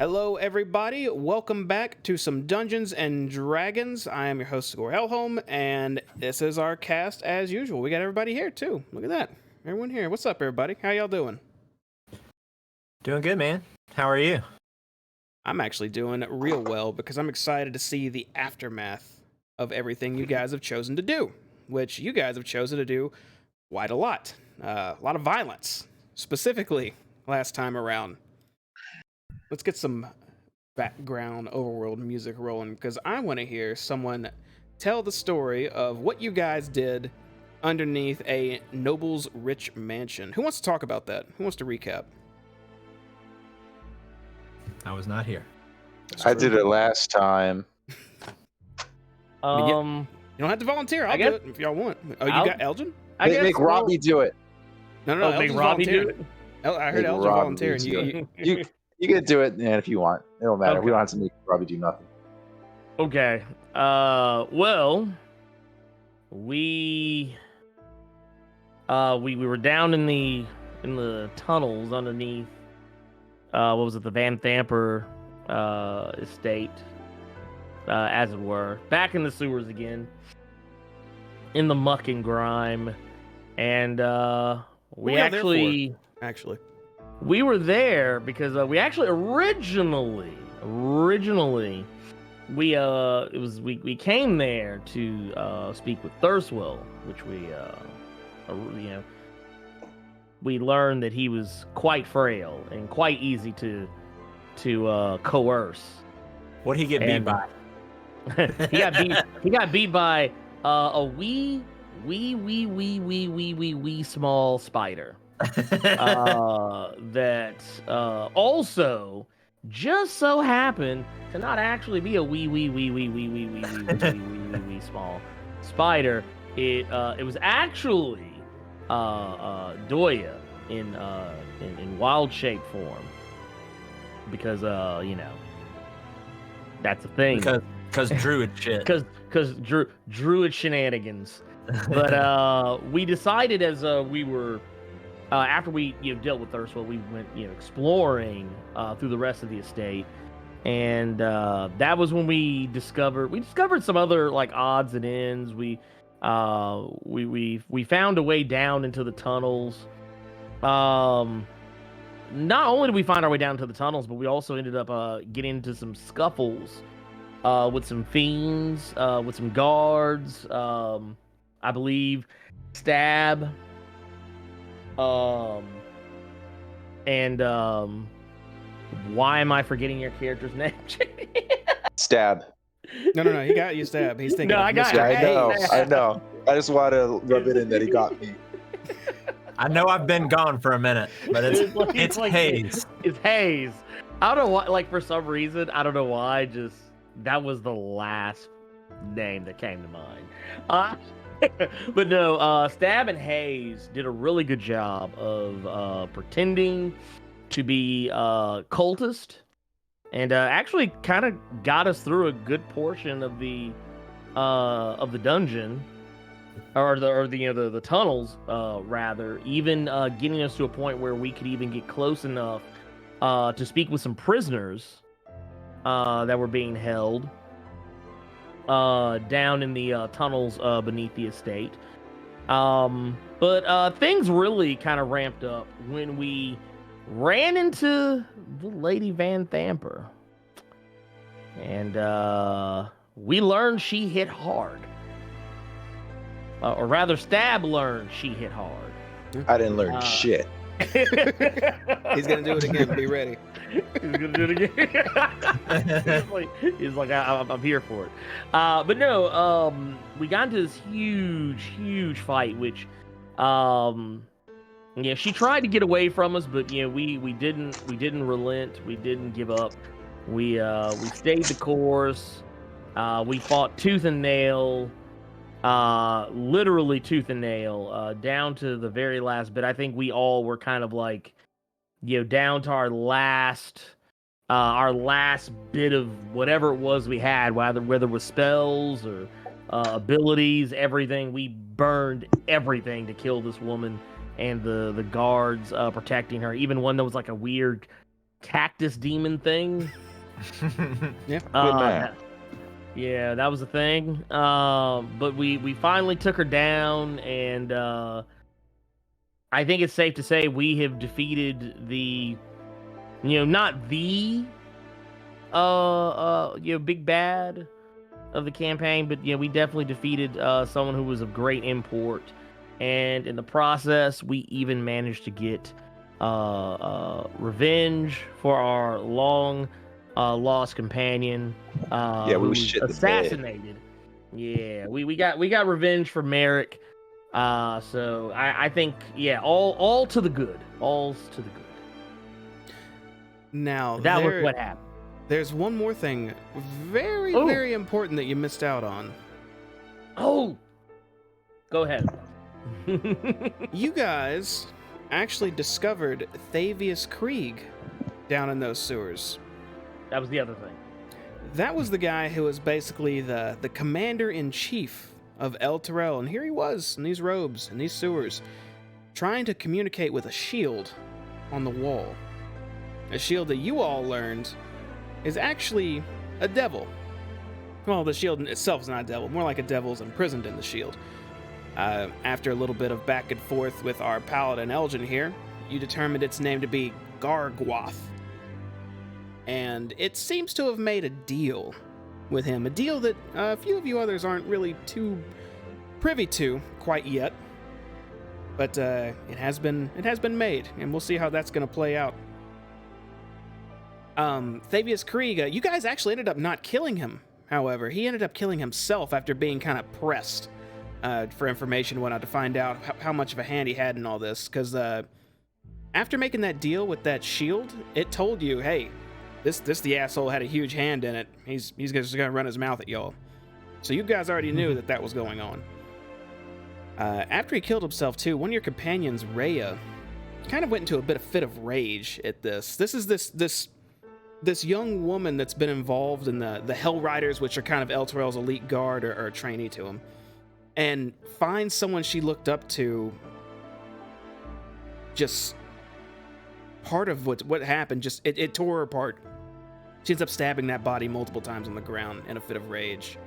Hello, everybody. Welcome back to some Dungeons and Dragons. I am your host, Gore Hellholm, and this is our cast as usual. We got everybody here, too. Look at that. Everyone here. What's up, everybody? How y'all doing? Doing good, man. How are you? I'm actually doing real well because I'm excited to see the aftermath of everything you guys have chosen to do, which you guys have chosen to do quite a lot. A lot of violence, specifically last time around. Let's get some background overworld music rolling because I want to hear someone tell the story of what you guys did underneath a noble's rich mansion. Who wants to talk about that? Who wants to recap? I was not here. I did it last time. You don't have to volunteer. I'll do it if y'all want. Oh, you got Elgin? Make Robbie do it. No, make Robbie do it. I heard Elgin volunteering. You can do it, if you want. It don't matter. Okay. We don't have to make Robbie do nothing. Okay. Well, we were down in the tunnels underneath. What was it? The Van Thamper estate, as it were. Back in the sewers again, in the muck and grime, and we actually. We were there because we actually originally we came there to speak with Thurswell, which we learned that he was quite frail and quite easy to coerce. What did he get beat by? He got beat by a wee small spider. That also just so happened to not actually be a wee small spider. It was actually Doya in wild shape form, because that's a thing. Because druid shit. Because druid shenanigans. But we decided as we were. After we dealt with Thurswell, we went exploring through the rest of the estate, and that was when we discovered some other like odds and ends. We found a way down into the tunnels. Not only did we find our way down into the tunnels, but we also ended up getting into some scuffles with some fiends, with some guards. I believe Stab. Why am I forgetting your character's name? Stab. No. He got you, Stab. He's thinking. No, I got. I know. I just want to rub it in that he got me. I know I've been gone for a minute, but it's Hayes. It's Hayes. I don't know why. Like for some reason, I don't know why. Just that was the last name that came to mind. But no, Stab and Hayes did a really good job of pretending to be cultist, and actually kind of got us through a good portion of the dungeon, or the tunnels, rather. Even getting us to a point where we could even get close enough to speak with some prisoners that were being held. Down in the tunnels beneath the estate. But things really kind of ramped up when we ran into the Lady Van Thamper. And we learned she hit hard. Or rather, Stab learned she hit hard. I didn't learn shit. He's going to do it again. Be ready. He's gonna do it again. he's like I'm here for it. But no, we got into this huge fight, which she tried to get away from us, but we didn't relent. We didn't give up. We stayed the course. We fought tooth and nail, literally tooth and nail, down to the very last bit. I think we all were kind of like, down to our last bit of whatever it was we had, whether it was spells or abilities, everything. We burned everything to kill this woman and the guards protecting her. Even one that was like a weird cactus demon thing. Yeah. Good man. Yeah, that was a thing. But we finally took her down, and I think it's safe to say we have defeated the, not the big bad of the campaign, but we definitely defeated someone who was of great import, and in the process we even managed to get revenge for our long lost companion Yeah, we who was was shit the bed. assassinated. Yeah, we got revenge for Merrick. So I think all to the good. All's to the good. Now, That was what happened. there's one more thing very, Oh. very important that you missed out on. Oh, go ahead. You guys actually discovered Fabius Krieg down in those sewers. That was the other thing. That was the guy who was basically the commander-in-chief of El Terrell, and here he was in these robes, in these sewers, trying to communicate with a shield on the wall. A shield that you all learned is actually a devil. Well, the shield itself is not a devil, more like a devil's imprisoned in the shield. After a little bit of back and forth with our paladin Elgin here, you determined its name to be Gargwath. And it seems to have made a deal with him, a deal that a few of you others aren't really too privy to quite yet. But it has been made, and we'll see how that's going to play out. Fabius Krieg, you guys actually ended up not killing him. However, he ended up killing himself after being kind of pressed for information and whatnot to find out how much of a hand he had in all this. Because after making that deal with that shield, it told you, hey, this the asshole had a huge hand in it. He's just gonna run his mouth at y'all. So you guys already knew that was going on. After he killed himself too, one of your companions, Rhea, kind of went into a bit of fit of rage at this. This is this young woman that's been involved in the Hell Riders, which are kind of El Terrell's elite guard or a trainee to him, and finds someone she looked up to. Just part of what happened, just it tore her apart. She ends up stabbing that body multiple times on the ground in a fit of rage,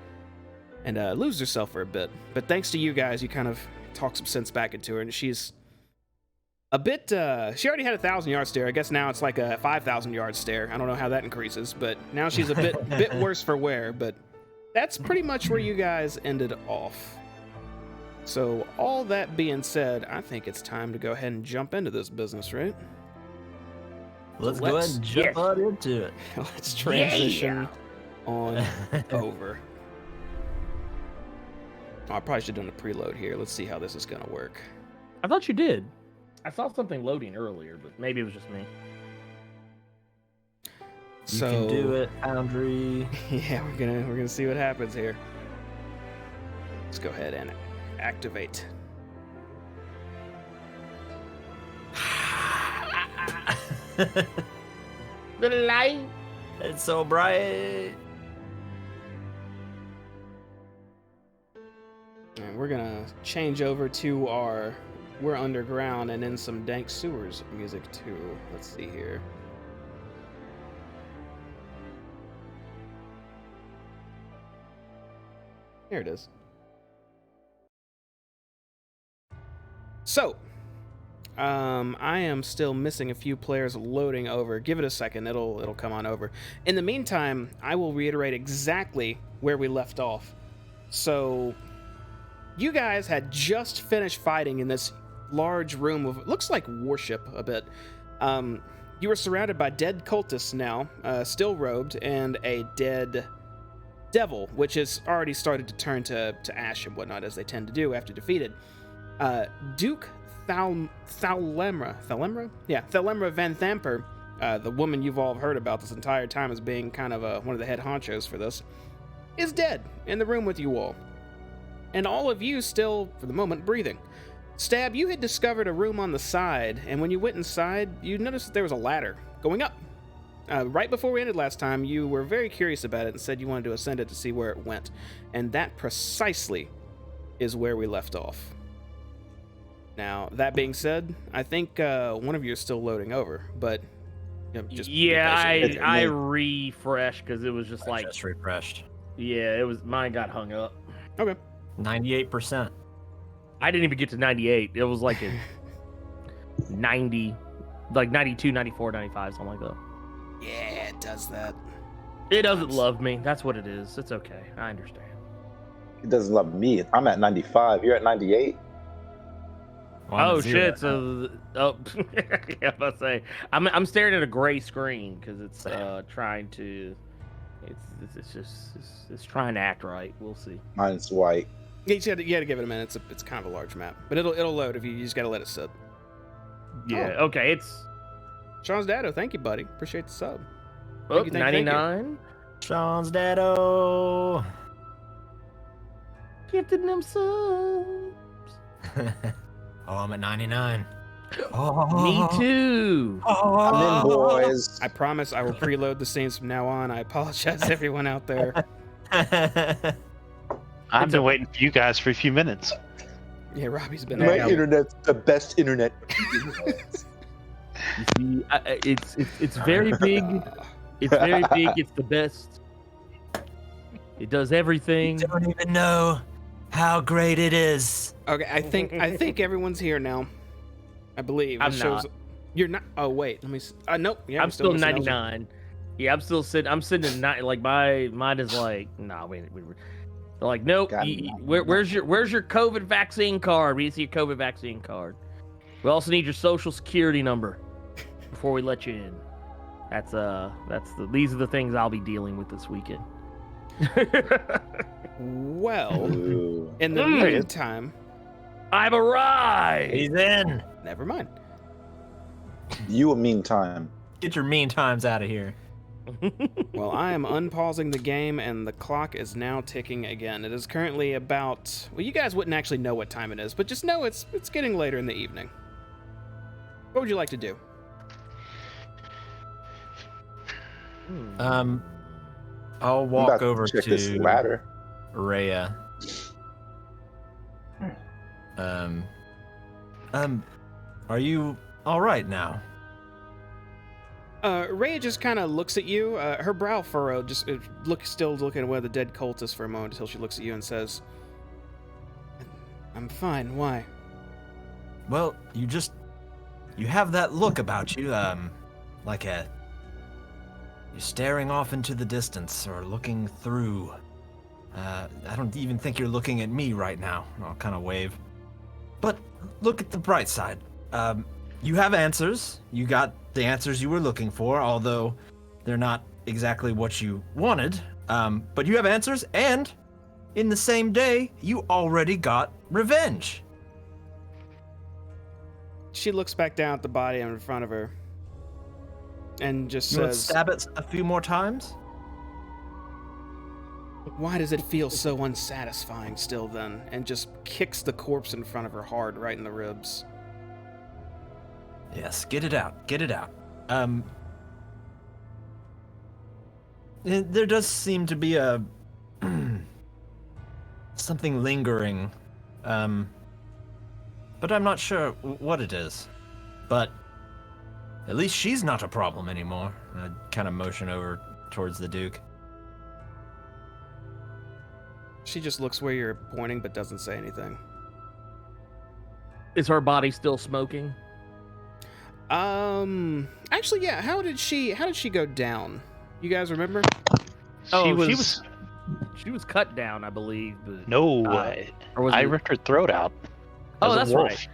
and loses herself for a bit. But thanks to you guys, you kind of talk some sense back into her, and she's a bit, she already had a 1,000-yard stare. I guess now it's like a 5,000-yard stare. I don't know how that increases, but now she's a bit worse for wear. But that's pretty much where you guys ended off. So all that being said, I think it's time to go ahead and jump into this business, right? Let's go ahead and jump right into it. Let's transition on over. Oh, I probably should have done a preload here. Let's see how this is going to work. I thought you did. I saw something loading earlier, but maybe it was just me. You can do it, Foundry. Yeah, we're gonna see what happens here. Let's go ahead and activate. The light. It's so bright. And we're gonna change over to our We're Underground and in some dank sewers music too. Let's see here. Here it is. So, I am still missing a few players loading over. Give it a second, it'll come on over. In the meantime, I will reiterate exactly where we left off. So, you guys had just finished fighting in this large room of, looks like worship a bit. You were surrounded by dead cultists now, still robed, and a dead devil, which has already started to turn to ash and whatnot, as they tend to do after defeated. Duke Thalemra? Yeah, Thalemra Van Thamper, the woman you've all heard about this entire time as being kind of one of the head honchos for this, is dead in the room with you all. And all of you still, for the moment, breathing. Stab, you had discovered a room on the side, and when you went inside, you noticed that there was a ladder going up. Right before we ended last time, you were very curious about it and said you wanted to ascend it to see where it went. And that precisely is where we left off. Now, that being said, I think one of you is still loading over, but Yep, just be Yeah, patient. It's I me. refreshed because it was just I like, just refreshed. yeah, it was mine got hung up. Okay. 98%. I didn't even get to 98. It was like a 90, like 92, 94, 95, something like that. Yeah, it does that. It doesn't Sometimes. love me. That's what it is. It's okay. I understand. It doesn't love me. I'm at 95. You're at 98. Well, I'm at Oh 0 shit! now. So, yeah, I was say I'm staring at a gray screen because it's Same. trying to, it's trying to act right. We'll see. Mine's white. Yeah, you had to give it a minute. It's kind of a large map, but it'll load if you just gotta let it sit. Yeah. Oh. Okay. It's Sean's Dado, thank you, buddy. Appreciate the sub. Thank you, thank you, thank you. 99. Sean's Dado. Gifted them subs. Oh, I'm at 99. Oh, Me too. I'm in, boys. I promise I will preload the scenes from now on. I apologize to everyone out there. I've been waiting for you guys for a few minutes. Yeah, Robbie's been My out. internet's the best internet. You see, it's very big. It's very big. It's the best. It does everything. You don't even know how great it is. Okay, I think everyone's here now. I believe. I'm It shows- not. You're not. Oh wait, let me. Nope. Yeah, I'm still missing Elgin. 99. Yeah, I'm still sitting. I'm sitting at 9. Like mine is like, nah, wait. They're like, nope. Got Where's your COVID vaccine card? We need to see your COVID vaccine card. We also need your social security number before we let you in. These are the things I'll be dealing with this weekend. Well, Ooh. in the meantime, I've arrived. He's in. never mind. You a mean time. Get your mean times out of here. Well, I am unpausing the game, and the clock is now ticking again. It is currently about. Well, you guys wouldn't actually know what time it is, but just know it's getting later in the evening. What would you like to do? I'll I'm walk about to over check this to ladder. Rhea. Are you all right now? Rhea just kind of looks at you. Her brow furrowed, just still looking at one of the dead cultists for a moment until she looks at you and says, "I'm fine. Why?" Well, you have that look about you, like you're staring off into the distance or looking through. I don't even think you're looking at me right now. I'll kind of wave. But look at the bright side. You have answers. You got the answers you were looking for, although they're not exactly what you wanted. But you have answers, and in the same day, you already got revenge. She looks back down at the body in front of her and just You want to says, stab it a few more times? "Why does it feel so unsatisfying still then?" And just kicks the corpse in front of her hard right in the ribs. Yes, get it out. Get it out. There does seem to be a something lingering, but I'm not sure what it is. But at least she's not a problem anymore. I kind of motion over towards the Duke. She just looks where you're pointing but doesn't say anything. Is her body still smoking? Actually, yeah. How did she go down? You guys remember? She was cut down, I believe. But No, or was I it- ripped her throat out. Oh, As a that's wolf. right.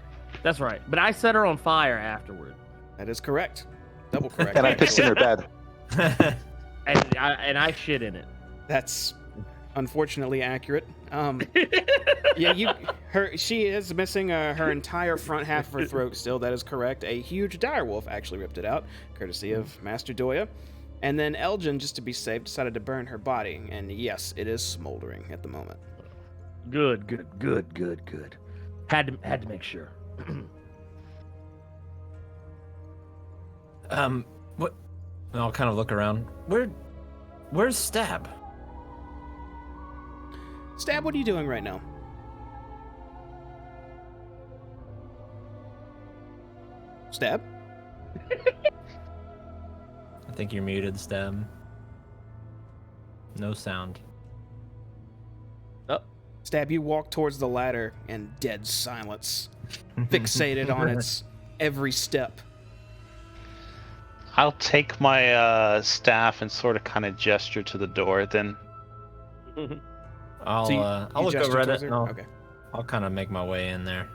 That's right. But I set her on fire afterward, That is correct. Double correct. And I pissed in her bed. and I shit in it. That's unfortunately accurate. Yeah, she is missing her entire front half of her throat still. That is correct. A huge direwolf actually ripped it out, courtesy of Master Doya. And then Elgin, just to be safe, decided to burn her body. And yes, it is smoldering at the moment. Good. Had to make sure. What? I'll kind of look around. Where's Stab? Stab, what are you doing right now? Stab? think you're muted, Stem. No sound. Stab, you walk towards the ladder in dead silence, fixated on its every step. I'll take my staff and sort of kind of gesture to the door. Then I'll So you look gesture over at towards it. her? And Okay. I'll kind of make my way in there,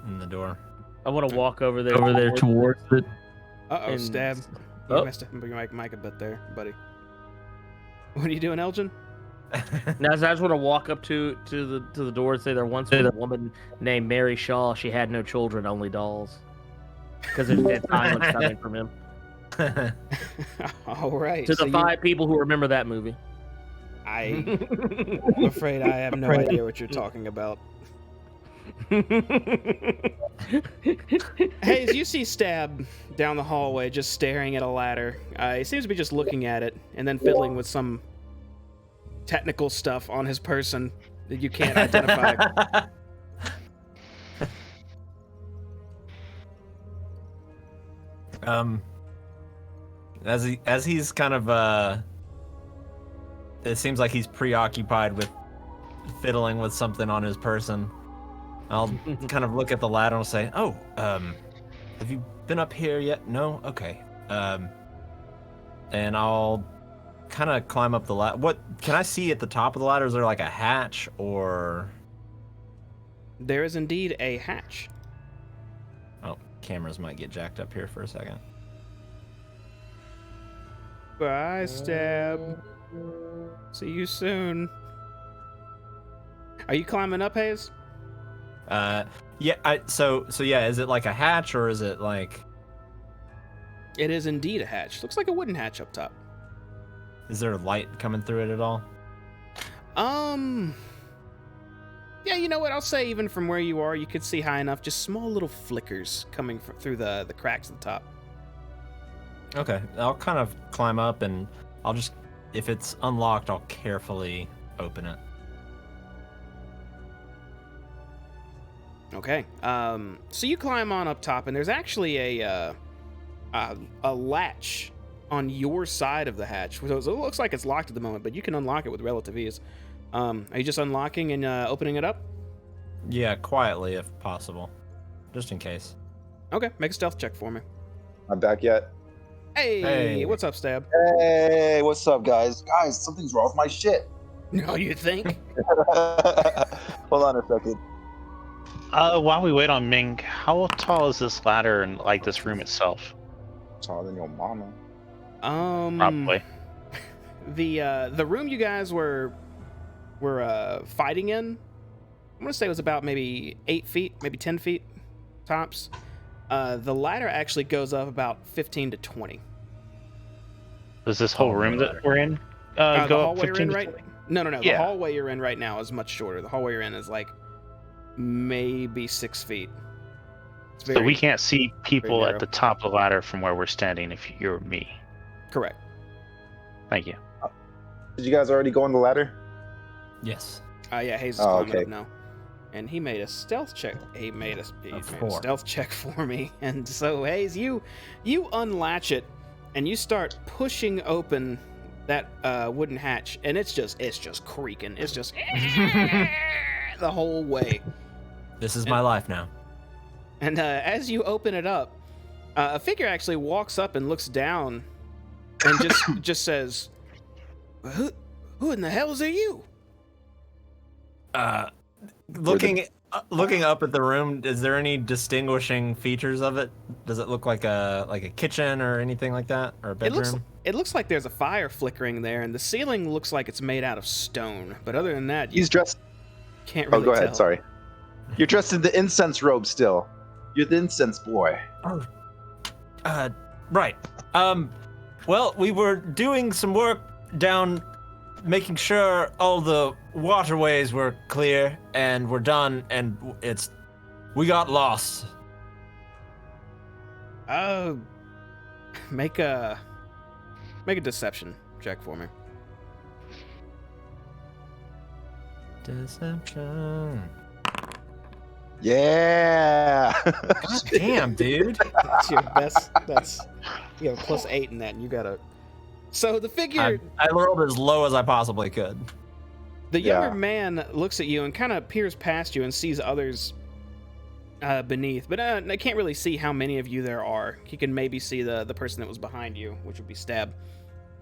in the door. I want to walk over there towards it. Uh-oh, And- Stab. You Oh. messed up your mic a bit there, buddy. What are you doing, Elgin? Now, I just want to walk up to the door and say there once was a woman named Mary Shaw. She had no children, only dolls. Because there's dead silence coming from him. All right. To so the 5 people who remember that movie. I'm afraid I have no idea what you're talking about. Hayes, you see Stab down the hallway just staring at a ladder. He seems to be just looking at it and then fiddling with some technical stuff on his person that you can't identify. As he's kind of it seems like he's preoccupied with fiddling with something on his person. I'll kind of look at the ladder and say, "Oh, have you been up here yet? No? Okay." And I'll kind of climb up the ladder. What can I see at the top of the ladder? Is there like a hatch or? There is indeed a hatch. Oh, cameras might get jacked up here for a second. Bye, Stab. See you soon. Are you climbing up, Hayes? Yeah. So yeah. Is it like a hatch or is it like? It is indeed a hatch. Looks like a wooden hatch up top. Is there light coming through it at all? Yeah, you know what? I'll say even from where you are, you could see high enough. Just small little flickers coming through the cracks at the top. Okay, I'll kind of climb up and I'll just, if it's unlocked, I'll carefully open it. Okay. So you climb on up top, and there's actually a latch on your side of the hatch. So it looks like it's locked at the moment, but you can unlock it with relative ease. Are you just unlocking and opening it up? Yeah, quietly if possible, just in case. Okay, make a stealth check for me. I'm back yet. Hey, what's up, Stab? Hey, what's up, guys? Guys, something's wrong with my shit. No, you think? Hold on a second. while we wait on Ming, how tall is this ladder and like this room itself? Taller than your mama. Probably. The room you guys were fighting in, I'm gonna say it was about maybe 8 feet, maybe 10 feet tops. The ladder actually goes up about 15 to 20. Does this whole room that we're in The go up hallway you're 15 in to right? 20? No. The Yeah. hallway you're in right now is much shorter. The hallway you're in is like maybe 6 feet. It's So we can't see people narrow. at the top of the ladder from where we're standing if you're me. correct. Thank you. Did you guys already go on the ladder? Yes. Yeah, Hayes is Oh, climbing okay. up now. And he made a stealth check. He made a 4. stealth check for me. And so Hayes, you unlatch it and you start pushing open that wooden hatch, and it's just creaking. It's just the whole way. This is my life now. And as you open it up, a figure actually walks up and looks down and just says, "Who in the hells are you?" Looking up at the room, is there any distinguishing features of it? Does it look like a kitchen or anything like that, or a bedroom? It looks like there's a fire flickering there, and the ceiling looks like it's made out of stone. But other than that, you He's dressed. can't Oh, really go tell. ahead. Sorry. You're dressed in the incense robe still. You're the incense boy. Right. Well, we were doing some work down, making sure all the waterways were clear and were done, and we got lost. Make a deception check for me. Deception. Yeah. God damn, dude. That's your best. You have a +8 in that, and you got a So the figure, I rolled as low as I possibly could. the younger Yeah. man looks at you and kind of peers past you and sees others beneath, but I can't really see how many of you there are. He can maybe see the person that was behind you, which would be Stab.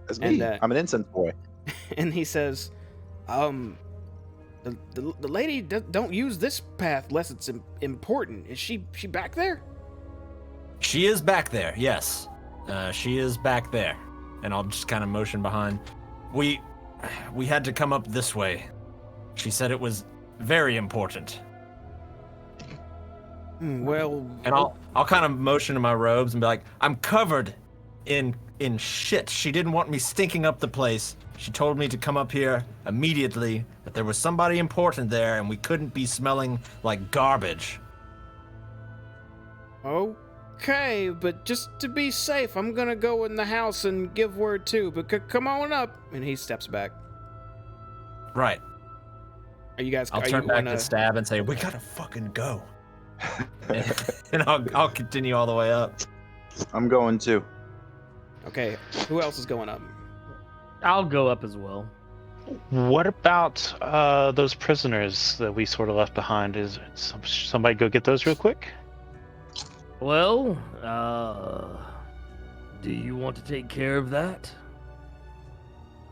That's me. And, I'm an incense boy. And he says, the lady don't use this path unless it's important. Is she back there? She is back there, yes. She is back there. And I'll just kind of motion behind. We had to come up this way. She said it was very important. Well, And I'll kind of motion to my robes and be like, I'm covered in shit. She didn't want me stinking up the place. She told me to come up here immediately, that there was somebody important there and we couldn't be smelling like garbage. okay, but just to be safe, I'm gonna go in the house and give word too. But come on up. And he steps back. Right. Are you guys? I'll are turn you back wanna- to Stab and say, we gotta fucking go. And I'll continue all the way up. I'm going too. Okay, who else is going up? I'll go up as well. What about those prisoners that we sort of left behind? Is somebody go get those real quick? Well, do you want to take care of that?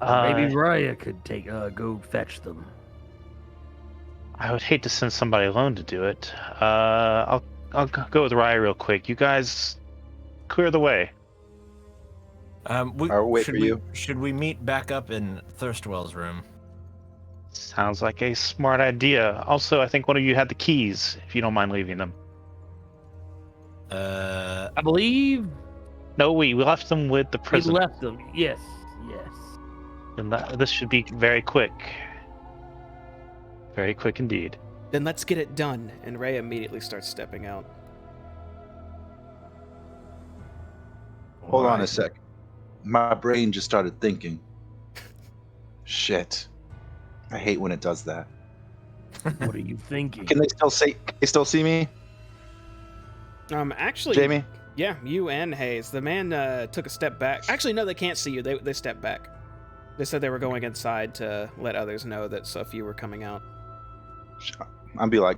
Maybe Raya could go fetch them. I would hate to send somebody alone to do it. I'll go with Raya real quick. You guys clear the way. I'll wait for you. Should we meet back up in Thirstwell's room? Sounds like a smart idea. Also, I think one of you had the keys, if you don't mind leaving them. I believe No, we left them with the we prisoner. left them. Yes. And this should be very quick. Very quick indeed. Then let's get it done. And Ray immediately starts stepping out. Hold on a sec. My brain just started thinking. Shit. I hate when it does that. What are you thinking? Can they still see me? Actually, Jamie? yeah, you and Hayes. The man took a step back. Actually, no, they can't see you. They stepped back. They said they were going inside to let others know that a few were coming out. I'd be like,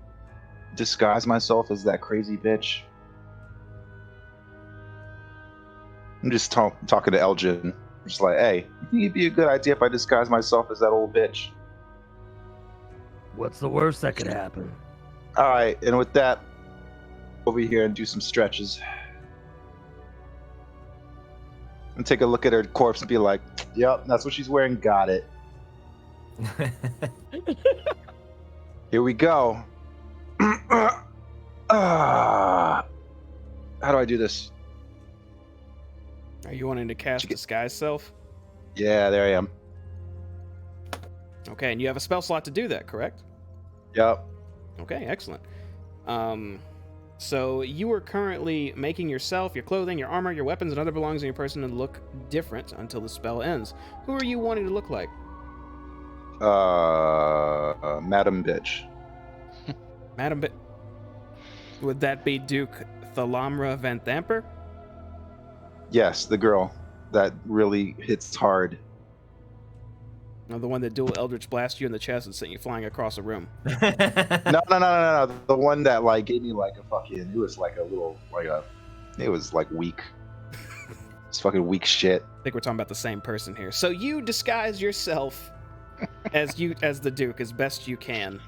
disguise myself as that crazy bitch. I'm just talking to Elgin. I'm just like, hey, you think it'd be a good idea if I disguise myself as that old bitch? What's the worst that could happen? All right, and with that, over here and do some stretches. And take a look at her corpse and be like, yep, that's what she's wearing. Got it. Here we go. How do I do this? Are you wanting to cast Disguise Self? Yeah, there I am. Okay, and you have a spell slot to do that, correct? Yep. Okay, excellent. So you are currently making yourself, your clothing, your armor, your weapons, and other belongings in your person to look different until the spell ends. Who are you wanting to look like? Madam Bitch. Madam Would that be Duke Thalamra Van Thamper? Yes, the girl that really hits hard. No, the one that dual Eldritch blasted you in the chest and sent you flying across a room. No. The one that like gave me like a fucking. It was like a little It was like weak. It's fucking weak shit. I think we're talking about the same person here. So you disguise yourself as the Duke as best you can.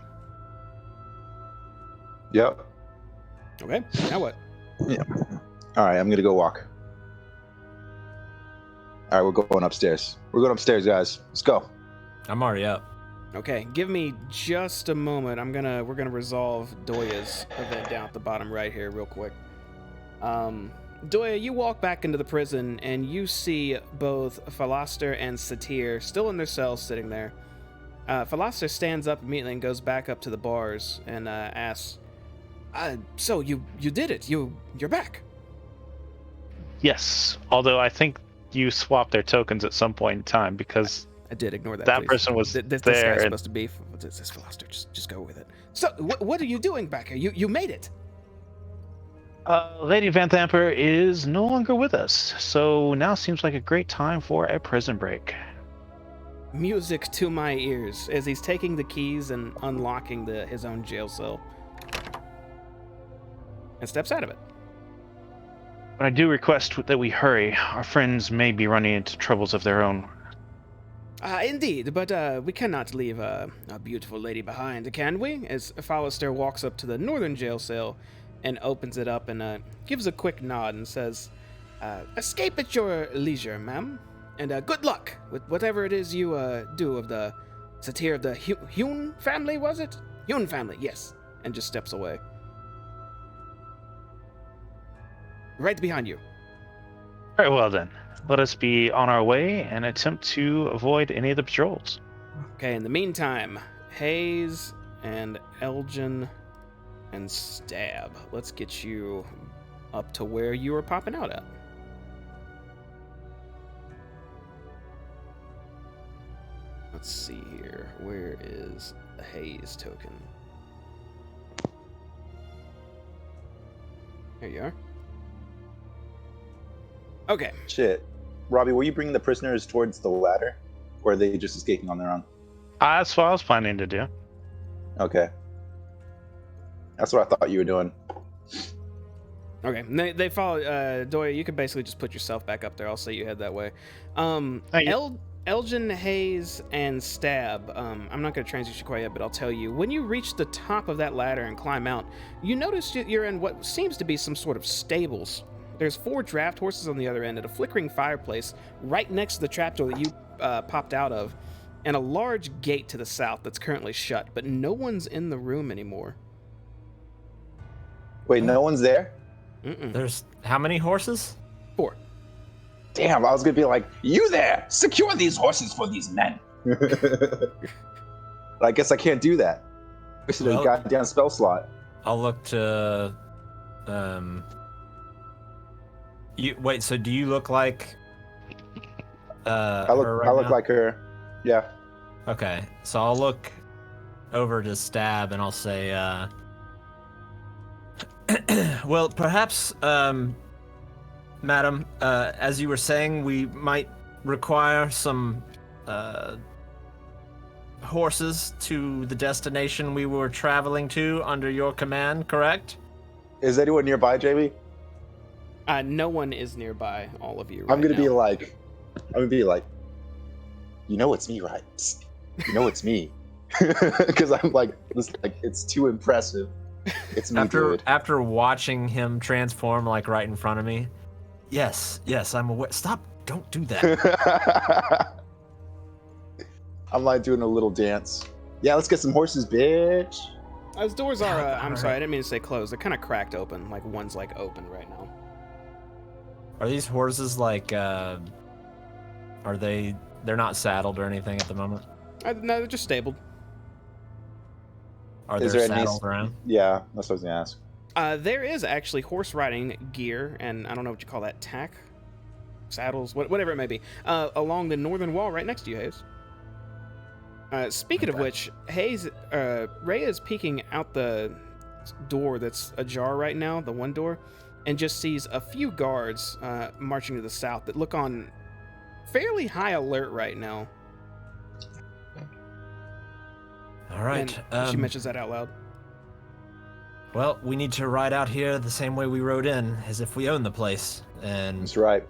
Yep. Okay. Now what? Yeah. All right, I'm gonna go walk. All right, we're going upstairs. We're going upstairs, guys. Let's go. I'm already up. Okay, give me just a moment. We're gonna resolve Doya's event down at the bottom right here real quick. Doya, you walk back into the prison and you see both Philoster and Satir still in their cells sitting there. Philoster stands up immediately and goes back up to the bars and asks, so you did it. You're back. Yes, although I think you swapped their tokens at some point in time because I did ignore that. that please. person was This there. guy's And supposed to be. This Philoster. Just go with it. So what are you doing back here? You made it. Lady Van Thamper is no longer with us, so now seems like a great time for a prison break. Music to my ears as he's taking the keys and unlocking his own jail cell and steps out of it. But I do request that we hurry. Our friends may be running into troubles of their own. Indeed, but we cannot leave a beautiful lady behind, can we? As Fallister walks up to the northern jail cell and opens it up and gives a quick nod and says, escape at your leisure, ma'am, and good luck with whatever it is you do of the satir of the Hune family, was it? Hune family, yes, and just steps away. Right behind you. Very well then. Let us be on our way and attempt to avoid any of the patrols. Okay, in the meantime, Hayes and Elgin and Stab, let's get you up to where you were popping out at. Let's see here. Where is the Hayes token? There you are. Okay. Shit. Robbie, were you bringing the prisoners towards the ladder? Or are they just escaping on their own? That's what I was planning to do. Okay. That's what I thought you were doing. Okay, they follow. Doya, you could basically just put yourself back up there. I'll say you head that way. Thank you. Elgin, Hayes, and Stab. I'm not going to transition quite yet, but I'll tell you. When you reach the top of that ladder and climb out, you notice you're in what seems to be some sort of stables. There's 4 draft horses on the other end and a flickering fireplace right next to the trapdoor that you popped out of, and a large gate to the south that's currently shut, but no one's in the room anymore. Wait, no one's there? Mm-mm. There's how many horses? 4. Damn, I was gonna be like, you there! Secure these horses for these men! But I guess I can't do that. This is a Well- goddamn spell slot. I'll look to. You wait. So do you look like? I look her right now? like her. Yeah. Okay, so I'll look over to Stab and I'll say, well, perhaps, madam, as you were saying, we might require some horses to the destination we were traveling to under your command, correct? Is anyone nearby, Jamie? No one is nearby. All of you. I'm gonna be now. like, you know it's me, right? Psst. You know it's me. Because I'm like, it's too impressive. It's me, dude. After watching him transform like right in front of me, yes, I'm aware. Stop! Don't do that. I'm like doing a little dance. Yeah, let's get some horses, bitch. Those doors are. I'm Alright. sorry, I didn't mean to say closed. They're kind of cracked open. Like one's like open right now. Are these horses like? Are they? They're not saddled or anything at the moment. No, they're just stabled. Are Is there there any- saddles around? Yeah, that's what I was gonna ask. There is actually horse riding gear, and I don't know what you call that, tack, saddles, whatever it may be, along the northern wall right next to you, Hayes. Speaking of Okay. which, Hayes, Ray is peeking out the door that's ajar right now, the one door, and just sees a few guards marching to the south that look on fairly high alert right now. All right. And she mentions that out loud. Well, we need to ride out here the same way we rode in, as if we own the place, and That's right.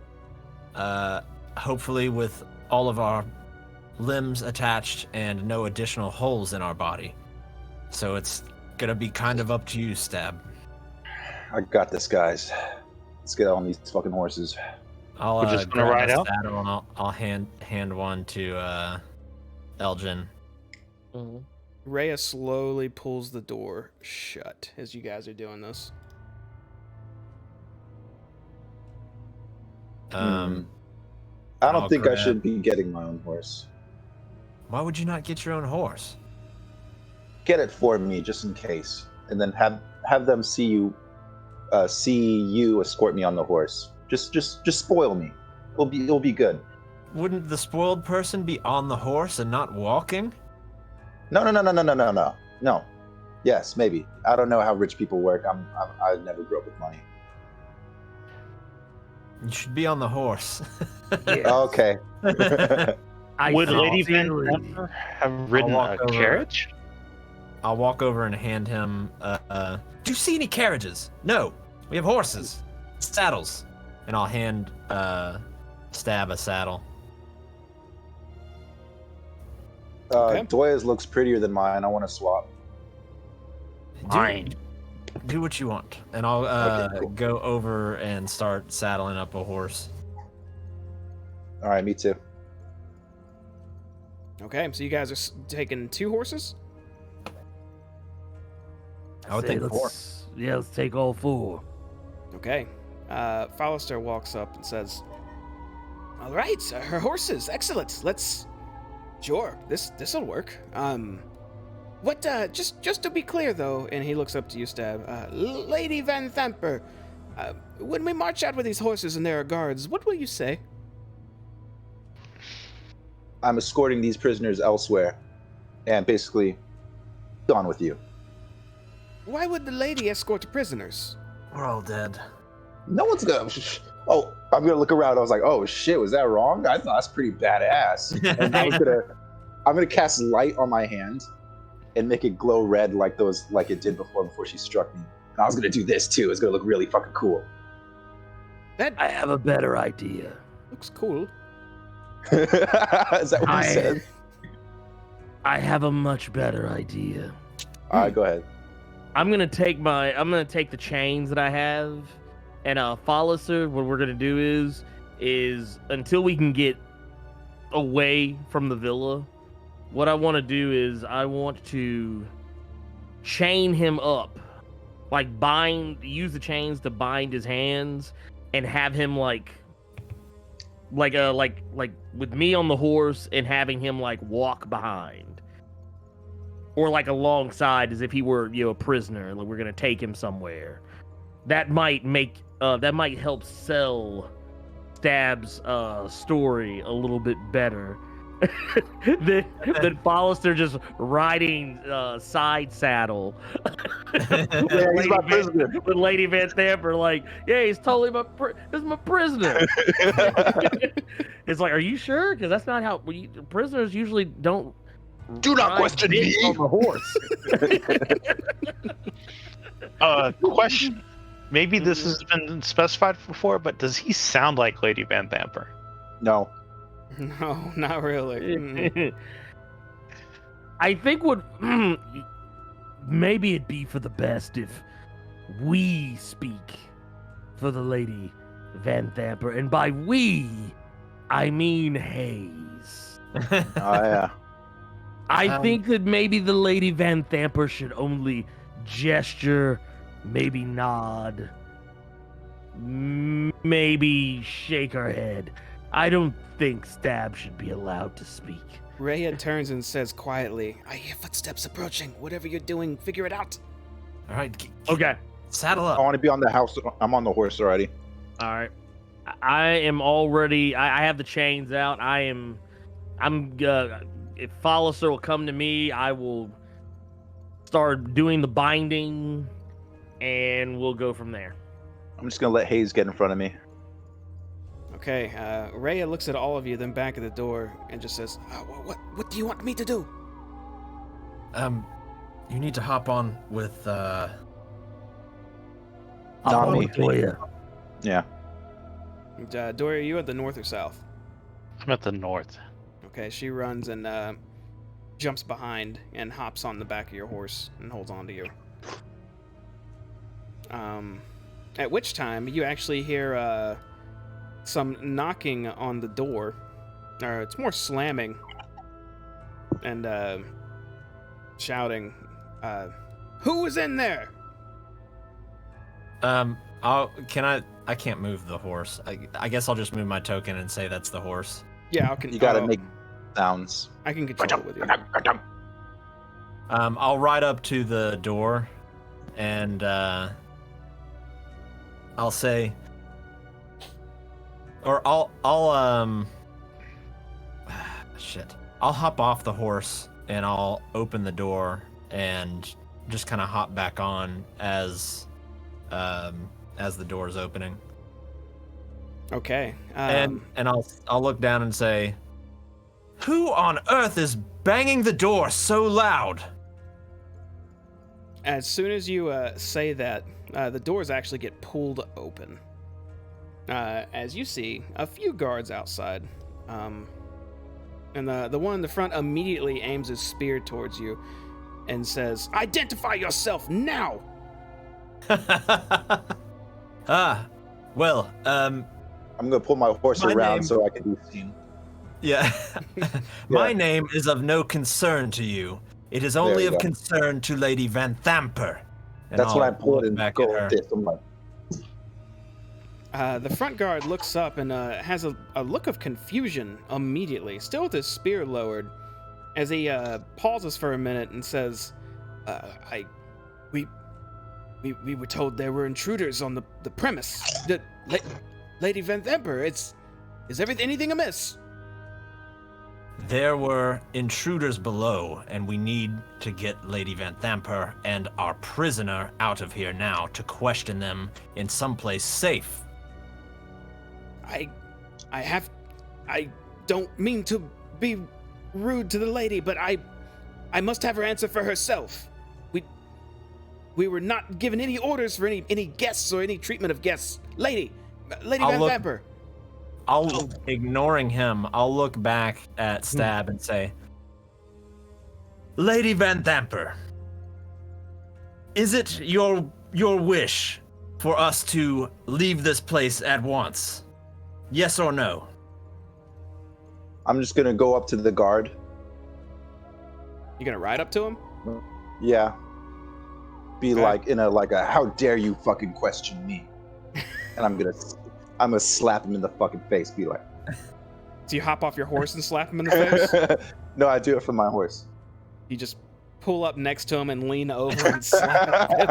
hopefully with all of our limbs attached and no additional holes in our body. So it's gonna be kind of up to you, Stab. I got this, guys. Let's get on these fucking horses. I'll We're just gonna grab ride a out? saddle and I'll hand one to Elgin. Mhm. Rhea slowly pulls the door shut as you guys are doing this. Um, I don't I'll think I grab- should be getting my own horse. why would you not get your own horse? Get it for me, just in case, and then have them see you escort me on the horse. Just spoil me. It'll be good. Wouldn't the spoiled person be on the horse and not walking? No. Yes, maybe. I don't know how rich people work. I never grew up with money. You should be on the horse. Yes. Okay. I Would Lady Van sincerely- Thamper have ridden walk a over. carriage? I'll walk over and hand him. Do you see any carriages? No, we have horses, saddles, and I'll hand Stab a saddle. Okay. Doya's looks prettier than mine. I want to swap. Fine. Do what you want, and I'll Okay, cool. go over and start saddling up a horse. All right, me too. Okay, so you guys are taking 2 horses? I would think 4. Yeah, let's take all 4. Okay. Fallister walks up and says, "All right, her horses, excellent. Let's, sure, this'll work. What? Just to be clear though," and he looks up to you, Stab. Lady Van Thamper, when we march out with these horses and there are guards, what will you say? I'm escorting these prisoners elsewhere, and basically, gone with you. Why would the lady escort the prisoners? We're all dead. No one's gonna. Oh, I'm gonna look around. I was like, oh shit, was that wrong? I thought that's pretty badass. And I'm gonna cast light on my hand and make it glow red like it did before she struck me. And I was gonna do this too. It's gonna look really fucking cool. That I have a better idea. looks cool. Is that what you said? I have a much better idea. All right, go ahead. I'm gonna take the chains that I have, and Fallister, what we're gonna do is until we can get away from the villa, what I want to do is I want to chain him up, like use the chains to bind his hands, and have him like with me on the horse and having him like walk behind. Or like alongside, as if he were, a prisoner. Like we're gonna take him somewhere. That might help sell Stab's story a little bit better than Fallister just riding side saddle. Yeah, he's my prisoner. With Lady Van Thamper, like, yeah, he's totally my prisoner. It's like, are you sure? Because that's not how prisoners usually don't. Do not ride question big me. on the horse. Question. Maybe this has been specified before, but does he sound like Lady Van Thamper? No. No, not really. Mm. I think maybe it'd be for the best if we speak for the Lady Van Thamper, and by we, I mean Hayes. Oh yeah. I think that maybe the Lady Van Thamper should only gesture, maybe nod, maybe shake her head. I don't think Stab should be allowed to speak. Rhea turns and says quietly, "I hear footsteps approaching. Whatever you're doing, figure it out." All right. Okay. Saddle I up. want to be on the house. I'm on the horse already. All right. I am already. I have the chains out. If Fallister will come to me, I will start doing the binding, and we'll go from there. I'm just gonna let Hayes get in front of me. Okay, Rhea looks at all of you, then back at the door, and just says, "What do you want me to do?" You need to hop on with Not me. Yeah. And, Dory, are you at the north or south? I'm at the north. Okay, she runs and jumps behind and hops on the back of your horse and holds on to you. At which time you actually hear some knocking on the door. Or it's more slamming and shouting. Who is in there? I can't move the horse. I guess I'll just move my token and say that's the horse. Yeah, You gotta make sounds. I can control it with you. I'll ride up to the door, and I'll say, or shit. I'll hop off the horse and I'll open the door and just kind of hop back on as the door is opening. Okay. And I'll look down and say, "Who on earth is banging the door so loud?" As soon as you say that, the doors actually get pulled open. As you see a few guards outside. And the one in the front immediately aims his spear towards you and says, "Identify yourself now!" Well, I'm gonna pull my horse My around name- so I can be seen. yeah. My name is of no concern to you. It is only you of go. concern to Lady Van Thamper. And That's when I I'll pull look it and back go at like her. this. I'm like, The front guard looks up and has a look of confusion immediately, still with his spear lowered, as he pauses for a minute and says, we were told there were intruders on the premise. Lady Van Thamper, is anything amiss?" There were intruders below, and we need to get Lady Van Thamper and our prisoner out of here now to question them in someplace safe. I don't mean to be rude to the lady, but I must have her answer for herself. We were not given any orders for any guests or any treatment of guests. Lady Van Thamper. Ignoring him, I'll look back at Stab and say, "Lady Van Thamper, is it your wish for us to leave this place at once? Yes or no?" I'm just gonna go up to the guard. You gonna ride up to him? Yeah. Be Okay. like in a how dare you fucking question me? And I'm gonna slap him in the fucking face. Be like, Do you hop off your horse and slap him in the face? no, I do it from my horse. You just pull up next to him and lean over and slap him.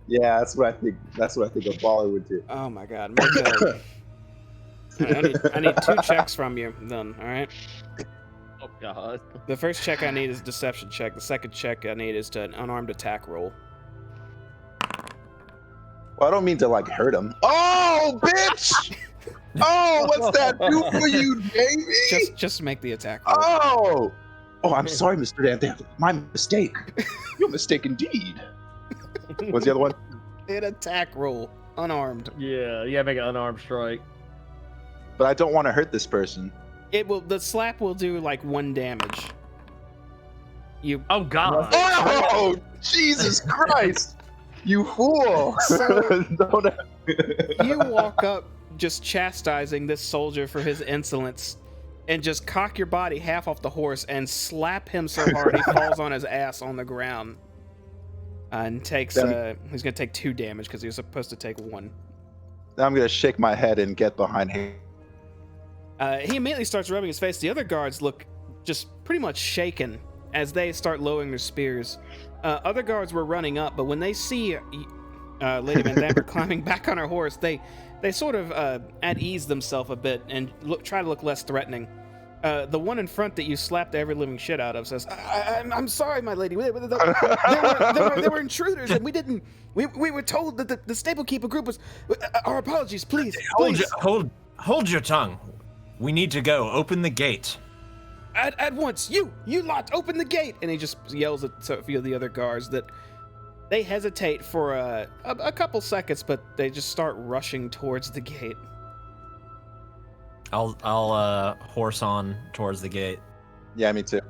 Yeah, that's what I think. That's what I think a baller would do. Oh my god. I need 2 checks from you then, alright? Oh god. The first check I need is a deception check. The second check I need is an unarmed attack roll. Well, I don't mean to hurt him. Oh, bitch! Oh, what's that do for you, baby? Just make the attack roll. Oh, I'm sorry, Mr. Dantham. My mistake. Your mistake indeed. What's the other one? An attack roll. Unarmed. Yeah, you gotta make an unarmed strike. But I don't want to hurt this person. The slap will do 1 damage. You Oh god. Oh, Jesus Christ! You fool! Don't- you walk up just chastising this soldier for his insolence and just cock your body half off the horse and slap him so hard he falls on his ass on the ground and takes he's gonna take 2 damage because he was supposed to take 1. I'm gonna shake my head and get behind him. He immediately starts rubbing his face. The other guards look just pretty much shaken as they start lowering their spears. Other guards were running up, but when they see Lady Van Thamper climbing back on her horse, they sort of at ease themselves a bit and try to look less threatening. The one in front that you slapped every living shit out of says, I'm sorry, my lady. There were intruders, and we were told that the stable keeper group was... Our apologies, please. Hold your tongue. We need to go. Open the gate. At once, you lot, open the gate! And he just yells at a few of the other guards that they hesitate for a couple seconds, but they just start rushing towards the gate. I'll horse on towards the gate. Yeah, me too.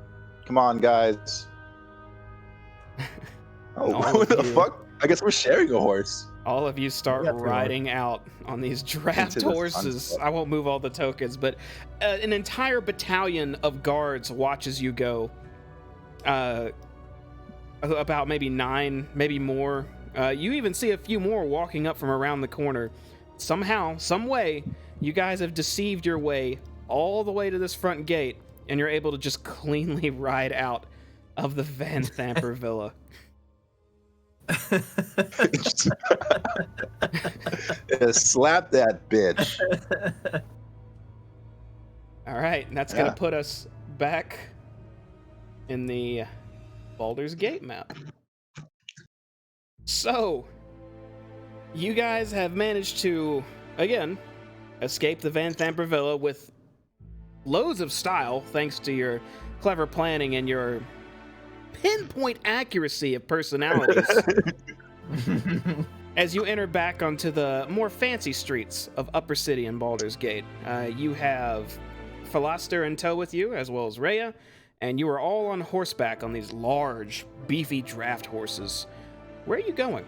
Come on, guys. Oh, All what of the you. fuck? I guess we're sharing a horse. All of you start We got 3 riding out on these draft Into the horses. sunset. I won't move all the tokens, but an entire battalion of guards watches you go. About maybe 9, maybe more. You even see a few more walking up from around the corner. Somehow, some way, you guys have deceived your way all the way to this front gate, and you're able to just cleanly ride out of the Van Thamper Villa. Yeah, slap that bitch. All right, and that's going Yeah. to put us back in the Baldur's Gate map. So, you guys have managed to, again, escape the Van Thamper Villa with loads of style, thanks to your clever planning and your pinpoint accuracy of personalities. As you enter back onto the more fancy streets of Upper City and Baldur's Gate, you have Philoster in tow with you, as well as Rhea, and you are all on horseback on these large, beefy draft horses. Where are you going?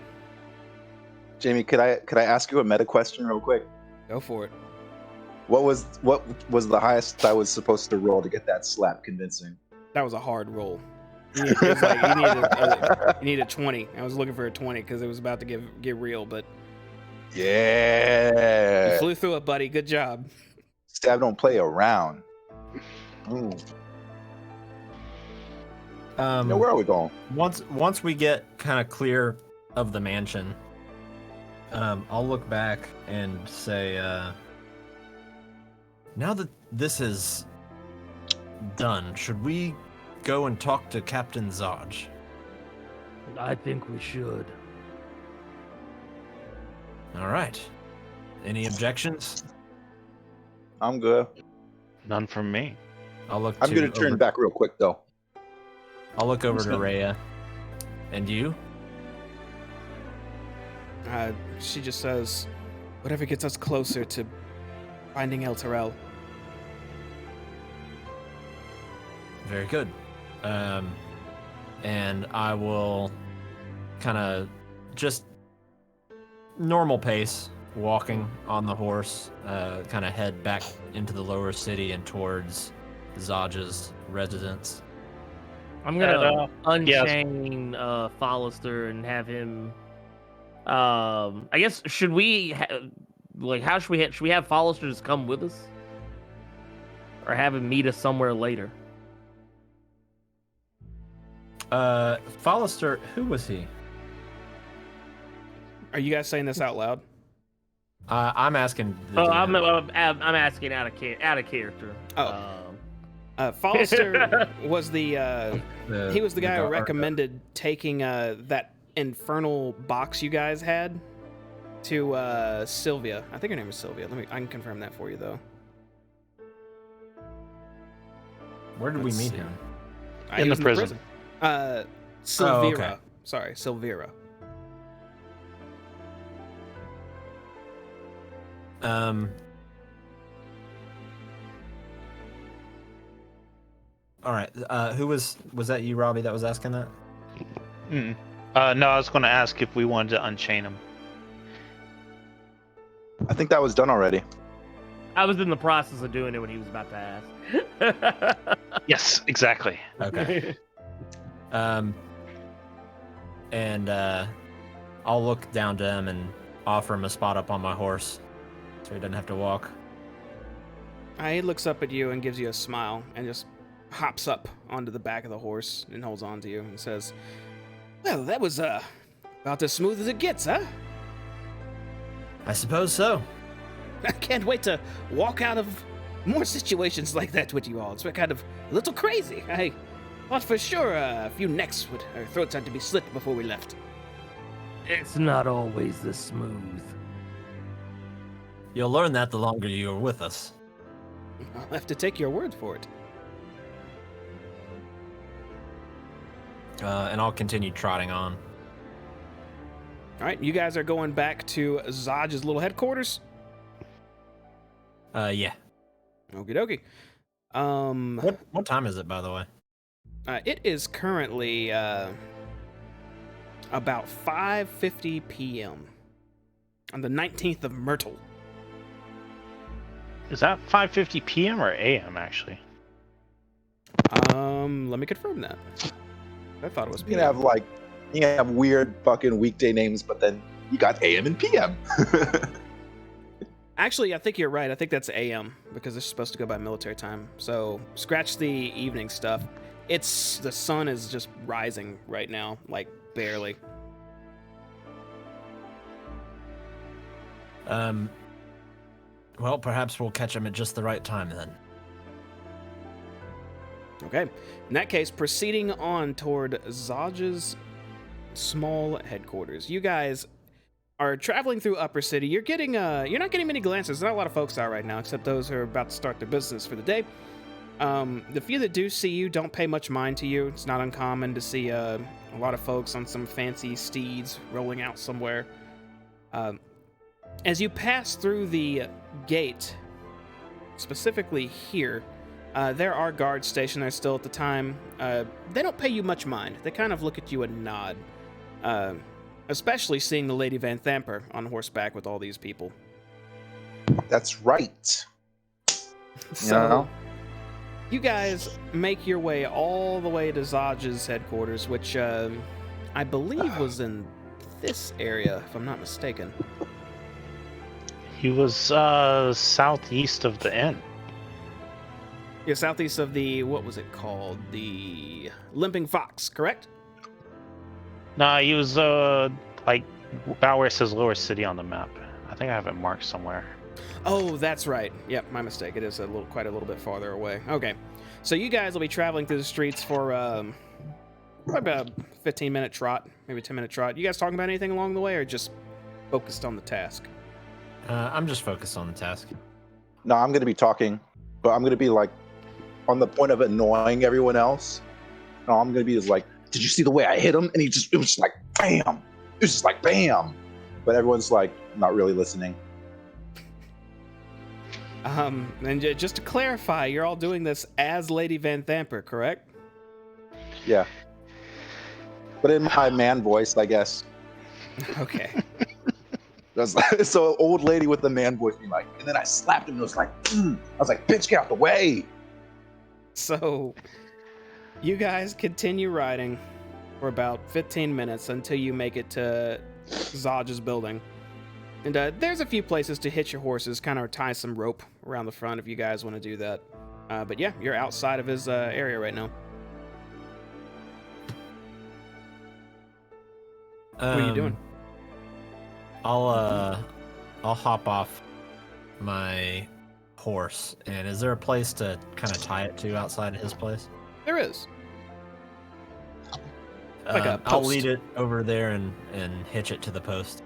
Jamie, could I ask you a meta question real quick? Go for it. What was the highest I was supposed to roll to get that slap convincing? That was a hard roll. You needed a 20. I was looking for a 20 because it was about to get real, but yeah, you flew through it, buddy. Good job. Stab don't play around. Now, where are we going? Once we get kind of clear of the mansion, I'll look back and say, now that this is done, should we go and talk to Captain Zodge? I think we should. All right. Any objections? I'm good. None from me. I'm gonna turn back real quick though. I'll look over to Rhea. And you? She just says, whatever gets us closer to finding El Terrell. Very good. And I will kind of just normal pace, walking on the horse, kind of head back into the lower city and towards Zodge's residence. I'm gonna unchain Follister and have him. I guess should we how should we have Follister just come with us, or have him meet us somewhere later? Follister, who was he? Are you guys saying this out loud? I'm asking. I'm asking out of character. Follister was he was the guy who guard. recommended taking that infernal box you guys had to Sylvia. I think her name was Sylvia. I can confirm that for you though. Where did we meet him? He In was the prison. Sylvira. okay. Sorry, Sylvira. All right. Who was that? You, Robbie, that was asking that? No, I was going to ask if we wanted to unchain him. I think that was done already. I was in the process of doing it when he was about to ask. Yes, exactly. Okay. And I'll look down to him and offer him a spot up on my horse, so he doesn't have to walk. He looks up at you and gives you a smile and just hops up onto the back of the horse and holds on to you and says, "Well, that was about as smooth as it gets, huh? I suppose so. I can't wait to walk out of more situations like that with you all. It's kind of a little crazy. I thought for sure a few necks or throats had to be slit before we left." It's not always this smooth. You'll learn that the longer you're with us. I'll have to take your word for it. And I'll continue trotting on. All right, you guys are going back to Zodge's little headquarters? Yeah. Okie dokie. What time is it, by the way? It is currently about 5:50 p.m. on the 19th of Myrtle. Is that 5:50 p.m. or a.m. actually? Let me confirm that. I thought it was You PM. can have weird fucking weekday names, but then you got AM and PM. Actually, I think you're right. I think that's AM because it's supposed to go by military time. So scratch the evening stuff. The sun is just rising right now, like barely. Well, perhaps we'll catch him at just the right time then. Okay. In that case, proceeding on toward Zodge's small headquarters. You guys are traveling through Upper City, you're not getting many glances. Not a lot of folks out right now, except those who are about to start their business for the day. The few that do see you don't pay much mind to you. It's not uncommon to see a lot of folks on some fancy steeds rolling out somewhere. As you pass through the gate, specifically here, there are guards stationed there still at the time. They don't pay you much mind. They kind of look at you and nod. Especially seeing the Lady Van Thamper on horseback with all these people. That's right. So, you guys make your way all the way to Zodge's headquarters, which I believe was in this area, if I'm not mistaken. He was southeast of the inn. Yeah, southeast of the, what was it called? The Limping Fox, correct? Nah, he was like about where it says Lower City on the map. I think I have it marked somewhere. Oh, that's right. Yep, my mistake. It is quite a little bit farther away. Okay, so you guys will be traveling through the streets for probably about a 15-minute trot, maybe a 10-minute trot. You guys talking about anything along the way, or just focused on the task? I'm just focused on the task. No, I'm going to be talking, but I'm going to be like on the point of annoying everyone else. No, I'm going to be just like, did you see the way I hit him? And it was just like, bam. It was just like, bam. But everyone's like, not really listening. And just to clarify, you're all doing this as Lady Van Thamper, correct? Yeah. But in my man voice, I guess. Okay. So old lady with the man voice being like, and then I slapped him and it was like, I was like, bitch, get out the way. So you guys continue riding for about 15 minutes until you make it to Zodge's building. And there's a few places to hitch your horses, kind of tie some rope around the front if you guys want to do that. But yeah, you're outside of his area right now. What are you doing? I'll hop off my horse. And is there a place to kind of tie it to outside of his place? There is. Like a I'll post. lead it over there and hitch it to the post.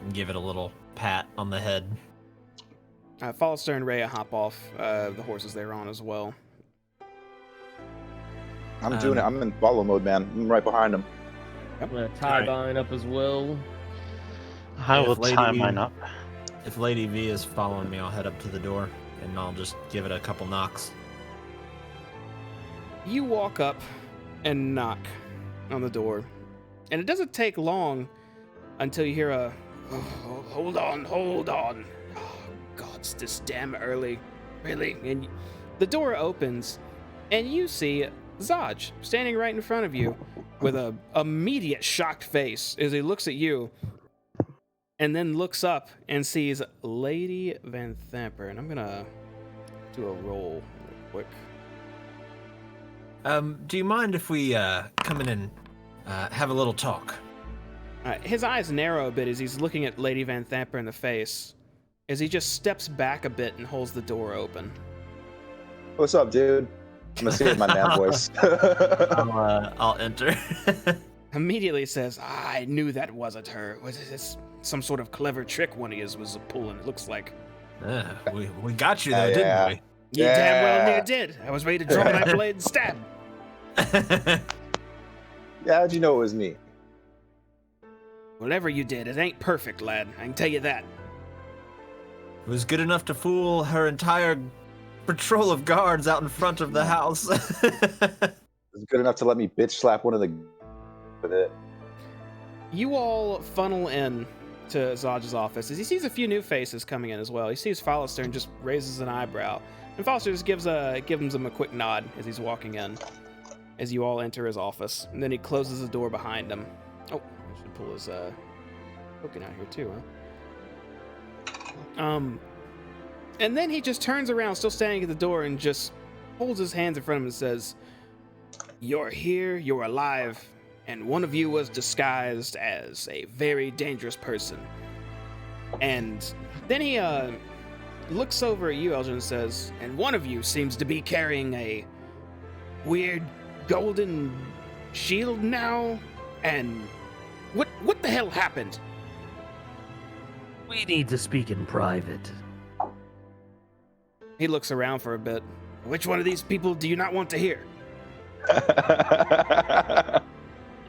And give it a little pat on the head. Follister and Rhea hop off the horses they're on as well. I'm doing it. I'm in follow mode, man. I'm right behind him. I'm gonna tie mine up as well. I If will Lady tie V- mine up. If Lady V is following me, I'll head up to the door and I'll just give it a couple knocks. You walk up and knock on the door, and it doesn't take long until you hear a, "Oh, hold on. Oh, God, it's this damn early. Really?" And the door opens, and you see Zodge standing right in front of you with a immediate shocked face as he looks at you and then looks up and sees Lady Van Thamper. And I'm gonna do a roll real quick. Do you mind if we come in and have a little talk? His eyes narrow a bit as he's looking at Lady Van Thamper in the face, as he just steps back a bit and holds the door open. What's up, dude? I'm gonna say it in my man voice. I'll enter. Immediately says, "I knew that wasn't her. Was this some sort of clever trick one of his was pulling, it looks like." We got you though, Yeah. didn't You damn well Yeah. near did. I was ready to draw my blade and stab. we? Yeah, how'd you know it was me? Whatever you did, it ain't perfect, lad. I can tell you that. It was good enough to fool her entire patrol of guards out in front of the house. It was good enough to let me bitch slap one of the with it. You all funnel in to Zodge's office as he sees a few new faces coming in as well. He sees Follister and just raises an eyebrow. And Follister just gives him a quick nod as he's walking in, as you all enter his office. And then he closes the door behind him. Oh, I should pull his token out here too, huh? And then he just turns around, still standing at the door, and just holds his hands in front of him and says, "You're here, you're alive, and one of you was disguised as a very dangerous person." And then he looks over at you, Elgin, and says, "And one of you seems to be carrying a weird golden shield now, and What the hell happened? We need to speak in private. He looks around for a bit. Which one of these people do you not want to hear?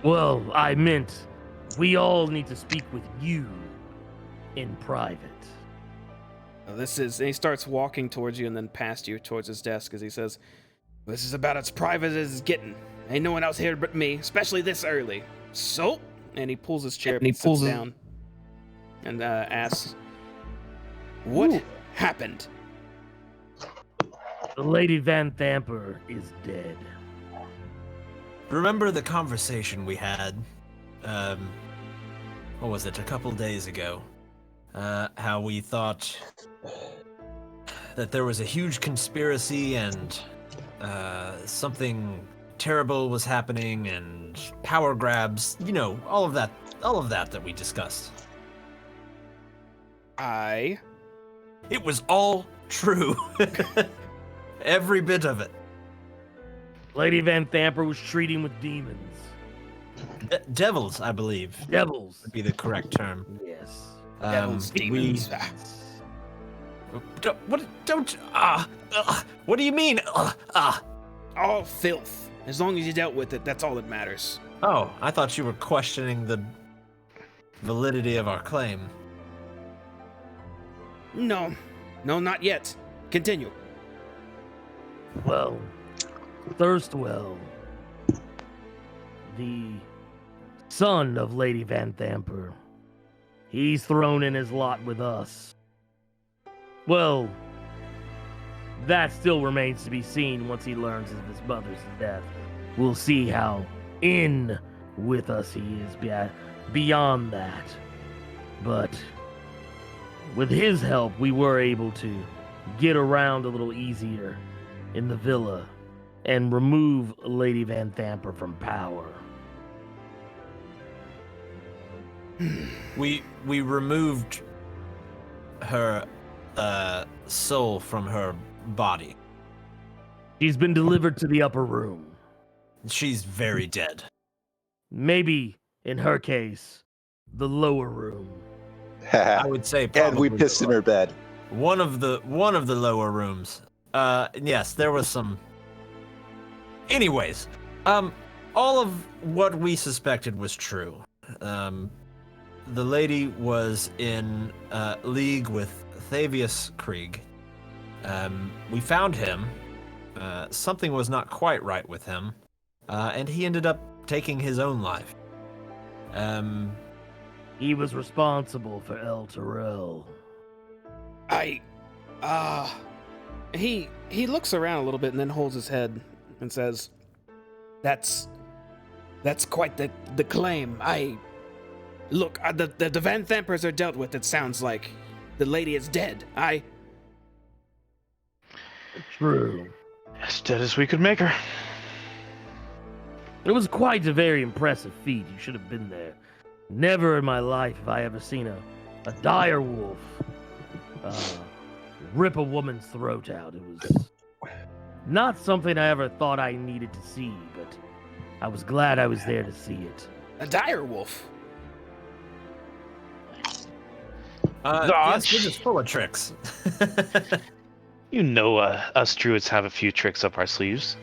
Well, I meant we all need to speak with you in private. This is, and he starts walking towards you and then past you towards his desk as he says, this is about as private as it's getting. Ain't no one else here but me, especially this early. So, and he pulls his chair and sits down and asks, what happened? The Lady Van Thamper is dead. Remember the conversation we had, what was it, a couple days ago? How we thought that there was a huge conspiracy and something terrible was happening and power grabs, you know, all of that we discussed. It was all true. Every bit of it. Lady Van Thamper was treating with demons. Devils, I believe. Devils Would be the correct term. Yes. Devils, demons. What do you mean? All filth. As long as you dealt with it, that's all that matters. Oh, I thought you were questioning the validity of our claim. No, not yet. Continue. Well, Thirstwell, the son of Lady Van Thamper, he's thrown in his lot with us. Well, that still remains to be seen once he learns of his mother's death. We'll see how in with us he is beyond that. But with his help, we were able to get around a little easier in the villa and remove Lady Van Thamper from power. We removed her soul from her body. She's been delivered to the upper room. She's very dead. Maybe, in her case, the lower room. I would say probably. And we pissed in her bed. One of the lower rooms. Yes, there was some. Anyways, all of what we suspected was true. The lady was in league with Fabius Krieg. We found him. Something was not quite right with him, and he ended up taking his own life. He was responsible for El Terrell. He looks around a little bit and then holds his head and says, That's quite the claim. Look, the Van Thampers are dealt with, it sounds like. The lady is dead. True. As dead as we could make her. It was quite a very impressive feat. You should have been there. Never in my life have I ever seen a dire wolf rip a woman's throat out. It was not something I ever thought I needed to see, but I was glad I was there to see it. A dire wolf? Yes, we're just full of tricks. You know, us druids have a few tricks up our sleeves.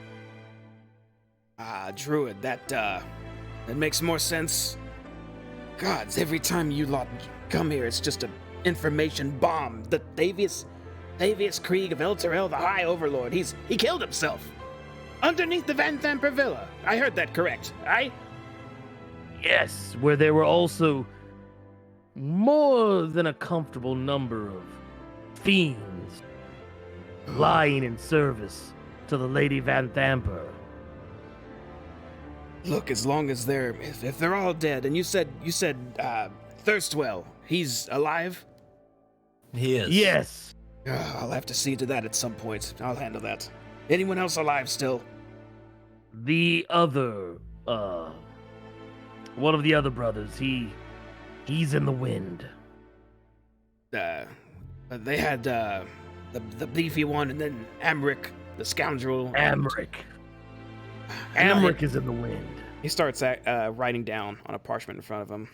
Druid, that makes more sense. Gods, every time you lot come here, it's just an information bomb. The Fabius Krieg of El Terrell, the High Overlord, he killed himself. Underneath the Van Thamper Villa. I heard that correct, aye? Yes, where there were also more than a comfortable number of fiends lying in service to the Lady Van Thamper. Look, as long as if they're all dead, and you said Thirstwell, he's alive? He is. Yes. I'll have to see to that at some point. I'll handle that. Anyone else alive still? The other, one of the other brothers, he's in the wind. They had, the beefy one, and then Amric, the scoundrel. Amric is in the wind. He starts writing down on a parchment in front of him.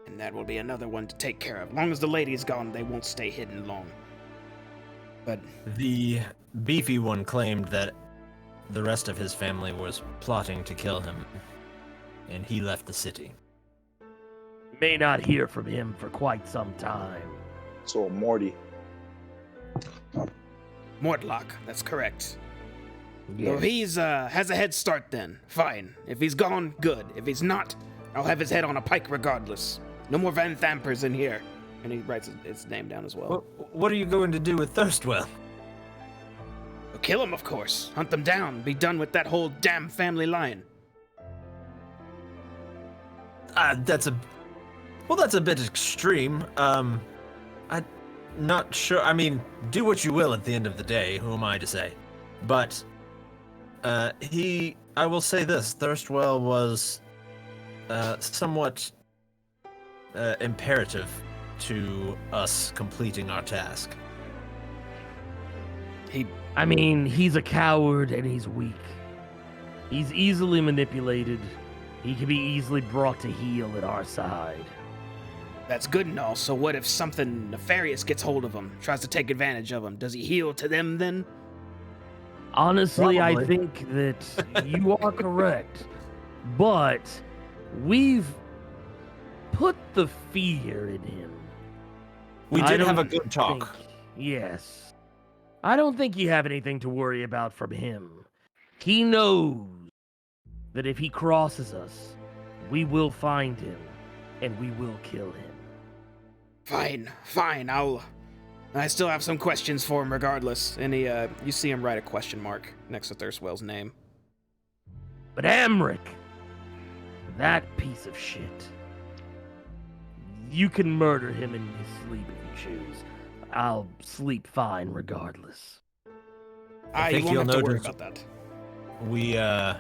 And that will be another one to take care of. Long as the lady is gone, they won't stay hidden long. But The beefy one claimed that the rest of his family was plotting to kill him, and he left the city. May not hear from him for quite some time. So Morty. Mortlock, that's correct. Yes. So if he's has a head start then, fine. If he's gone, good. If he's not, I'll have his head on a pike regardless. No more Van Thampers in here. And he writes his name down as well. What are you going to do with Thirstwell? We'll kill him, of course. Hunt them down. Be done with that whole damn family line. That's a bit extreme. I'm not sure. I mean, do what you will at the end of the day. Who am I to say? But I will say this: Thirstwell was somewhat imperative to us completing our task. He's a coward and he's weak. He's easily manipulated. He can be easily brought to heel at our side. That's good and all, so what if something nefarious gets hold of him, tries to take advantage of him? Does he heel to them then? Honestly, I Probably. think that you are correct. But we've put the fear in him. We I did have a don't good talk. Yes. I don't think you have anything to worry about from him. He knows that if he crosses us, we will find him and we will kill him. Fine, I still have some questions for him regardless. And you see him write a question mark next to Thirstwell's name. But Amric, that piece of shit, you can murder him in his sleep if you choose. I'll sleep fine regardless. I You think won't you'll have to worry notice- about that. We are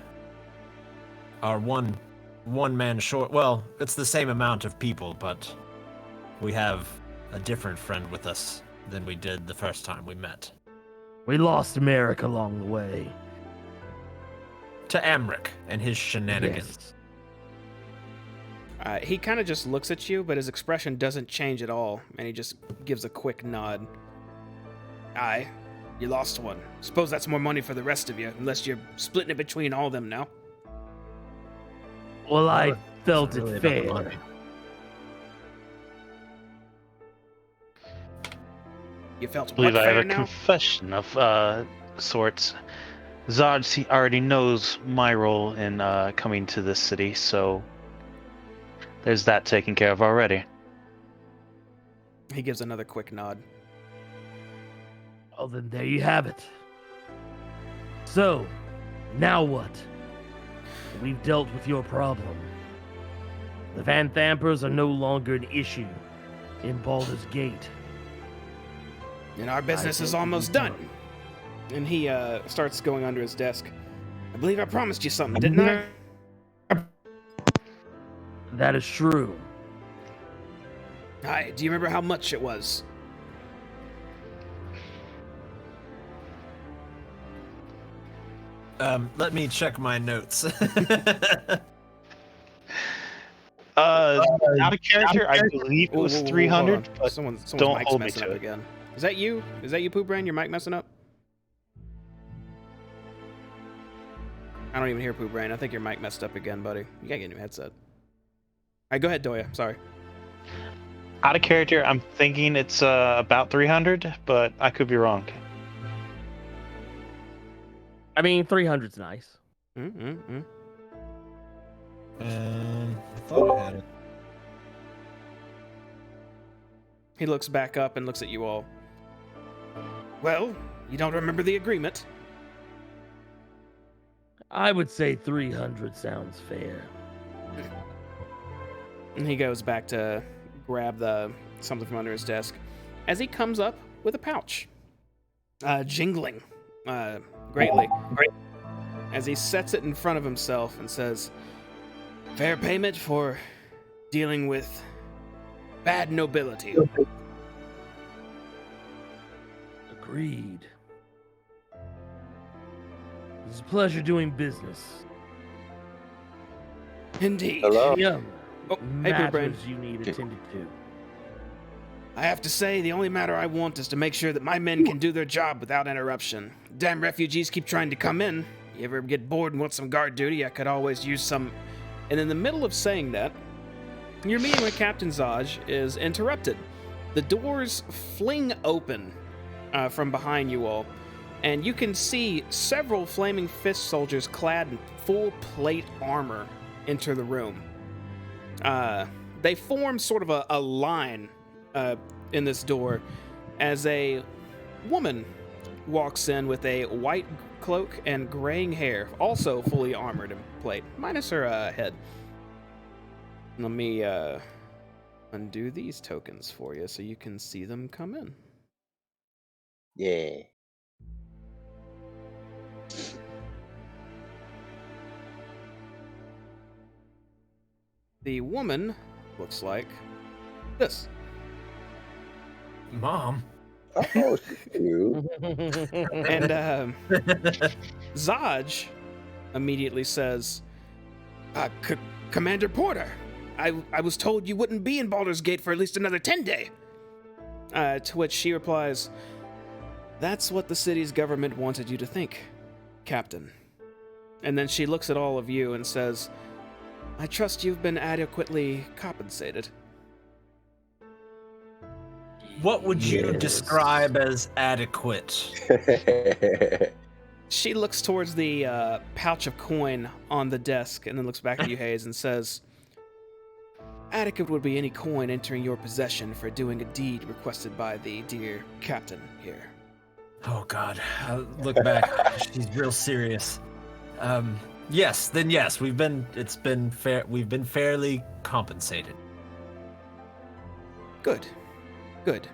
one man short. Well, it's the same amount of people, but we have a different friend with us than we did the first time we met. We lost Merrick along the way. To Amric and his shenanigans. Yes. He kind of just looks at you, but his expression doesn't change at all, and he just gives a quick nod. Aye, you lost one. Suppose that's more money for the rest of you, unless you're splitting it between all of them now. Well, I felt It's really it about the fair. money. You felt I what believe I have fair a now? confession of sorts. Zodge he already knows my role in coming to this city, so there's that taken care of already. He gives another quick nod. Oh, then there you have it. So, now what? We've dealt with your problem. The Van Thampers are no longer an issue in Baldur's Gate. And our business is think almost we done. can. And he starts going under his desk. I believe I promised you something, didn't I? That is true. Aye, do you remember how much it was? Let me check my notes. Out of character, I believe it was Whoa, hold 300, on. but Someone's don't mic's hold me messing to up it. again. Is that you? Is that you, Pooh Brain? Your mic messing up? I don't even hear Pooh Brain. I think your mic messed up again, buddy. You gotta get a new headset. Alright, go ahead, Doya. Sorry. out of character, I'm thinking it's about 300, but I could be wrong. I mean, 300's nice. Mm-mm-mm. I thought I had it. He looks back up and looks at you all. Well, you don't remember the agreement. I would say 300 sounds fair. And he goes back to grab something from under his desk. As he comes up with a pouch, jingling greatly. As he sets it in front of himself and says, "Fair payment for dealing with bad nobility." Agreed. It's a pleasure doing business. Indeed. Hello? Yeah. Oh, hey, Blue Brain. Matters you need attended to. I have to say, the only matter I want is to make sure that my men can do their job without interruption. Damn refugees keep trying to come in. You ever get bored and want some guard duty? I could always use some... And in the middle of saying that, your meeting with Captain Zodge is interrupted. The doors fling open from behind you all, and you can see several Flaming Fist soldiers clad in full plate armor enter the room. They form sort of a line in this door as a woman walks in with a white cloak and graying hair, also fully armored in plate, minus her head. Let me undo these tokens for you so you can see them come in. Yeah. The woman looks like this. Mom. Oh, you. And Zodge immediately says, Commander Porter, I was told you wouldn't be in Baldur's Gate for at least another 10 day. To which she replies, that's what the city's government wanted you to think, Captain. And then she looks at all of you and says, I trust you've been adequately compensated. What would you Yes. describe as adequate? She looks towards the pouch of coin on the desk and then looks back at you, Hayes, and says, adequate would be any coin entering your possession for doing a deed requested by the dear captain here. Oh God, look back. She's real serious. Yes, then yes, we've been fairly compensated. Good. Good.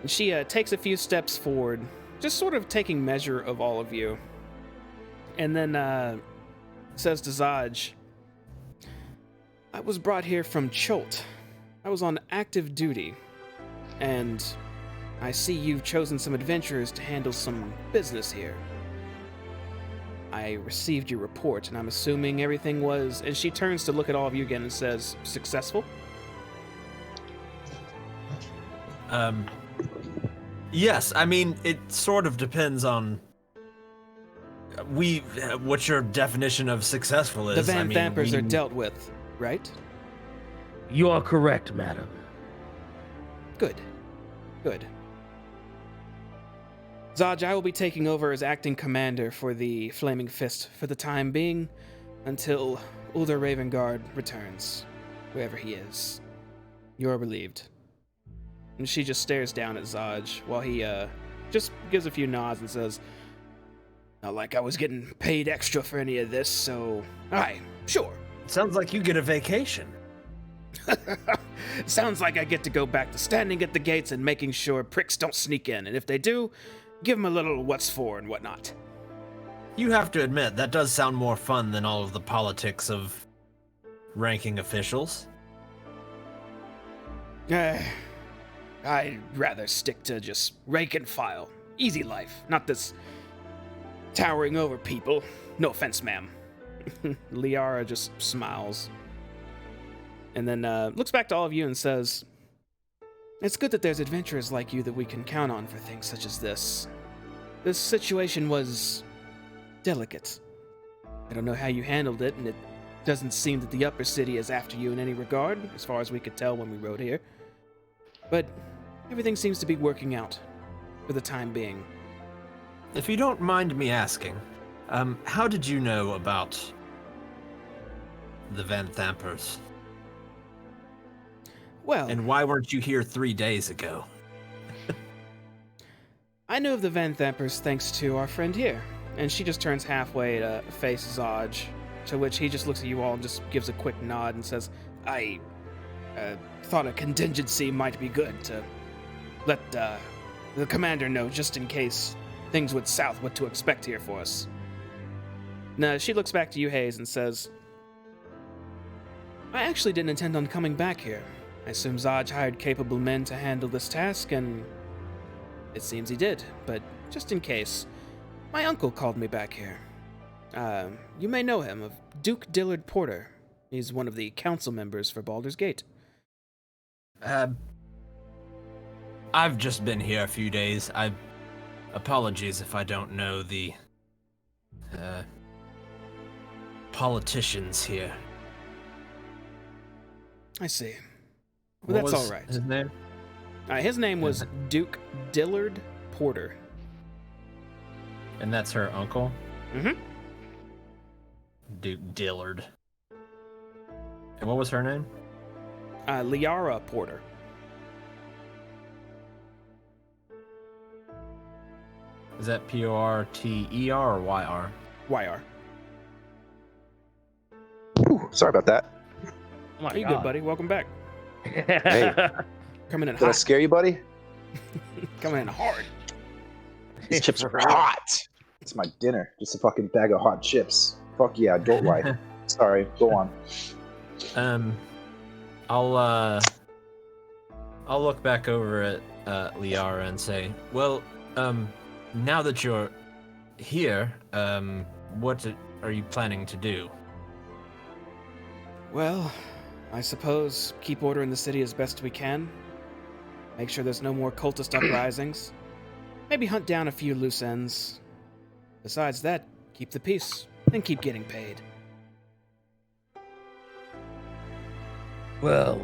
And she takes a few steps forward, just sort of taking measure of all of you. And then says to Zodge, I was brought here from Cholt. I was on active duty. And I see you've chosen some adventurers to handle some business here. I received your report, and I'm assuming everything was... And she turns to look at all of you again and says, successful? Yes, I mean, it sort of depends on what your definition of successful is. The Van Thampers are dealt with, right? You are correct, madam. Good. Good. Zodge, I will be taking over as acting commander for the Flaming Fist for the time being, until Ulder Ravengard returns, wherever he is. You're relieved. And she just stares down at Zodge while he just gives a few nods and says, not like I was getting paid extra for any of this, so... Aye, sure. Sounds like you get a vacation. Sounds like I get to go back to standing at the gates and making sure pricks don't sneak in, and if they do, give them a little what's for and whatnot. You have to admit, that does sound more fun than all of the politics of ranking officials. I'd rather stick to just rank and file. Easy life, not this towering over people. No offense, ma'am. Liara just smiles. And then looks back to all of you and says, it's good that there's adventurers like you that we can count on for things such as this. This situation was delicate. I don't know how you handled it, and it doesn't seem that the upper city is after you in any regard, as far as we could tell when we rode here. But everything seems to be working out for the time being. If you don't mind me asking, how did you know about the Van Thampers? Well, And why weren't you here 3 days ago? I know of the Van Thampers thanks to our friend here. And she just turns halfway to face Zodge, to which he just looks at you all and just gives a quick nod and says, I thought a contingency might be good to let the commander know just in case things went south what to expect here for us. Now, she looks back to you, Hayes, and says, I actually didn't intend on coming back here. I assume Zodge hired capable men to handle this task, and it seems he did, but just in case, my uncle called me back here. You may know him of Duke Dillard Porter. He's one of the council members for Baldur's Gate. I've just been here a few days. Apologies if I don't know the politicians here. I see. Well, that's all right. His name? His name was Duke Dillard Porter. And that's her uncle? Mm-hmm. Duke Dillard. And what was her name? Liara Porter. Is that Porter or YR? YR. Ooh, sorry about that. Oh my You God. good, buddy? Welcome back. Hey. Coming in Did I hot. scare you, buddy? Coming in hard. These chips are hot. It's my dinner. Just a fucking bag of hot chips. Fuck yeah, don't lie. Sorry, go on. I'll look back over at Liara and say, well, now that you're here, what are you planning to do? Well, I suppose keep order in the city as best we can. Make sure there's no more cultist uprisings. Maybe hunt down a few loose ends. Besides that, keep the peace and keep getting paid. Well,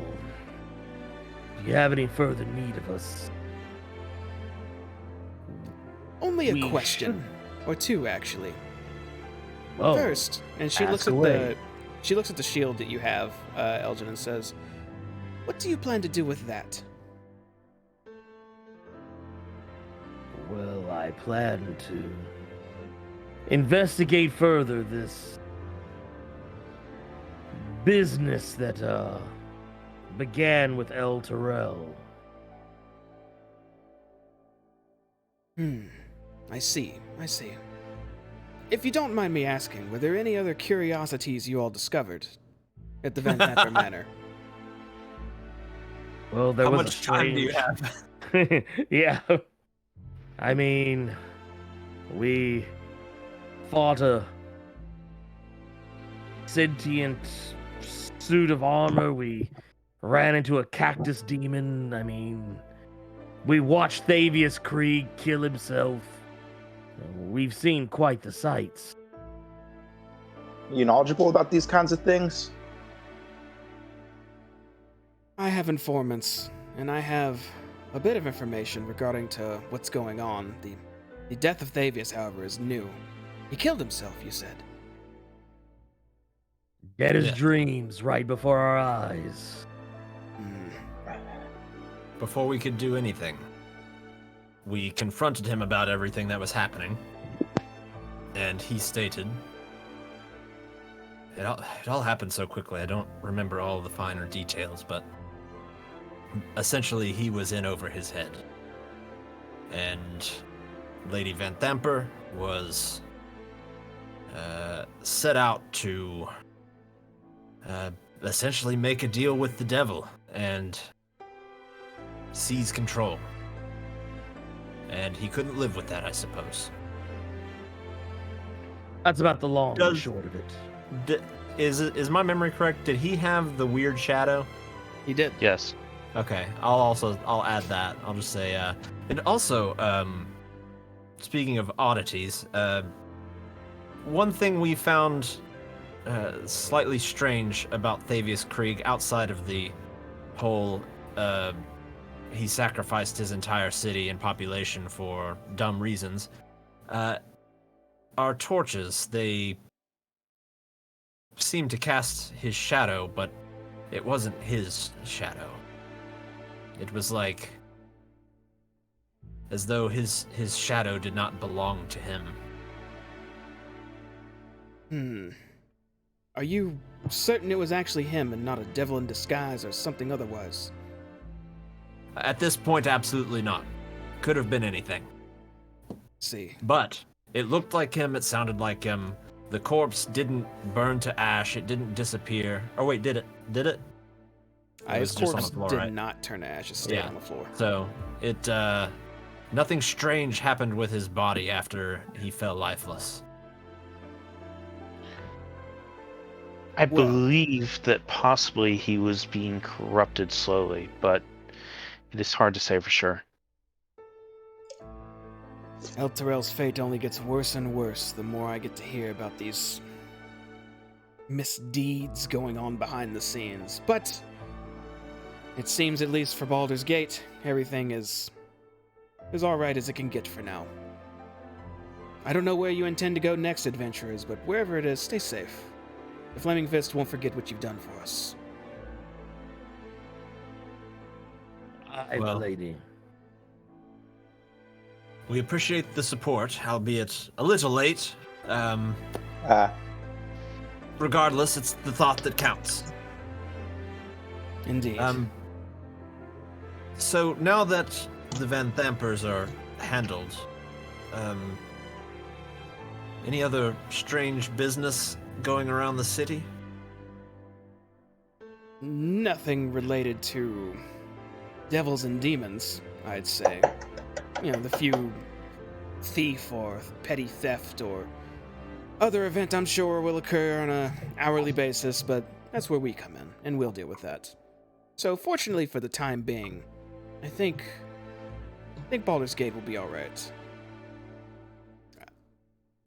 do you have any further need of us? Only a We question. Or two, actually. Oh, First, and she ask looks at away. she looks at the shield that you have, Elgin, and says, "What do you plan to do with that?" well, I plan to investigate further this business that began with El Terrell. I see. If you don't mind me asking, were there any other curiosities you all discovered at the Van Thamper Manor? Well, there How was much a time do you strange... have? Yeah. I mean, we fought a sentient suit of armor. We ran into a cactus demon. I mean, we watched Fabius Krieg kill himself. We've seen quite the sights. You knowledgeable about these kinds of things? I have informants, and I have a bit of information regarding to what's going on. The death of Fabius, however, is new. He killed himself, you said. Get his Yeah. dreams right before our eyes. Before we could do anything, we confronted him about everything that was happening, and he stated, it all happened so quickly, I don't remember all the finer details, but essentially he was in over his head. And Lady Van Thamper was set out to essentially make a deal with the devil and seize control. And he couldn't live with that, I suppose. That's about the long and Does- short of it. Is my memory correct? Did he have the weird shadow? He did. Yes. Okay, I'll add that. I'll just say, and also, speaking of oddities, one thing we found slightly strange about Fabius Krieg, outside of the whole, he sacrificed his entire city and population for dumb reasons. Our torches, they seemed to cast his shadow, but it wasn't his shadow. It was like as though his shadow did not belong to him. Are you certain it was actually him and not a devil in disguise or something otherwise? At this point, absolutely not. Could have been anything. See. But it looked like him, it sounded like him. The corpse didn't burn to ash, it didn't disappear. Oh wait, did it? Did it? It was His just on corpse the floor, did right? not turn to ash. It stayed Yeah. on the floor. So, it, nothing strange happened with his body after he fell lifeless. I Well- believe that possibly he was being corrupted slowly, but it is hard to say for sure. El Terrell's fate only gets worse and worse the more I get to hear about these misdeeds going on behind the scenes. But it seems, at least for Baldur's Gate, everything is as alright as it can get for now. I don't know where you intend to go next, adventurers, but wherever it is, stay safe. The Flaming Fist won't forget what you've done for us. Well, lady. We appreciate the support, albeit a little late. Regardless, it's the thought that counts. Indeed. So now that the Van Thampers are handled, any other strange business going around the city? Nothing related to devils and demons, I'd say. You know, the few thief or petty theft or other event I'm sure will occur on a hourly basis, but that's where we come in, and we'll deal with that. So fortunately for the time being, I think Baldur's Gate will be alright.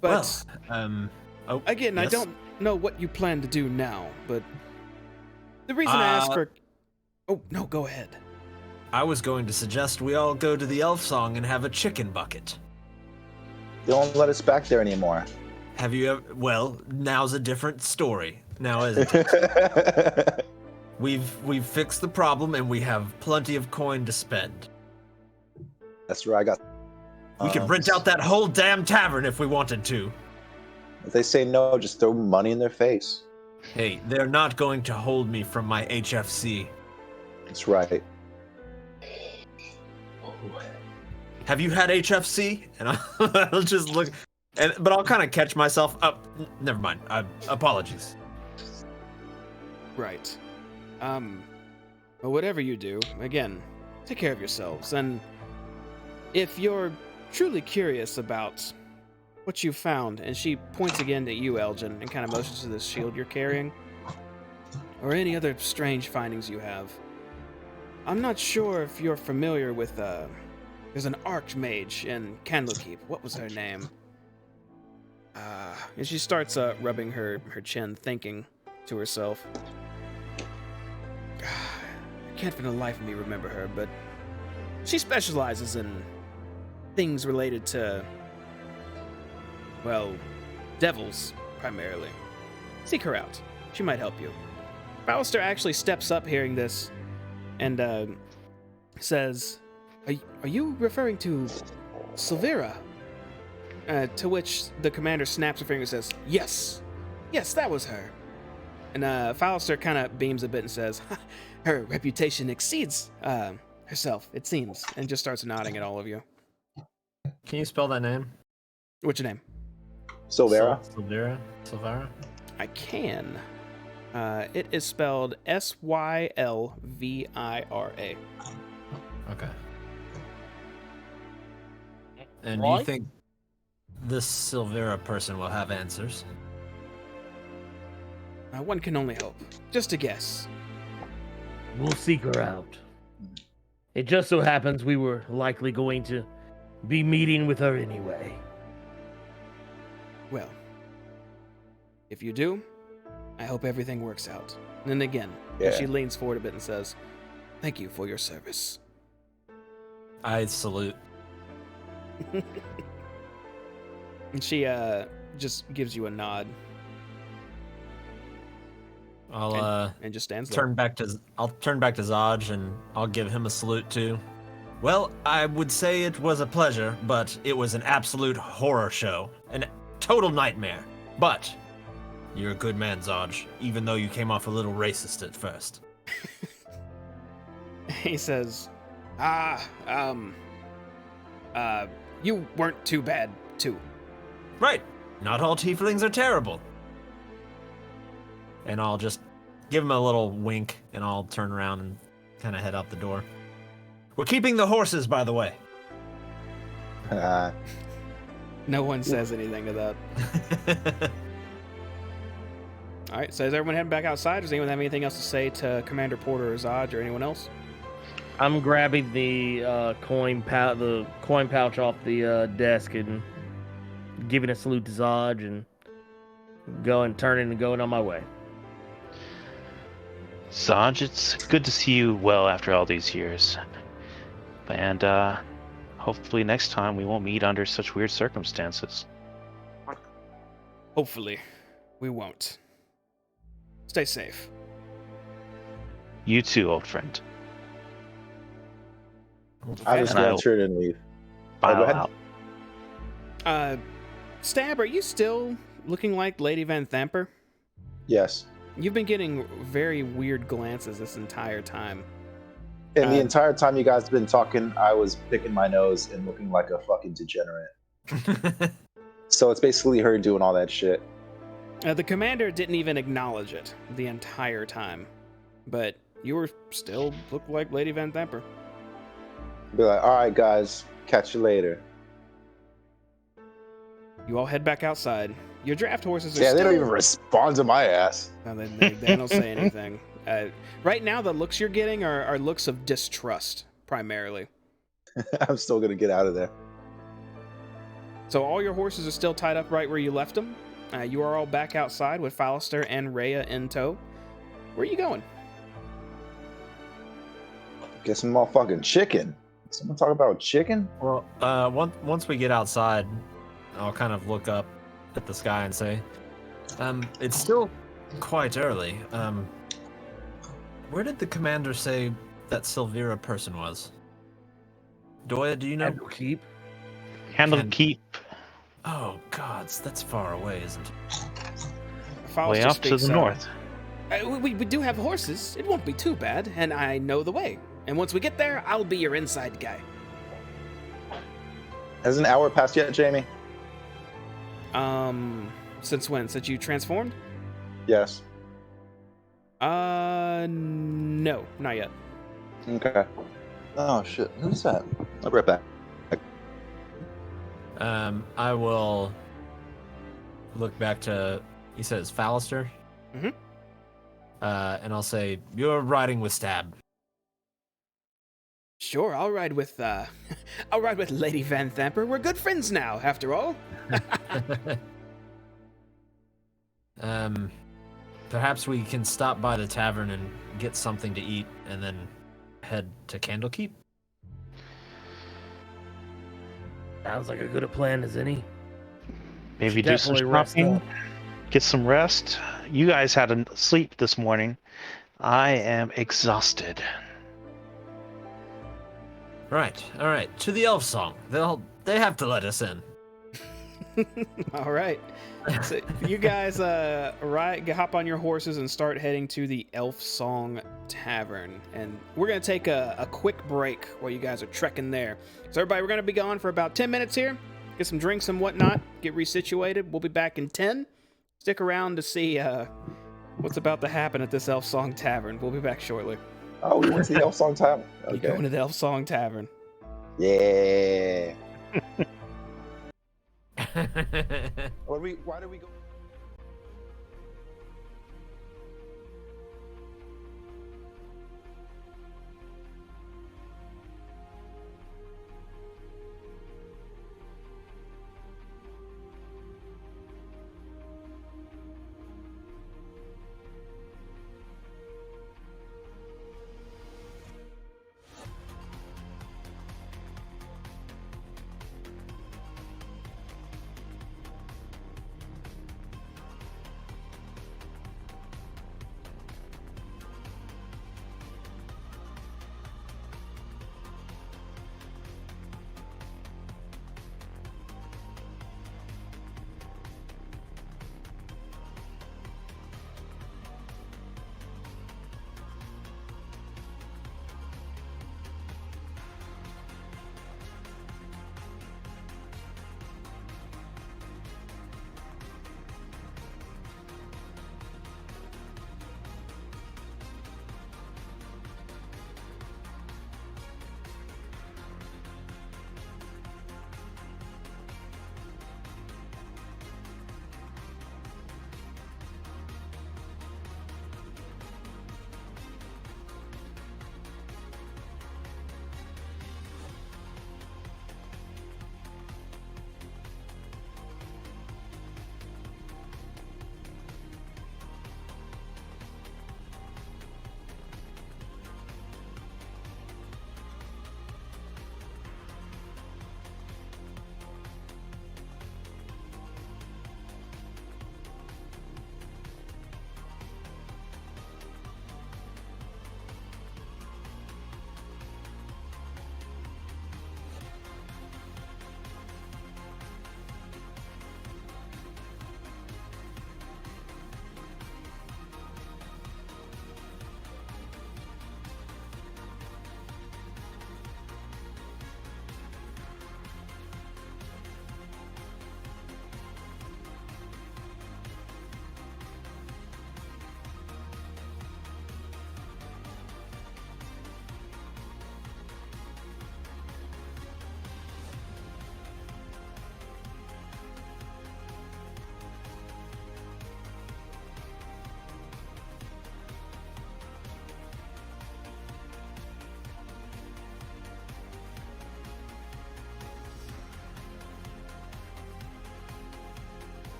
But again, I yes? don't know what you plan to do now, but the reason I asked for... Oh, no, go ahead. I was going to suggest we all go to the Elf Song and have a chicken bucket. They don't let us back there anymore. Have you ever? Well, now's a different story. Now, isn't it? We've fixed the problem and we have plenty of coin to spend. That's where I got. We could rent out that whole damn tavern if we wanted to. If they say no, just throw money in their face. Hey, they're not going to hold me from my HFC. That's right. Have you had HFC? And I'll just look, but I'll kind of catch myself up. Never mind. Apologies. Right. But whatever you do, again, take care of yourselves. And if you're truly curious about what you found, and she points again to you, Elgin, and kind of motions to this shield you're carrying, or any other strange findings you have, I'm not sure if you're familiar with, there's an archmage in Candlekeep. What was her name? And she starts rubbing her chin, thinking to herself. I can't for the life of me remember her, but she specializes in things related to, well, devils, primarily. Seek her out. She might help you. Ballister actually steps up hearing this and says, Are you referring to Silvera? To which the commander snaps her finger and says, Yes, that was her. And Ballister kind of beams a bit and says, Her reputation exceeds herself, it seems, and just starts nodding at all of you. Can you spell that name? What's your name? Silvera. Silvera? I can. It is spelled Sylvira. Okay. And do Why? you think this Silvera person will have answers? One can only hope. Just a guess. We'll seek her out. It just so happens we were likely going to be meeting with her anyway. Well, if you do, I hope everything works out. And then again, Yeah. she leans forward a bit and says, Thank you for your service. I salute. And she just gives you a nod I'll and just stands there. turn back to Zodge and I'll give him a salute too. Well, I would say it was a pleasure, but it was an absolute horror show. An total nightmare. But you're a good man, Zodge, even though you came off a little racist at first. He says, you weren't too bad, too. Right. Not all tieflings are terrible. And I'll just give him a little wink and I'll turn around and kind of head out the door. We're keeping the horses, by the way. No one says anything to that. All right, so is everyone heading back outside? Does anyone have anything else to say to Commander Porter or Zodge or anyone else? I'm grabbing the coin pouch off the desk and giving a salute to Zodge and turning and going on my way. Zodge, it's good to see you well after all these years. And hopefully next time we won't meet under such weird circumstances. Hopefully, we won't. Stay safe. You too, old friend. I just And gonna I'll turn and leave. file go ahead. out. Stab, are you still looking like Lady Van Thamper? Yes. You've been getting very weird glances this entire time. And the entire time you guys have been talking, I was picking my nose and looking like a fucking degenerate. So it's basically her doing all that shit. The commander didn't even acknowledge it the entire time, but you were still look like Lady Van Thamper. Be like, all right, guys, catch you later. You all head back outside. Your draft horses are Yeah, still... they don't even respond to my ass. No, they don't say anything. Right now, the looks you're getting are looks of distrust, primarily. I'm still gonna get out of there. So all your horses are still tied up right where you left them. You are all back outside with Fallister and Rhea in tow. Where are you going? Get some motherfucking chicken. Someone talk about chicken? Well, once we get outside, I'll kind of look up at the sky and say, it's still quite early. Where did the commander say that Silvira person was? Doya, do you know? Keep. Handle keep Oh, gods, that's far away, isn't it? Fallister way off to speaks the up. north. We do have horses. It won't be too bad, and I know the way. And once we get there, I'll be your inside guy. Has an hour passed yet, Jamie? Since when? Since you transformed? Yes. No, not yet. Okay. Oh shit, who's that? I'll be right back. I will look back to, he says, Fallister? Mhm. And I'll say, you're riding with Stab. Sure, I'll ride with Lady Van Thamper. We're good friends now, after all. Perhaps we can stop by the tavern and get something to eat and then head to Candlekeep? Sounds like a good plan as any. Maybe Should do some definitely rest shopping, up. get some rest. You guys had a sleep this morning. I am exhausted. Right, all right. To the elf song. They have to let us in. All right. So you guys hop on your horses and start heading to the Elf Song Tavern. And we're going to take a quick break while you guys are trekking there. So everybody, we're going to be gone for about 10 minutes here. Get some drinks and whatnot. Get resituated. We'll be back in 10. Stick around to see what's about to happen at this Elf Song Tavern. We'll be back shortly. Oh, we went to the Elf Song Tavern. You're Okay. going to the Elf Song Tavern. Yeah. Why did we go?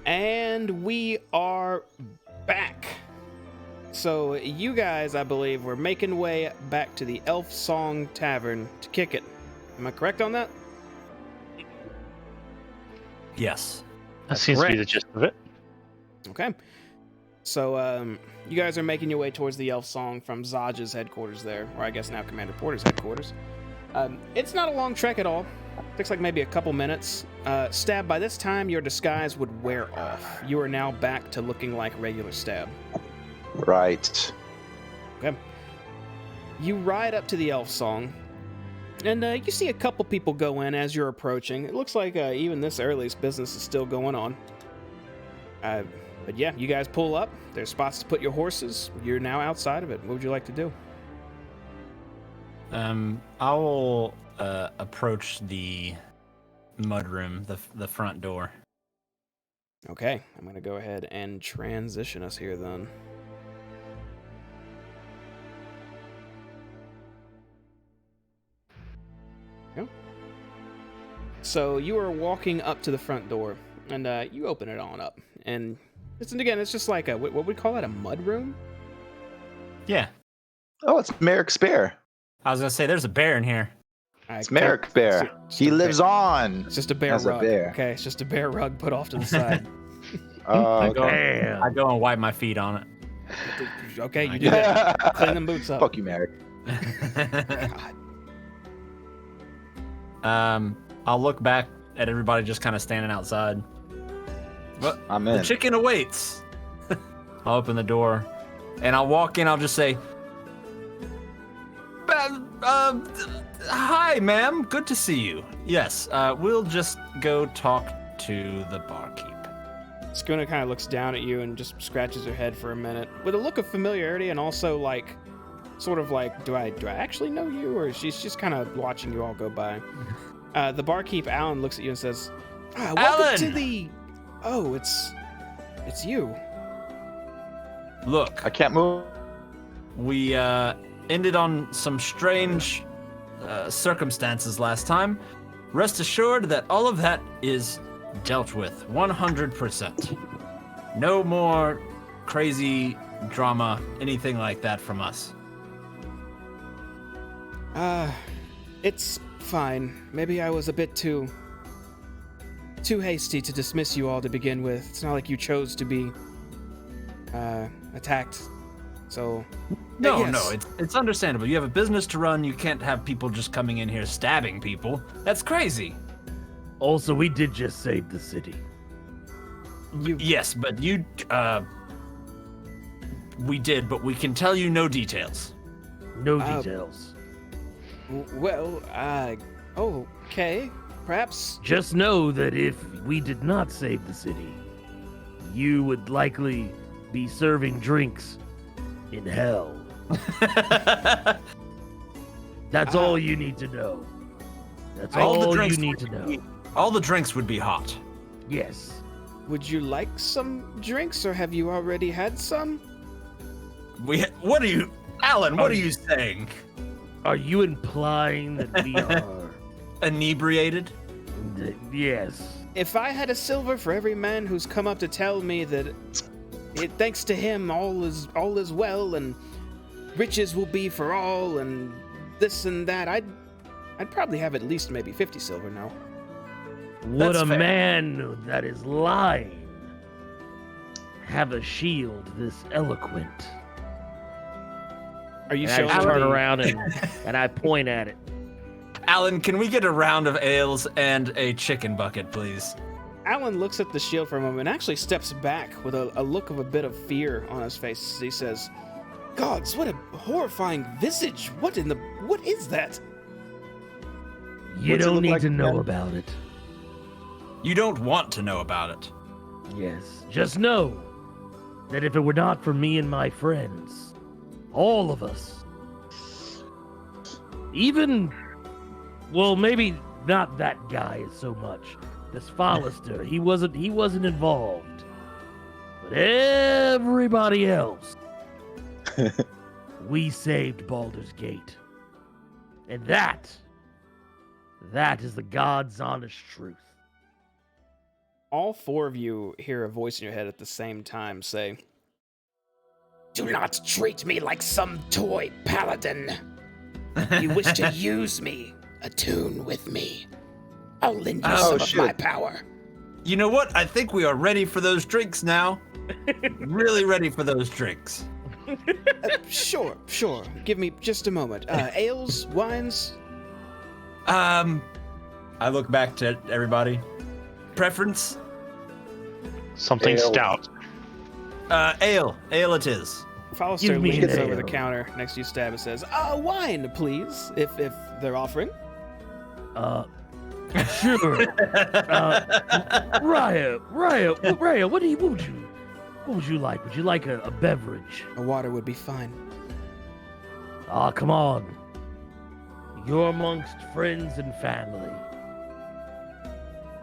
And we are back. So you guys, I believe, were making way back to the Elf Song Tavern to kick it. Am I correct on that? Yes. That seems to be the gist of it. Okay. So you guys are making your way towards the Elf Song from Zodge's headquarters there, or I guess now Commander Porter's headquarters. It's not a long trek at all. Takes like maybe a couple minutes. Stab, by this time, your disguise would wear off. You are now back to looking like regular Stab. Right. Okay. You ride up to the Elf Song, and you see a couple people go in as you're approaching. It looks like even this earliest business is still going on. But yeah, you guys pull up. There's spots to put your horses. You're now outside of it. What would you like to do? I will approach the mudroom, the front door. Okay, I'm going to go ahead and transition us here then. Go. So you are walking up to the front door, and you open it on up. And it's just like what would we call that, a mud room? Yeah. Oh, it's Merrick's bear. I was gonna say there's a bear in here. It's Merrick's bear. He lives on. It's just a bear as a rug. bear. Okay, it's just a bear rug put off to the side. Oh, Damn. I go and wipe my feet on Okay, you do that. Clean them boots up. Fuck you, Merrick. it. God. I'll look back at everybody just kind of standing outside. But I'm the in. chicken awaits. I'll open the door, and I'll walk in. I'll just say, "Hi, ma'am. Good to see you. Yes, we'll just go talk to the barkeep." Skuna kind of looks down at you and just scratches her head for a minute with a look of familiarity and also like, sort of like, do I actually know you? Or she's just kind of watching you all go by. The barkeep, Alan, looks at you and says, welcome Alan! to the... Oh, it's you. Look, I can't move. we ended on some strange circumstances last time. Rest assured that all of that is dealt with 100%. No more crazy drama, anything like that from us. It's fine. Maybe I was a bit too hasty to dismiss you all to begin with. It's not like you chose to be attacked. So No, yes. no, it's understandable. You have a business to run. You can't have people just coming in here stabbing people. That's crazy. Also, we did just save the city. Yes, but we did, but we can tell you no details. No details. Well, okay. Perhaps. Just know that if we did not save the city, you would likely be serving drinks in hell. That's all you need to know. That's all you need to know. All the drinks would be hot. Yes. Would you like some drinks, or have you already had some? What are you, Alan? What are you saying? Are you implying that we are? Inebriated? Yes. If I had a silver for every man who's come up to tell me that thanks to him all is well and riches will be for all and this and that, I'd probably have at least maybe 50 silver now. Would That's a fair. man that is lying have a shield this eloquent? Are you And showing I turn the- around and I point at it. Alan, can we get a round of ales and a chicken bucket, please? Alan looks at the shield for a moment and actually steps back with a look of a bit of fear on his face. He says, "Gods, what a horrifying visage! What is that?" You What's it don't look need like to know again? about it. You don't want to know about it. Yes. Just know that if it were not for me and my friends, all of us, even, well, maybe not that guy so much. This Follister, he wasn't involved. But everybody else, we saved Baldur's Gate. And that is the God's honest truth. all four of you hear a voice in your head at the same time say, "Do not treat me like some toy paladin. You wish to use me, attune with me. I'll lend you some of my power." You know what? I think we are ready for those drinks now. Really ready for those drinks. Sure. Give me just a moment. Ales, wines? I look back to everybody. Preference? Something Ale. stout. Ale. Ale it is. Follister Give me leans an over the ale. counter next to you, Stab, and says, wine, please, if they're offering. Sure. Raya, what would you like? Would you like a beverage? A water would be fine. Ah, come on. You're amongst friends and family.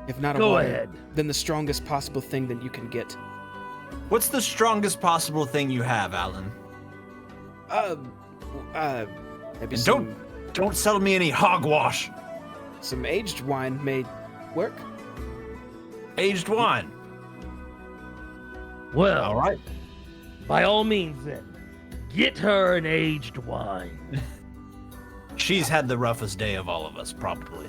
If not a Go water, ahead. then the strongest possible thing that you can get. What's the strongest possible thing you have, Alan? Maybe And some, don't sell me any hogwash. some aged wine may work. Aged wine. Well, All right. by all means then, get her an aged wine. She's had the roughest day of all of us, probably.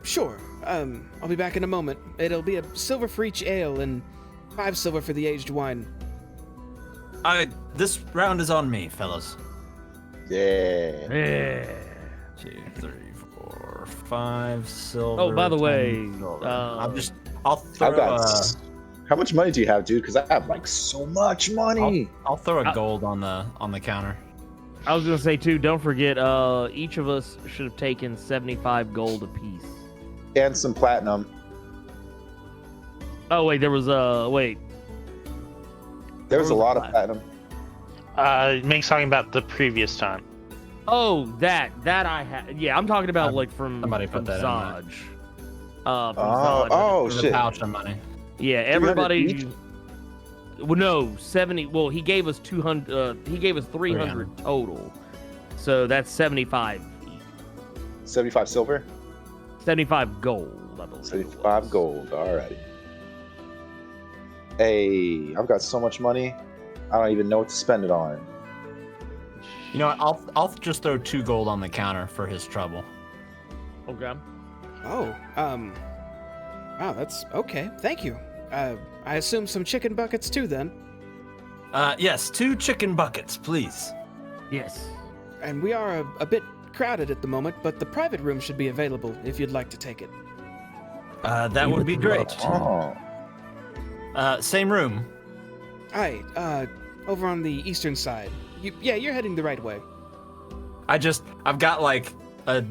Sure. I'll be back in a moment. It'll be a silver for each ale and 5 silver for the aged wine. This round is on me, fellas. Yeah. Yeah. 2, 3, 4, 5 silver. Oh, by the 10 way, silver. uh, I'll throw. I've got. How much money do you have, dude? Because I have like so much money. I'll throw a gold on the counter. I was gonna say too. Don't forget, each of us should have taken 75 gold apiece. And some platinum. Oh wait, there was wait. There was a Where lot was of the platinum. Mink's talking about the previous time. Oh, that I had. Yeah, I'm talking about like from somebody from put that in Zodge. From Oh, Zodge. oh There's a shit. pouch of money. Yeah, 300 everybody. each? Well, no, 70. Well, he gave us 200. He gave us 300 total. So that's 75 each. 75 silver. 75 gold, I believe. it 75 was. gold. Alrighty. Hey, I've got so much money. I don't even know what to spend it on. You know what? I'll just throw 2 gold on the counter for his trouble. Okay. Oh, wow, that's okay. Thank you. I assume some chicken buckets too, then. Yes, 2 chicken buckets, please. Yes. And we are a bit crowded at the moment, but the private room should be available if you'd like to take it. That would be great. Oh. Same room. Aye, over on the eastern side. You're heading the right way. I've got like a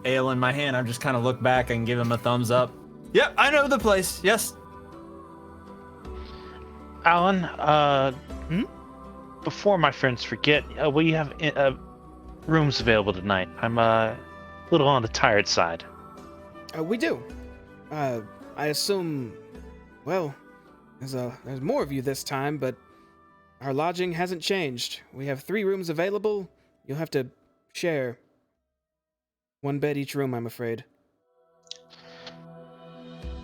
ale in my hand. I just kind of look back and give him a thumbs up. Yep, I know the place. Yes. Alan, before my friends forget, will you have rooms available tonight? I'm a little on the tired side. We do. I assume, well, there's more of you this time, but our lodging hasn't changed. We have 3 rooms available. You'll have to share 1 bed each room, I'm afraid.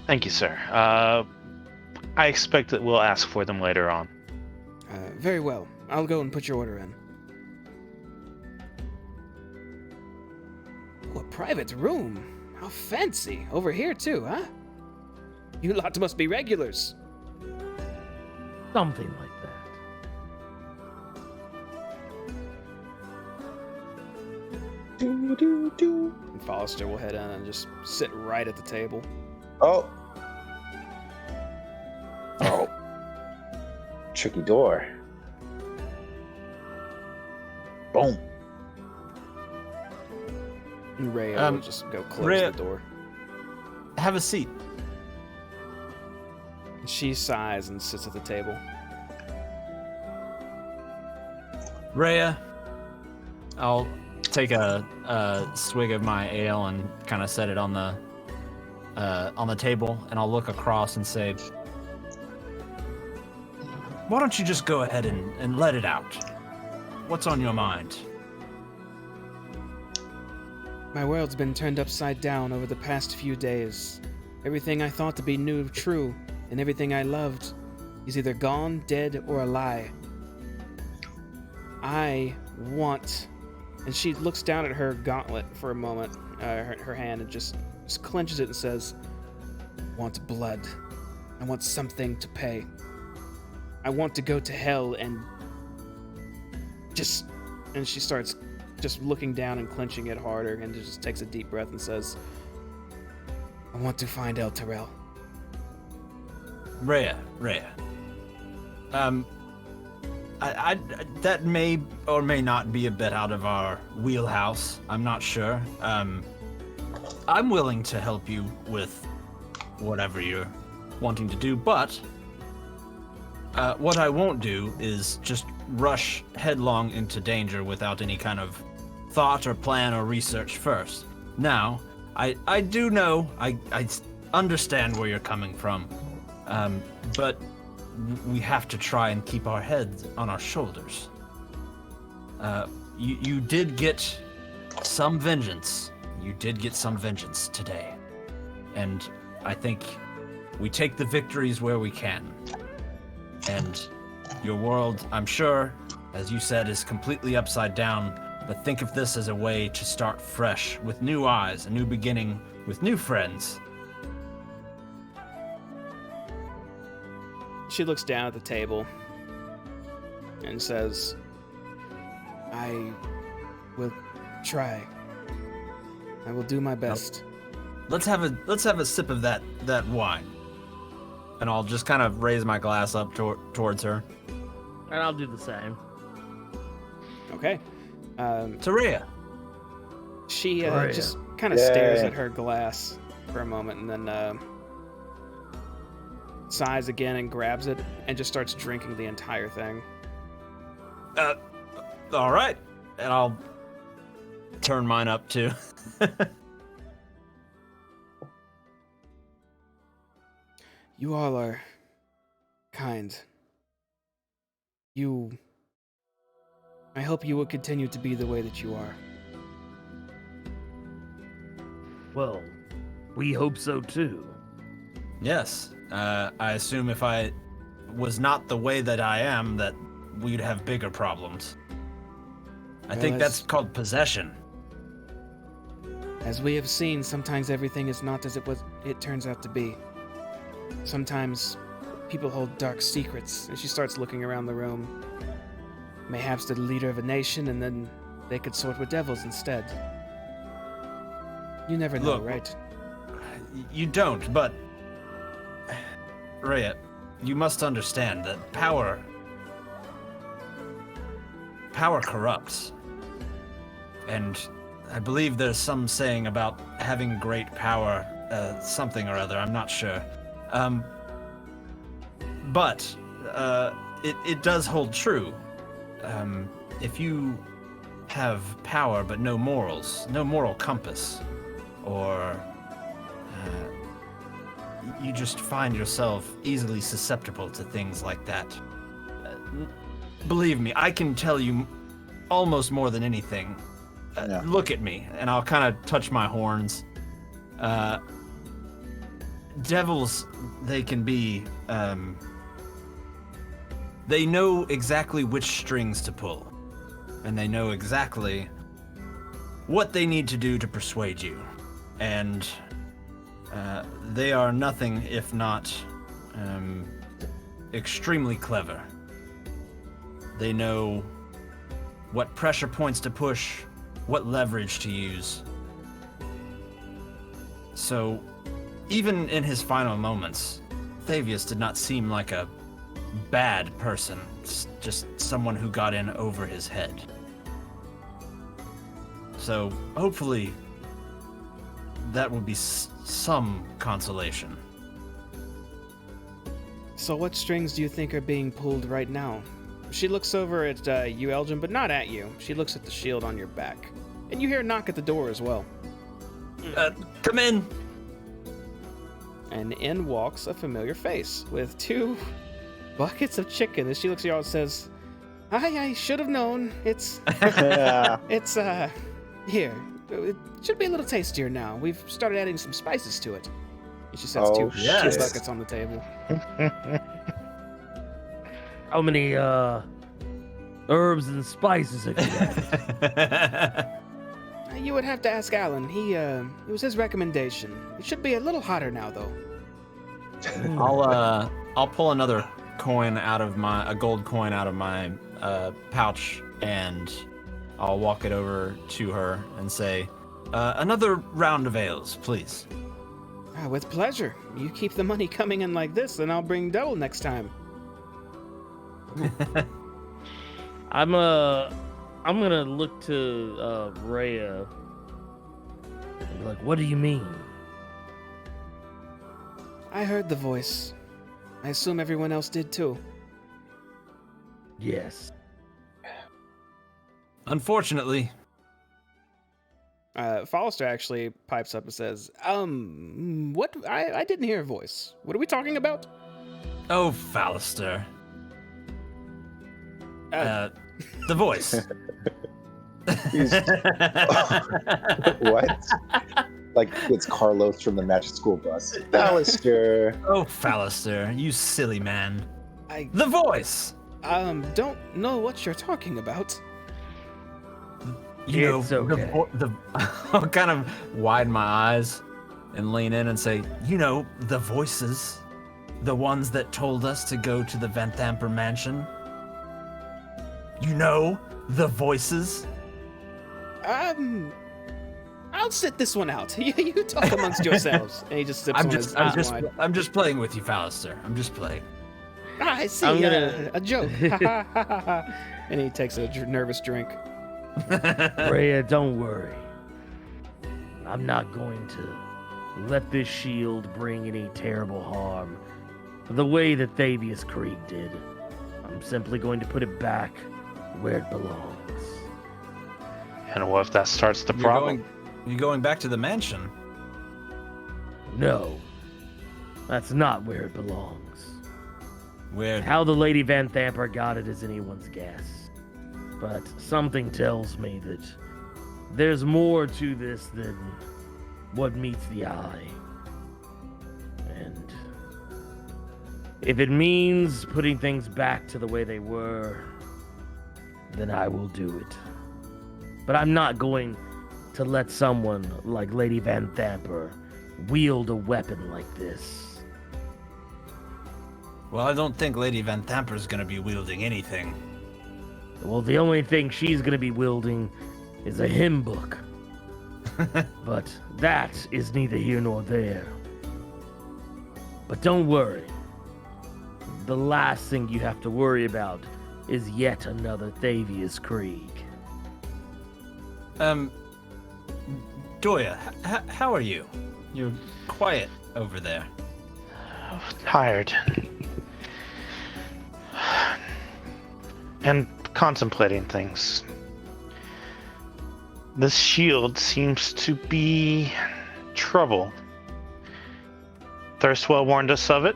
Thank you, sir. I expect that we'll ask for them later on. Very well. I'll go and put your order in. Oh, a private room. How fancy. Over here, too, huh? You lot must be regulars. Something like that. And Foster will head in and just sit right at the table. Oh. Oh. Tricky door. Boom. And Ray will just go close the door. Have a seat. And she sighs and sits at the table. Rhea, I'll take a swig of my ale and kind of set it on the table, and I'll look across and say, "Why don't you just go ahead and let it out? What's on your mind?" My world's been turned upside down over the past few days. Everything I thought to be new, true, and everything I loved is either gone, dead, or a lie. I want... And she looks down at her gauntlet for a moment, her hand, and just clenches it and says, want blood. I want something to pay. I want to go to hell and just... And she starts just looking down and clenching it harder and just takes a deep breath and says, I want to find El Terrell. Rhea. I that may or may not be a bit out of our wheelhouse. I'm not sure. I'm willing to help you with whatever you're wanting to do, but what I won't do is just rush headlong into danger without any kind of thought or plan or research first. Now, I do know, I understand where you're coming from, but we have to try and keep our heads on our shoulders. You did get some vengeance. You did get some vengeance today. And I think we take the victories where we can. And your world, I'm sure, as you said, is completely upside down, but think of this as a way to start fresh, with new eyes, a new beginning, with new friends. She looks down at the table and says, I will try. I will do my best. Let's have a sip of that wine. And I'll just kind of raise my glass up towards her. And I'll do the same. Okay. To Rhea. She Rhea. just kind of stares at her glass for a moment and then sighs again and grabs it and just starts drinking the entire thing. All right. And I'll turn mine up too. You all are kind. I hope you will continue to be the way that you are. Well, we hope so too. Yes. I assume if I was not the way that I am, that we'd have bigger problems. I think that's called possession. As we have seen, sometimes everything is not as it turns out to be. Sometimes people hold dark secrets, and she starts looking around the room. Mayhaps the leader of a nation, and then they could sort with devils instead. You never know, Look, right? You don't, but Rhea, you must understand that power corrupts. And I believe there's some saying about having great power, something or other, I'm not sure. But it does hold true. If you have power but no morals, no moral compass, or you just find yourself easily susceptible to things like that. Believe me, I can tell you almost more than anything. Look at me, and I'll kind of touch my horns. Devils, they can be, they know exactly which strings to pull, and they know exactly what they need to do to persuade you. And they are nothing if not extremely clever. They know what pressure points to push, what leverage to use. So, even in his final moments, Fabius did not seem like a bad person, just someone who got in over his head. So, hopefully, that will be some consolation. So what strings do you think are being pulled right now? She looks over at you, Elgin, but not at you. She looks at the shield on your back. And you hear a knock at the door as well. Come in! And in walks a familiar face with 2 buckets of chicken. As she looks at y'all and says, I should have known. It's here. It should be a little tastier now. We've started adding some spices to it. He just has Oh, two yes. buckets on the table. How many herbs and spices have you got? You would have to ask Alan. It was his recommendation. It should be a little hotter now, though. I'll pull another a gold coin out of my pouch, and I'll walk it over to her and say, another round of ales, please. With pleasure. You keep the money coming in like this, and I'll bring double next time. I'm gonna look to Rhea and be like, what do you mean? I heard the voice. I assume everyone else did too. Yes. Unfortunately. Follister actually pipes up and says, what? I didn't hear a voice. What are we talking about? Oh, Fallister. The voice. What? Like it's Carlos from the Magic School Bus. Alistair. Oh, Fallister, you silly man. I The voice. don't know what you're talking about. You It's know, okay. I'll kind of widen my eyes and lean in and say, you know, the voices. The ones that told us to go to the Van Thamper mansion. You know, the voices. I'll sit this one out. You talk amongst yourselves. And he just sips on his wine. I'm just playing with you, Fallister. I'm just playing. I see. I'm gonna- A joke. And he takes a nervous drink. Rhea, don't worry. I'm not going to let this shield bring any terrible harm the way that Fabius Krieg did. I'm simply going to put it back where it belongs. And what if that starts the problem? You're going back to the mansion. No, that's not where it belongs. Where? How the Lady Van Thamper got it is anyone's guess. But something tells me that there's more to this than what meets the eye. And if it means putting things back to the way they were, then I will do it. But I'm not going to let someone like Lady Van Thamper wield a weapon like this. Well, I don't think Lady Van Thamper's gonna be wielding anything. Well, the only thing she's going to be wielding is a hymn book. But that is neither here nor there. But don't worry. The last thing you have to worry about is yet another Fabius Krieg. Doya, how are you? You're quiet over there. Tired. And contemplating things. This shield seems to be trouble. Thirstwell warned us of it.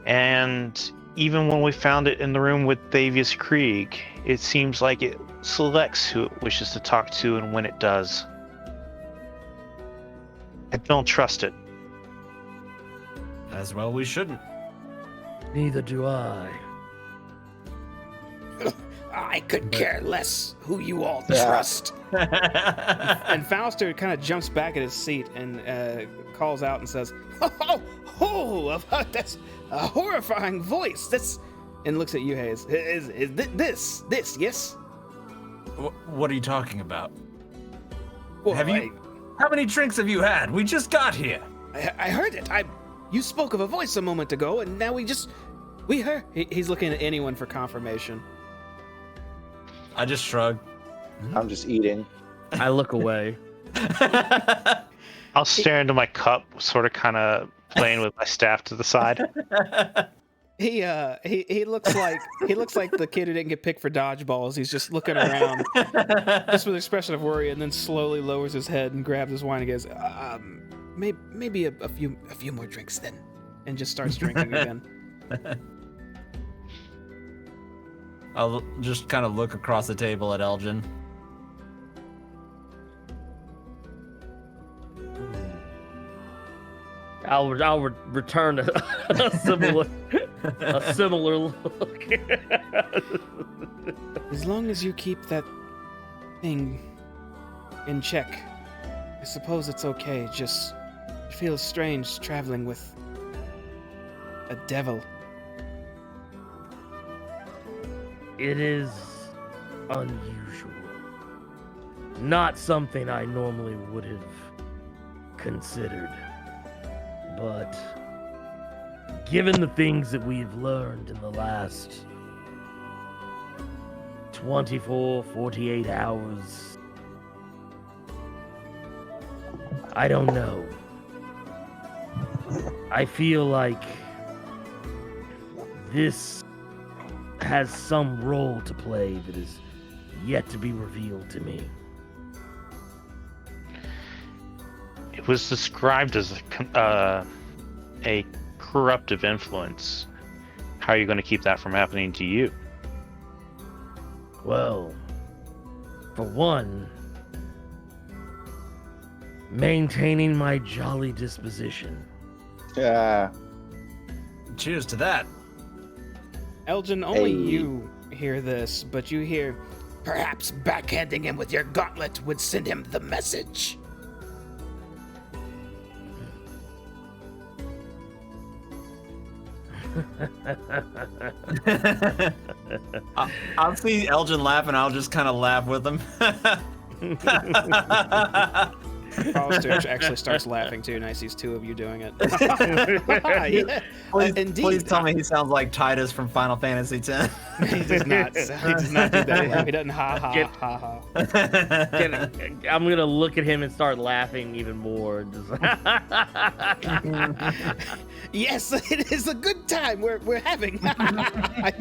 And even when we found it in the room with Fabius Krieg, it seems like it selects who it wishes to talk to and when it does. I don't trust it. As well, we shouldn't. Neither do I. I could care less who you all trust. And Fauster kind of jumps back at his seat and calls out and says, that's a horrifying voice. That's, and looks at you, Hayes. Is this, yes? What are you talking about? Well, How many drinks have you had? We just got here. I heard it. You spoke of a voice a moment ago, and now we heard. He's looking at anyone for confirmation. I just shrug. I'm just eating. I look away. I'll stare into my cup, sort of kind of playing with my staff to the side. He looks like the kid who didn't get picked for dodgeballs. He's just looking around, just with an expression of worry, and then slowly lowers his head and grabs his wine and goes, maybe a few more drinks then, and just starts drinking again. I'll just kind of look across the table at Elgin. I'll return a similar look. As long as you keep that thing in check, I suppose it's okay. Just it feels strange traveling with a devil. It is unusual. Not something I normally would have considered. But given the things that we've learned in the last 24, 48 hours, I don't know. I feel like this has some role to play that is yet to be revealed to me. It was described as a corruptive influence. How are you going to keep that from happening to you? Well, for one, maintaining my jolly disposition. Yeah. Cheers to that. Elgin, only Hey. you hear this, but you hear, perhaps backhanding him with your gauntlet would send him the message. I'll see Elgin laugh, and I'll just kind of laugh with him. Frost actually starts laughing too, and I sees two of you doing it. Yeah, indeed. Please tell me he sounds like Titus from Final Fantasy X. He does not. He does not do that. He doesn't. Ha ha ha ha. I'm gonna look at him and start laughing even more. Just Yes, it is a good time we're having.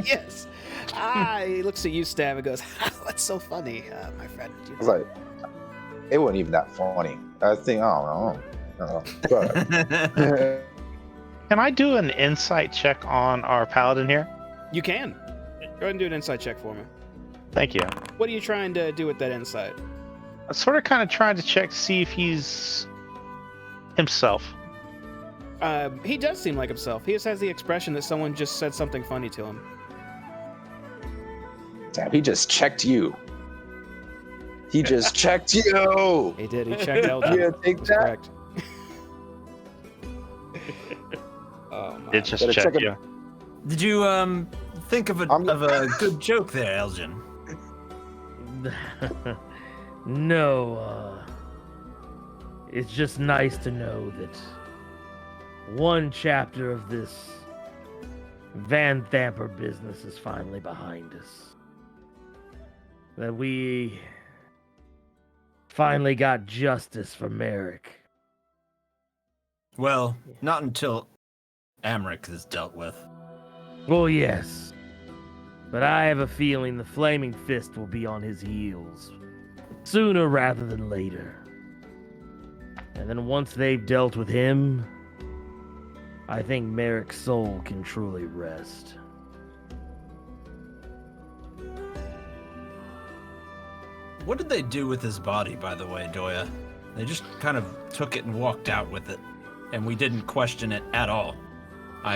Yes. He looks at you, Stab, and goes, "That's so funny, my friend." I was like, it wasn't even that funny. I think, I don't know. Go ahead. Can I do an insight check on our paladin here? You can. Go ahead and do an insight check for me. Thank you. What are you trying to do with that insight? I'm sort of kind of trying to check to see if he's himself. He does seem like himself. He just has the expression that someone just said something funny to him. Damn, he just checked you. He just checked you. He did. He checked Elgin. Yeah, take That's that. correct. Oh my. It just Better checked check it. you. Did you think of a good joke there, Elgin? no, it's just nice to know that one chapter of this Van Thamper business is finally behind us. That we finally got justice for Merrick. Well, not until Amric is dealt with. Well, yes. But I have a feeling the Flaming Fist will be on his heels sooner rather than later. And then once they've dealt with him, I think Merrick's soul can truly rest. What did they do with his body, by the way, Doya? They just kind of took it and walked out with it, and we didn't question it at all.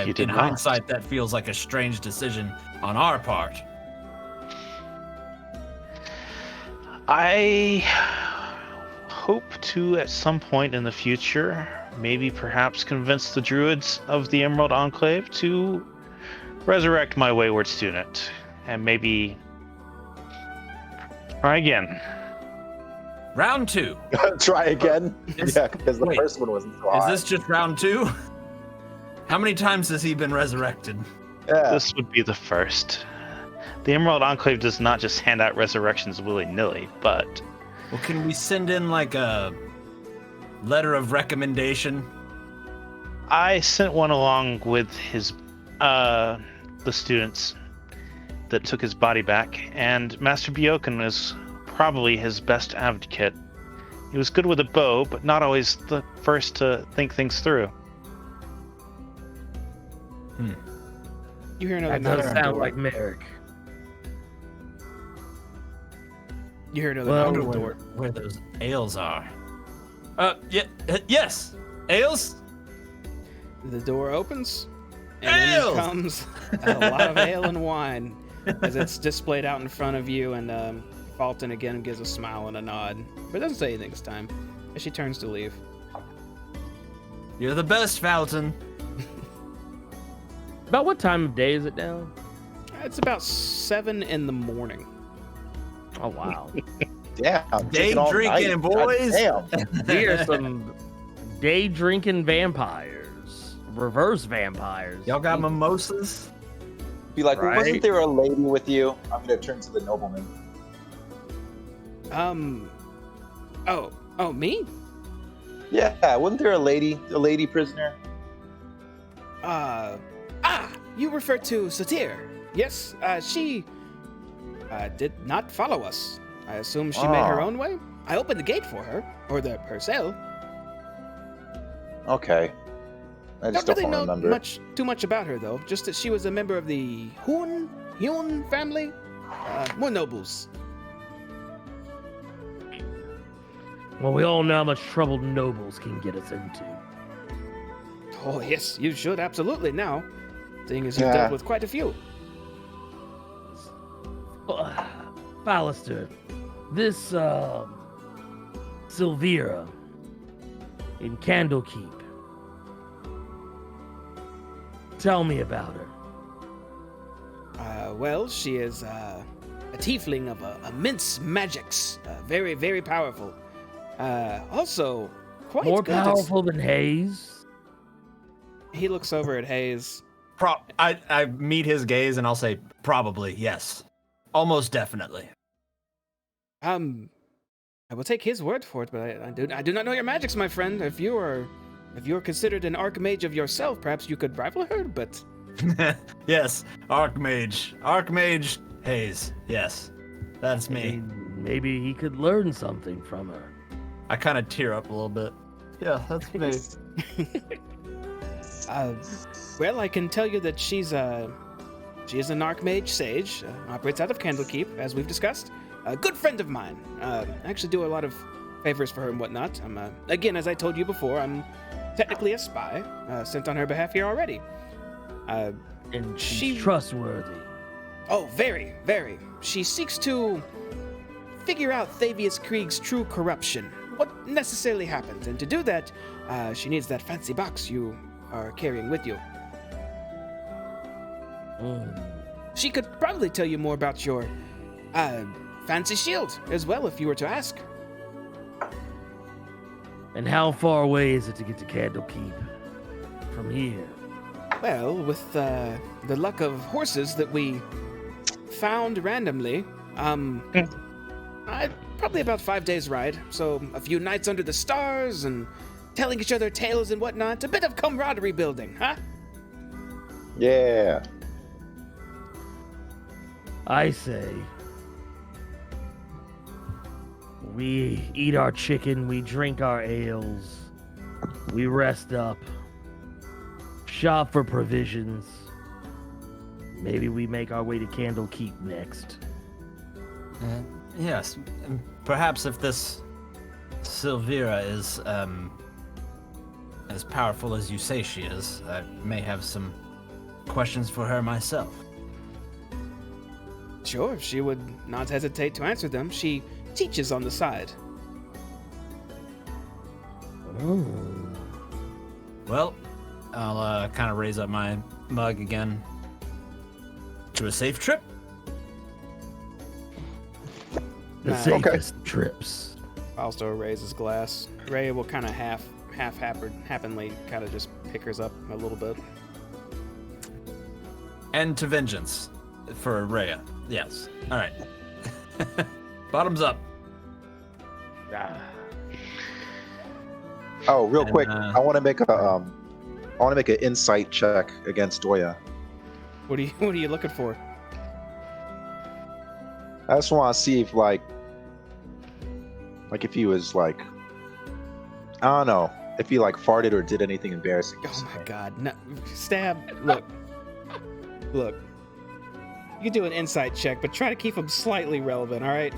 You did In not. hindsight, that feels like a strange decision on our part. I hope to, at some point in the future, maybe perhaps convince the druids of the Emerald Enclave to resurrect my wayward student, and maybe try again. Round 2. Try again. Is- Yeah, because the wait, first one wasn't so Is hot. this just round 2? How many times has he been resurrected? Yeah. This would be the first. The Emerald Enclave does not just hand out resurrections willy-nilly, but Well, can we send in like a letter of recommendation? I sent one along with his the students that took his body back, and Master Bioken was probably his best advocate. He was good with a bow, but not always the first to think things through. You hear another That knock does on the sound door. like Merrick. You hear another Well, knock I on wonder the where, door. where those ales are. Yes. Ales? The door opens, and Ale! in comes a lot of ale and wine as it's displayed out in front of you. And Fulton again gives a smile and a nod, but doesn't say anything this time as she turns to leave. You're the best, Fountain. About what time of day is it now? It's about 7 in the morning. Oh wow. Damn. Day taking all drinking, night. boys. God damn. We are some day drinking vampires. Reverse vampires. Y'all got mimosas? Be like, Right. wasn't there a lady with you? I'm gonna turn to the nobleman. Oh, me? Yeah, wasn't there a lady prisoner? You refer to Satir. Yes, she did not follow us. I assume she made her Oh. own way. I opened the gate for her, or her cell. Okay. I just don't really know remember. too much about her though. Just that she was a member of the Hyun family. More nobles. Well, we all know how much trouble nobles can get us into. Oh yes, you should absolutely now, seeing as you've Yeah. dealt with quite a few. Ballister, this Silvira in Candlekeep. Tell me about her. Well, she is a tiefling of immense magics, very, very powerful. Also, quite More good at- powerful than Hayes? He looks over at Hayes. I meet his gaze and I'll say, probably, yes. Almost definitely. I will take his word for it, but I do not know your magics, my friend. If you're considered an archmage of yourself, perhaps you could rival her. But Yes, Archmage Hayes. Yes, that's me. Maybe he could learn something from her. I kind of tear up a little bit. Yeah, that's me. well, I can tell you that she is an archmage sage, operates out of Candlekeep, as we've discussed. A good friend of mine. I actually do a lot of favors for her and whatnot. Again, as I told you before, I'm technically a spy, sent on her behalf here already. And she's She- trustworthy. Oh, very, very. She seeks to figure out Fabius Krieg's true corruption, what necessarily happened, and to do that, she needs that fancy box you are carrying with you. She could probably tell you more about your fancy shield as well if you were to ask. And how far away is it to get to Candlekeep from here? Well, with the luck of horses that we found randomly, probably about 5 days' ride. So a few nights under the stars and telling each other tales and whatnot. A bit of camaraderie building, huh? Yeah. I say, we eat our chicken, we drink our ales, we rest up, shop for provisions. Maybe we make our way to Candlekeep next. Yes, and perhaps if this Silvira is as powerful as you say she is, I may have some questions for her myself. Sure, she would not hesitate to answer them. She teaches on the side. Well, I'll kind of raise up my mug again. To a safe trip. The Nah, safest trips. Also raises glass. Ray will kind of happily kind of just pick hers up a little bit. And to vengeance for Rhea. Yes. All right. Bottoms up. Oh, real And, quick, I want to make an insight check against Doya. What are you looking for? I just want to see if like if he was like, I don't know, if he like farted or did anything embarrassing. Oh my god. No, Stab, look. Look. You can do an insight check, but try to keep them slightly relevant, alright?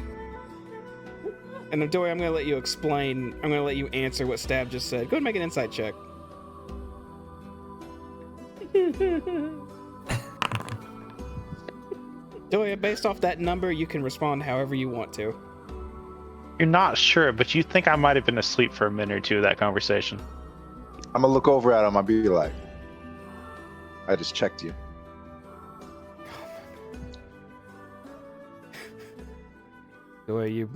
And Dory, I'm going to let you explain. I'm going to let you answer what Stab just said. Go ahead and make an insight check. Julia, based off that number, you can respond however you want to. You're not sure, but you think I might have been asleep for a minute or two of that conversation. I'm gonna look over at him. I'll be like, I just checked you. Julia,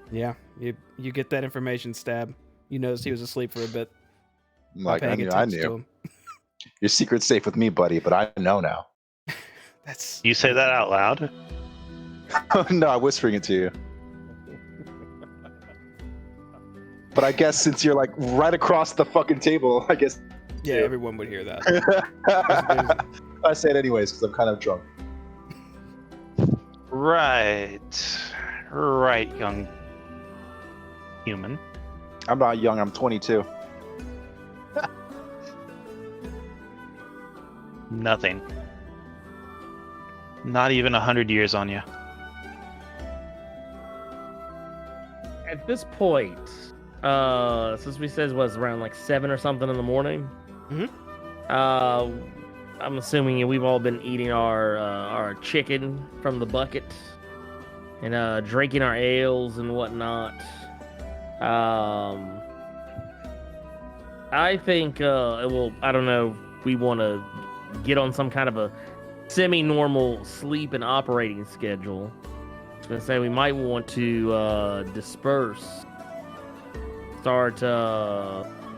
you get that information, Stab. You noticed he was asleep for a bit. I'm Not like, I paying knew. I attention to knew. him. Your secret's safe with me, buddy, but I know now. That's You say that out loud? No, I'm whispering it to you. But I guess since you're like right across the fucking table, I guess. yeah, everyone would hear that. I say it anyways because I'm kind of drunk. Right, young human. I'm not young. I'm 22. Nothing. Not even 100 years on you. At this point, since we said it was around like 7 or something in the morning, I'm assuming we've all been eating our chicken from the bucket and drinking our ales and whatnot. I think I don't know. We want to get on some kind of a semi-normal sleep and operating schedule. I was gonna say we might want to disperse, start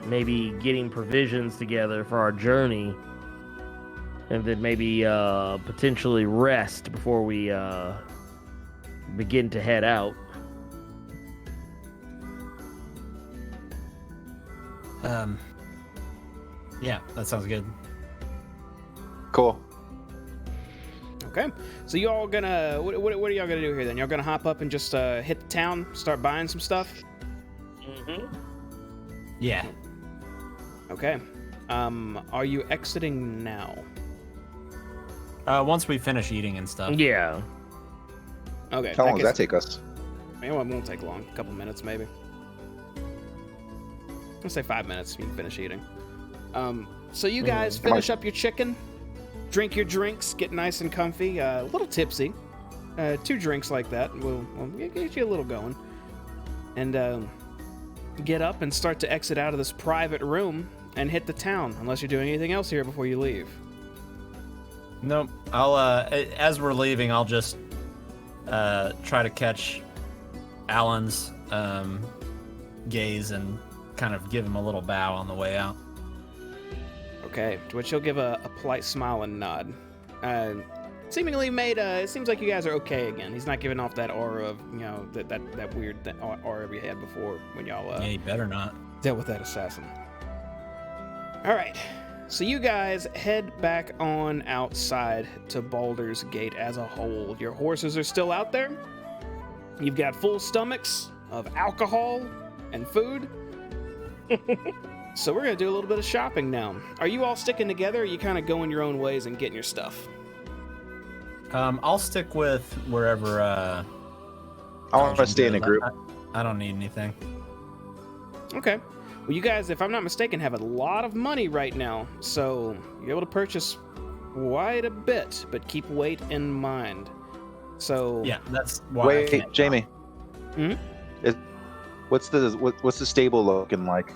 maybe getting provisions together for our journey, and then maybe potentially rest before we begin to head out. Yeah, that sounds good. Cool. Okay, so you all gonna what are y'all gonna do here then? Y'all gonna hop up and just hit the town, start buying some stuff? Yeah. Okay. Are you exiting now? Once we finish eating and stuff. Yeah. Okay. How long does that take us? It won't take long. A couple minutes maybe. Let's say 5 minutes. You can finish eating. So you guys finish up your chicken, drink your drinks, get nice and comfy, a little tipsy. 2 drinks like that will get you a little going. And get up and start to exit out of this private room and hit the town, unless you're doing anything else here before you leave. Nope. I'll as we're leaving, I'll just try to catch Alan's gaze and kind of give him a little bow on the way out. Okay, to which he'll give a polite smile and nod. Seemingly made, it seems like you guys are okay again. He's not giving off that aura of, that weird aura we had before when y'all Yeah, you better not. dealt with that assassin. All right, so you guys head back on outside to Baldur's Gate as a whole. Your horses are still out there. You've got full stomachs of alcohol and food. So we're gonna do a little bit of shopping now. Are you all sticking together, or are you kind of going your own ways and getting your stuff? I'll stick with wherever. I want to stay in a group. I don't need anything. Okay. Well, you guys, if I'm not mistaken, have a lot of money right now, so you're able to purchase quite a bit, but keep weight in mind. So Yeah, that's why. Wait, Jamie. Hmm? What's the stable looking like?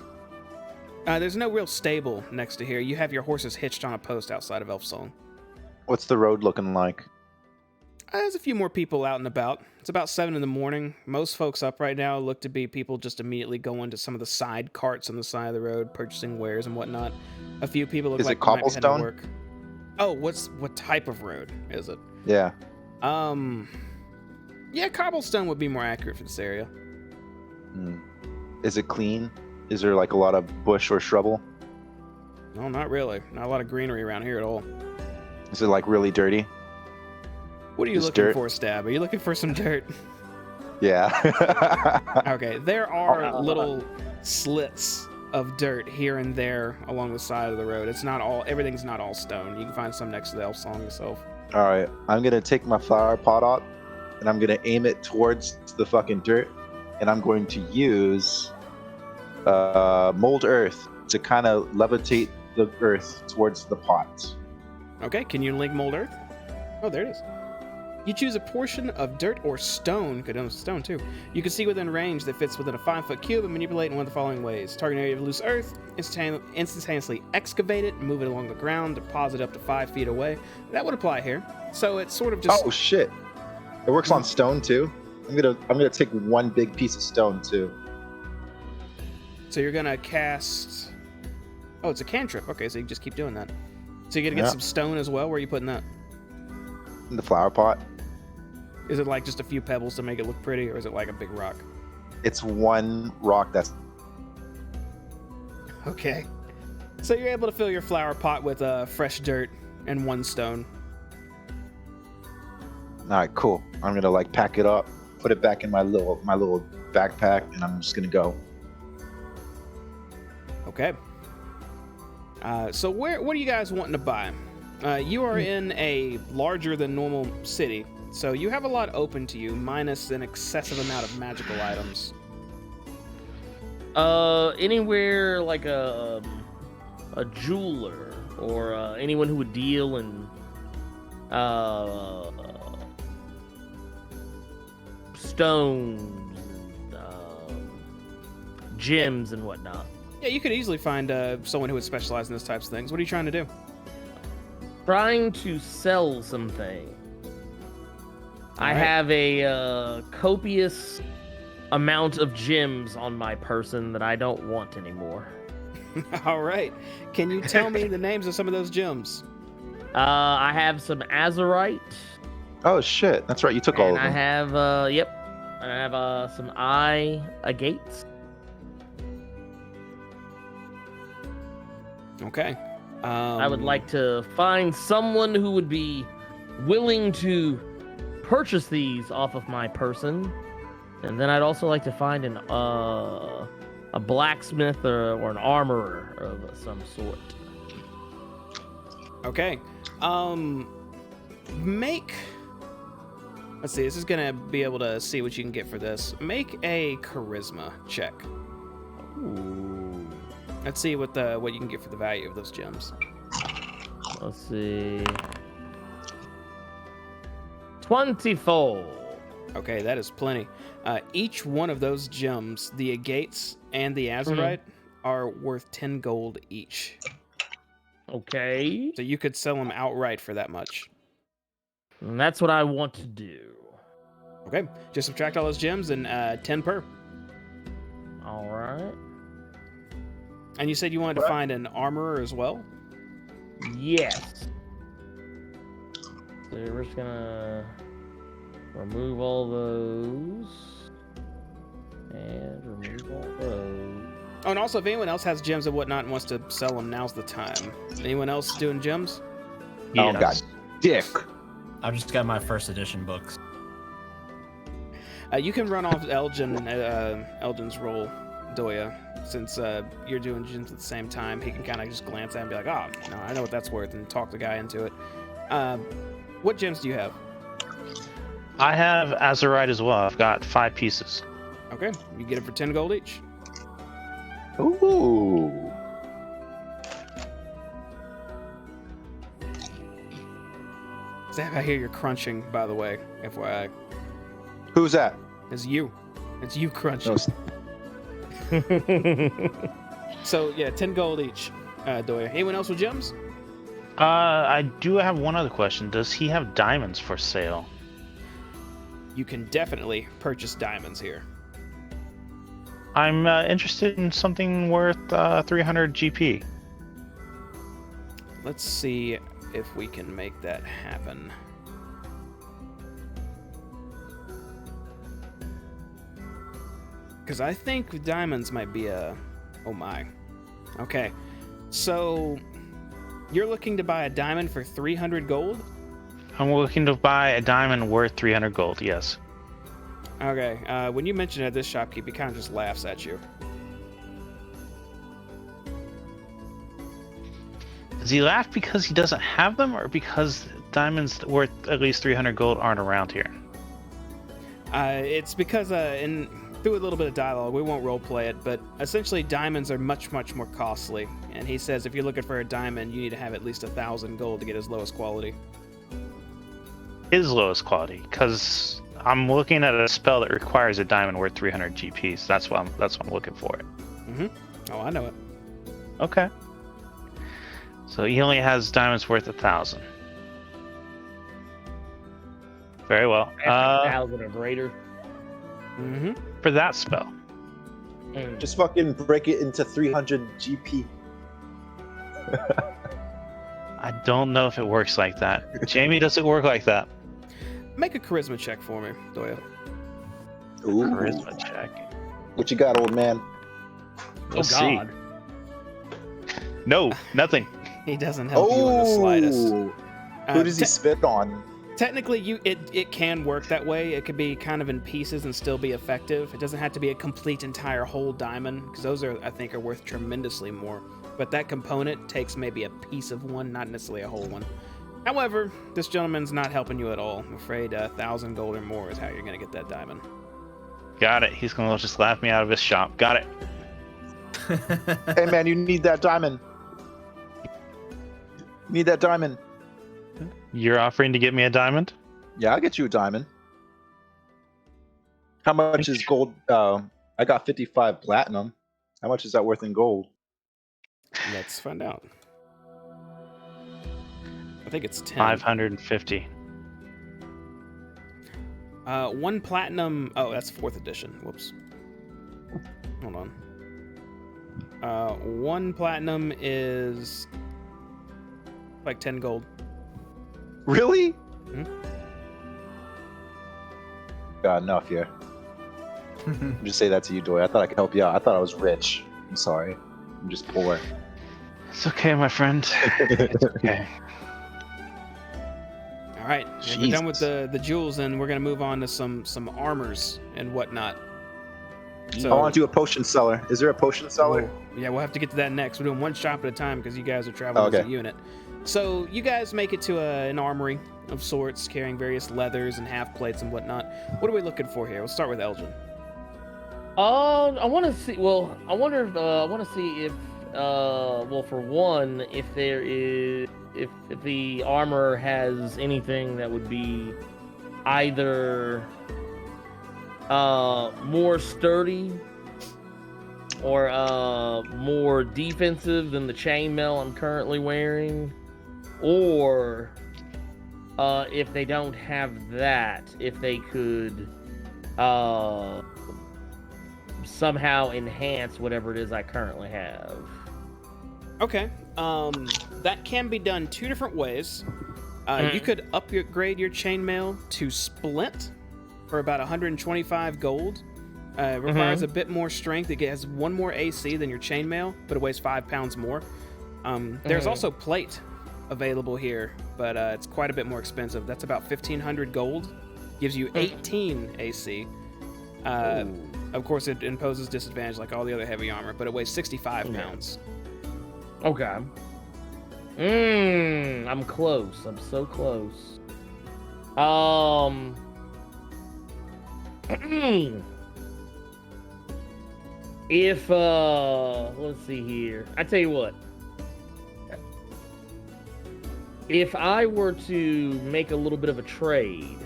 There's no real stable next to here. You have your horses hitched on a post outside of Elfsong. What's the road looking like? There's a few more people out and about. It's about 7 in the morning. Most folks up right now look to be people just immediately going to some of the side carts on the side of the road, purchasing wares and whatnot. A few people look Is like it they might be heading to cobblestone? work. Oh, what type of road is it? Yeah. Yeah, cobblestone would be more accurate for this area. Is it clean? Is there like a lot of bush or shrubble? No, not really. Not a lot of greenery around here at all. Is it like really dirty? What are you Just looking dirt. for, Stab? Are you looking for some dirt? Yeah. Okay, there are little slits of dirt here and there along the side of the road. It's not all, everything's not all stone. You can find some next to the Elfsong itself. All right. I'm gonna take my flower pot out, and I'm gonna aim it towards the fucking dirt, and I'm going to use mold earth to kind of levitate the earth towards the pot. Okay, can you link mold earth? Oh, there it is. You choose a portion of dirt or stone, could have stone too. You can see within range that fits within a 5-foot cube and manipulate in one of the following ways. Target area of loose earth, instantaneously excavate it, move it along the ground, deposit up to 5 feet away. That would apply here. So it's sort of just... Oh shit! It works on stone too. I'm gonna take one big piece of stone too. So you're gonna cast... Oh, it's a cantrip. Okay, so you just keep doing that. So you're gonna get some stone as well? Where are you putting that? In the flower pot. Is it like just a few pebbles to make it look pretty, or is it like a big rock? It's one rock that's... Okay. So you're able to fill your flower pot with fresh dirt and one stone. Alright, cool. I'm gonna like pack it up, put it back in my little backpack, and I'm just gonna go. Okay. So what are you guys wanting to buy? You are in a larger than normal city, so you have a lot open to you, minus an excessive amount of magical items. Anywhere like a jeweler or anyone who would deal in stones, gems and whatnot. Yeah, you could easily find someone who would specialize in those types of things. What are you trying to do? Trying to sell something. I Alright. have a copious amount of gems on my person that I don't want anymore. All right. Can you tell me the names of some of those gems? I have some azurite. Oh shit! That's right. You took all of And I them. have, yep. And I have some agates. Okay. I would like to find someone who would be willing to purchase these off of my person. And then I'd also like to find a blacksmith or an armorer of some sort. Okay. Let's see, this is gonna be able to see what you can get for this. Make a charisma check. Ooh. Let's see what you can get for the value of those gems. Let's see. 24. Okay, that is plenty. Each one of those gems, the agates and the azurite, are worth 10 gold each. Okay. So you could sell them outright for that much. And that's what I want to do. Okay, just subtract all those gems and 10 per. All right. And you said you wanted to find an armorer as well? Yes. So we're just gonna remove all those. And remove all those. Oh, and also if anyone else has gems and whatnot and wants to sell them, now's the time. Anyone else doing gems? Oh god, dick. I've just got my first edition books. You can run off Elgin's roll, Doya, since you're doing gems at the same time. He can kind of just glance at it and be like, oh, no, I know what that's worth, and talk the guy into it. What gems do you have? I have azurite as well. I've got 5 pieces. Okay, you get it for 10 gold each. Ooh. Zach, I hear you're crunching, by the way, FYI. Who's that? It's you. It's you crunching. No, So, yeah, 10 gold each, Doya. Anyone else with gems? I do have one other question. Does he have diamonds for sale? You can definitely purchase diamonds here. I'm interested in something worth 300 GP. Let's see if we can make that happen. Because I think diamonds might be a... Oh my. Okay. So, you're looking to buy a diamond for 300 gold? I'm looking to buy a diamond worth 300 gold, yes. Okay. When you mention it, this shopkeep, he kind of just laughs at you. Does he laugh because he doesn't have them, or because diamonds worth at least 300 gold aren't around here? It's because in through a little bit of dialogue. We won't role play it, but essentially diamonds are much, much more costly. And he says if you're looking for a diamond, you need to have at least 1,000 gold to get his lowest quality. His lowest quality, because I'm looking at a spell that requires a diamond worth 300 GP. So that's why I'm looking for it. Oh, I know it. Okay. So he only has diamonds worth 1,000. Very well. 1,000 or greater. For that spell. Just fucking break it into 300 GP. I don't know if it works like that. Jamie, does it work like that? Make a charisma check for me, Doyle. Ooh. Charisma check. What you got, old man? We'll see. No, nothing. He doesn't help you in the slightest. Who does he spit on? Technically, it can work that way. It could be kind of in pieces and still be effective. It doesn't have to be a complete entire whole diamond, because those I think are worth tremendously more. But that component takes maybe a piece of one, not necessarily a whole one. However, this gentleman's not helping you at all. I'm afraid 1,000 gold or more is how you're going to get that diamond. Got it. He's going to just laugh me out of his shop. Got it. Hey, man, you need that diamond. You need that diamond. You're offering to get me a diamond? Yeah, I'll get you a diamond. How much is gold? I got 55 platinum. How much is that worth in gold? Let's find out. I think it's 10. 550. One platinum. Oh, that's 4th edition. Whoops. Hold on. One platinum is like 10 gold. Really? Hmm? Got enough here. Just say that to you, Doy. I thought I could help you out. I thought I was rich. I'm sorry. I'm just poor. It's okay, my friend. It's okay. All right, we're done with the jewels, and we're gonna move on to some armors and whatnot. I want to do a potion seller. Is there a potion seller? Yeah, we'll have to get to that next. We're doing one shop at a time because you guys are traveling as a unit. So you guys make it to an armory of sorts, carrying various leathers and half plates and whatnot. What are we looking for here? We'll start with Elgin. I want to see. Well, I want to see if, well, for one, if there is, if the armor has anything that would be either more sturdy or more defensive than the chainmail I'm currently wearing, or if they don't have that, if they could somehow enhance whatever it is I currently have. Okay. That can be done two different ways. You could upgrade your chainmail to splint for about 125 gold. It requires a bit more strength. It has one more AC than your chainmail, but it weighs 5 pounds more. There's also plate available here, but it's quite a bit more expensive. That's about 1,500 gold. Gives you 18 AC. Of course, it imposes disadvantage like all the other heavy armor, but it weighs 65 pounds. Okay. I'm close. I'm so close. If let's see here. I tell you what. If I were to make a little bit of a trade,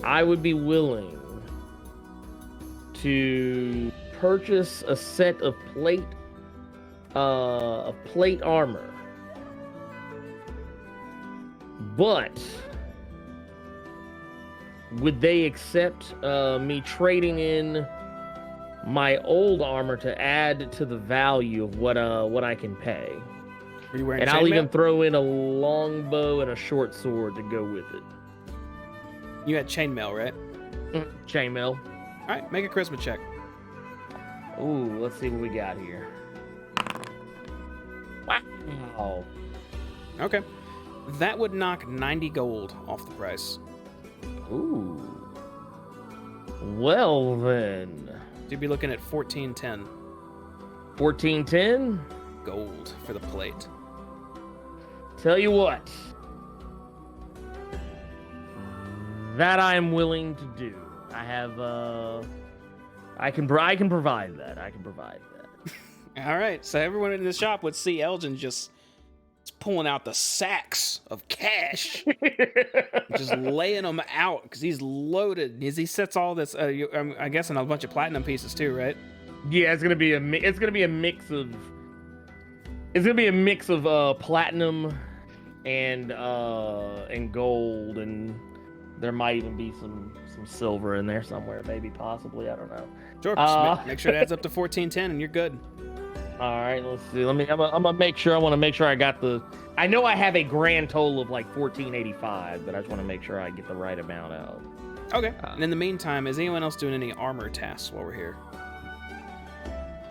I would be willing to purchase a set of plate armor. But would they accept me trading in my old armor to add to the value of what I can pay? Are you wearing and chainmail? I'll even throw in a longbow and a short sword to go with it. You had chainmail, right? Chainmail. All right, make a charisma check. Ooh, let's see what we got here. Wow. Okay. That would knock 90 gold off the price. Ooh. Well then. You'd be looking at 1410 1410? gold for the plate. Tell you what. That I'm willing to do. I have I can provide that. I can provide that. All right, so everyone in the shop would see Elgin just pulling out the sacks of cash, just laying them out because he's loaded. As he sets all this, I guess, in a bunch of platinum pieces too, right? Yeah, it's gonna be a mix of platinum and gold, and there might even be some silver in there somewhere, maybe, possibly. I don't know. Sure. Just make sure it adds up to 1410, and you're good. All right, let's see. I'm gonna make sure. I want to make sure I got the. I know I have a grand total of like 1485, but I just want to make sure I get the right amount out. Okay. And in the meantime, is anyone else doing any armor tasks while we're here?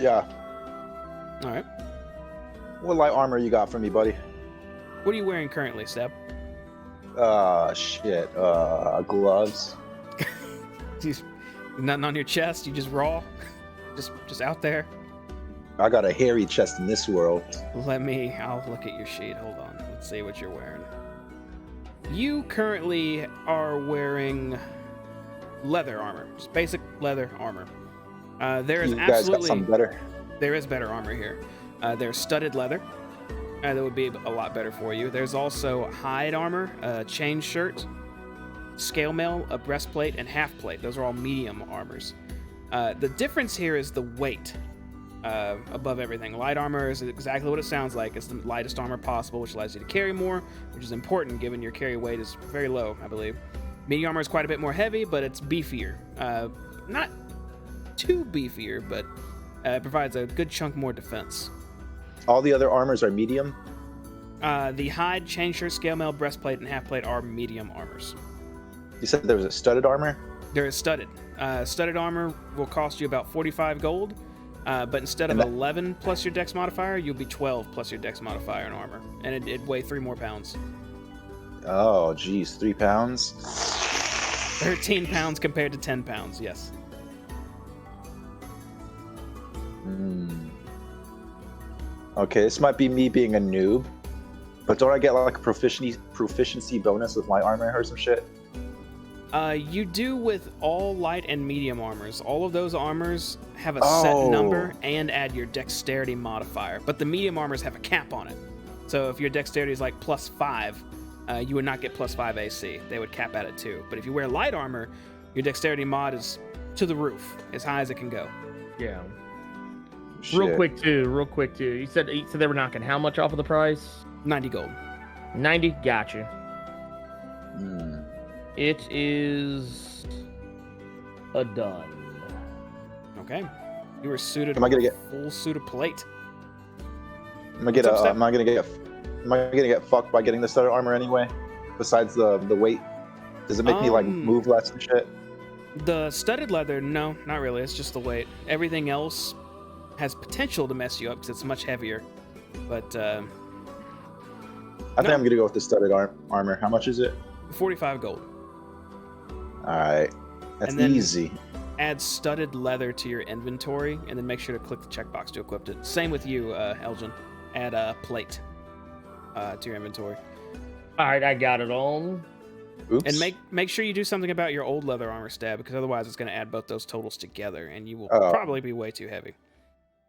Yeah. All right. What light armor you got for me, buddy? What are you wearing currently, Seb? Shit. Gloves. Nothing on your chest. You just raw, just out there. I got a hairy chest in this world. I'll look at your sheet. Hold on. Let's see what you're wearing. You currently are wearing leather armor, just basic leather armor. There is You guys got absolutely something better? there is better armor here. There's studded leather. That would be a lot better for you. There's also hide armor, chain shirt, scale mail, a breastplate, and half plate. Those are all medium armors. The difference here is the weight. Above everything. Light armor is exactly what it sounds like. It's the lightest armor possible, which allows you to carry more, which is important given your carry weight is very low, I believe. Medium armor is quite a bit more heavy, but it's beefier. Not too beefier, but it provides a good chunk more defense. All the other armors are medium? The hide, chain shirt, scale mail, breastplate, and half plate are medium armors. You said there was a studded armor? There is studded. Studded armor will cost you about 45 gold. But instead of 11 plus your dex modifier, you'll be 12 plus your dex modifier in armor. And it'd weigh 3 more pounds. Oh, geez, 3 pounds? 13 pounds compared to 10 pounds, yes. Okay, this might be me being a noob, but don't I get like a proficiency bonus with my armor or some shit? You do with all light and medium armors. All of those armors have a set number and add your dexterity modifier, but the medium armors have a cap on it. So if your dexterity is like +5, you would not get +5 AC. They would cap at it too. But if you wear light armor, your dexterity mod is to the roof, as high as it can go. Yeah. Shit. Real quick too. You said they were knocking how much off of the price? 90 gold. 90. Gotcha. Hmm. It is a done. Okay. You were suited Am I gonna with get- a full suit of plate. Am I What's up, Steph? gonna get fucked by getting the studded armor anyway? Besides the weight? Does it make me like move less and shit? The studded leather, no, not really. It's just the weight. Everything else has potential to mess you up because it's much heavier. But I think I'm gonna go with the studded armor. How much is it? 45 gold. Alright. That's And then- easy. Add studded leather to your inventory, and then make sure to click the checkbox to equip it. Same with you, Elgin. Add a plate to your inventory. All right, I got it on. Oops. And make sure you do something about your old leather armor stab, because otherwise it's going to add both those totals together, and you will probably be way too heavy.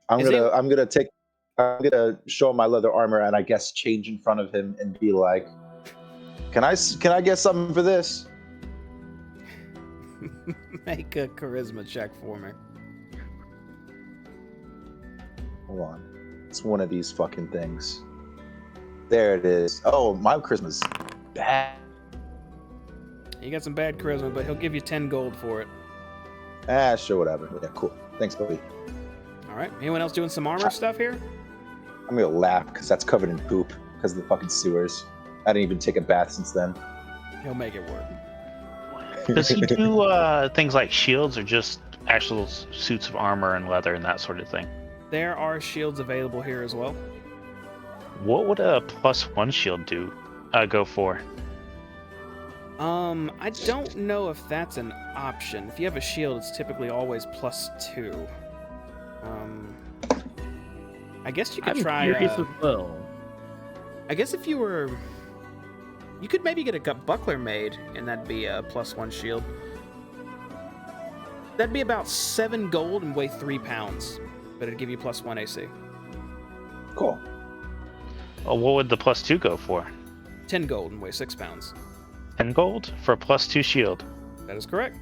I'm gonna show him my leather armor and I guess change in front of him and be like, Can I get something for this? Make a charisma check for me. Hold on. It's one of these fucking things. There it is. Oh, my charisma's bad. You got some bad charisma, but he'll give you 10 gold for it. Sure, whatever. Yeah, cool. Thanks, buddy. All right. Anyone else doing some armor stuff here? I'm gonna laugh because that's covered in poop because of the fucking sewers. I didn't even take a bath since then. He'll make it work. Does he do things like shields or just actual suits of armor and leather and that sort of thing? There are shields available here as well. What would a +1 shield do? Go for? I don't know if that's an option. If you have a shield, it's typically always +2. I guess you could try. Curious as well. I guess if you were, you could maybe get a buckler made, and that'd be a +1 shield. That'd be about 7 gold and weigh 3 pounds, but it'd give you +1 AC. Cool. Well, what would the +2 go for? 10 gold and weigh 6 pounds. 10 gold for a +2 shield. That is correct.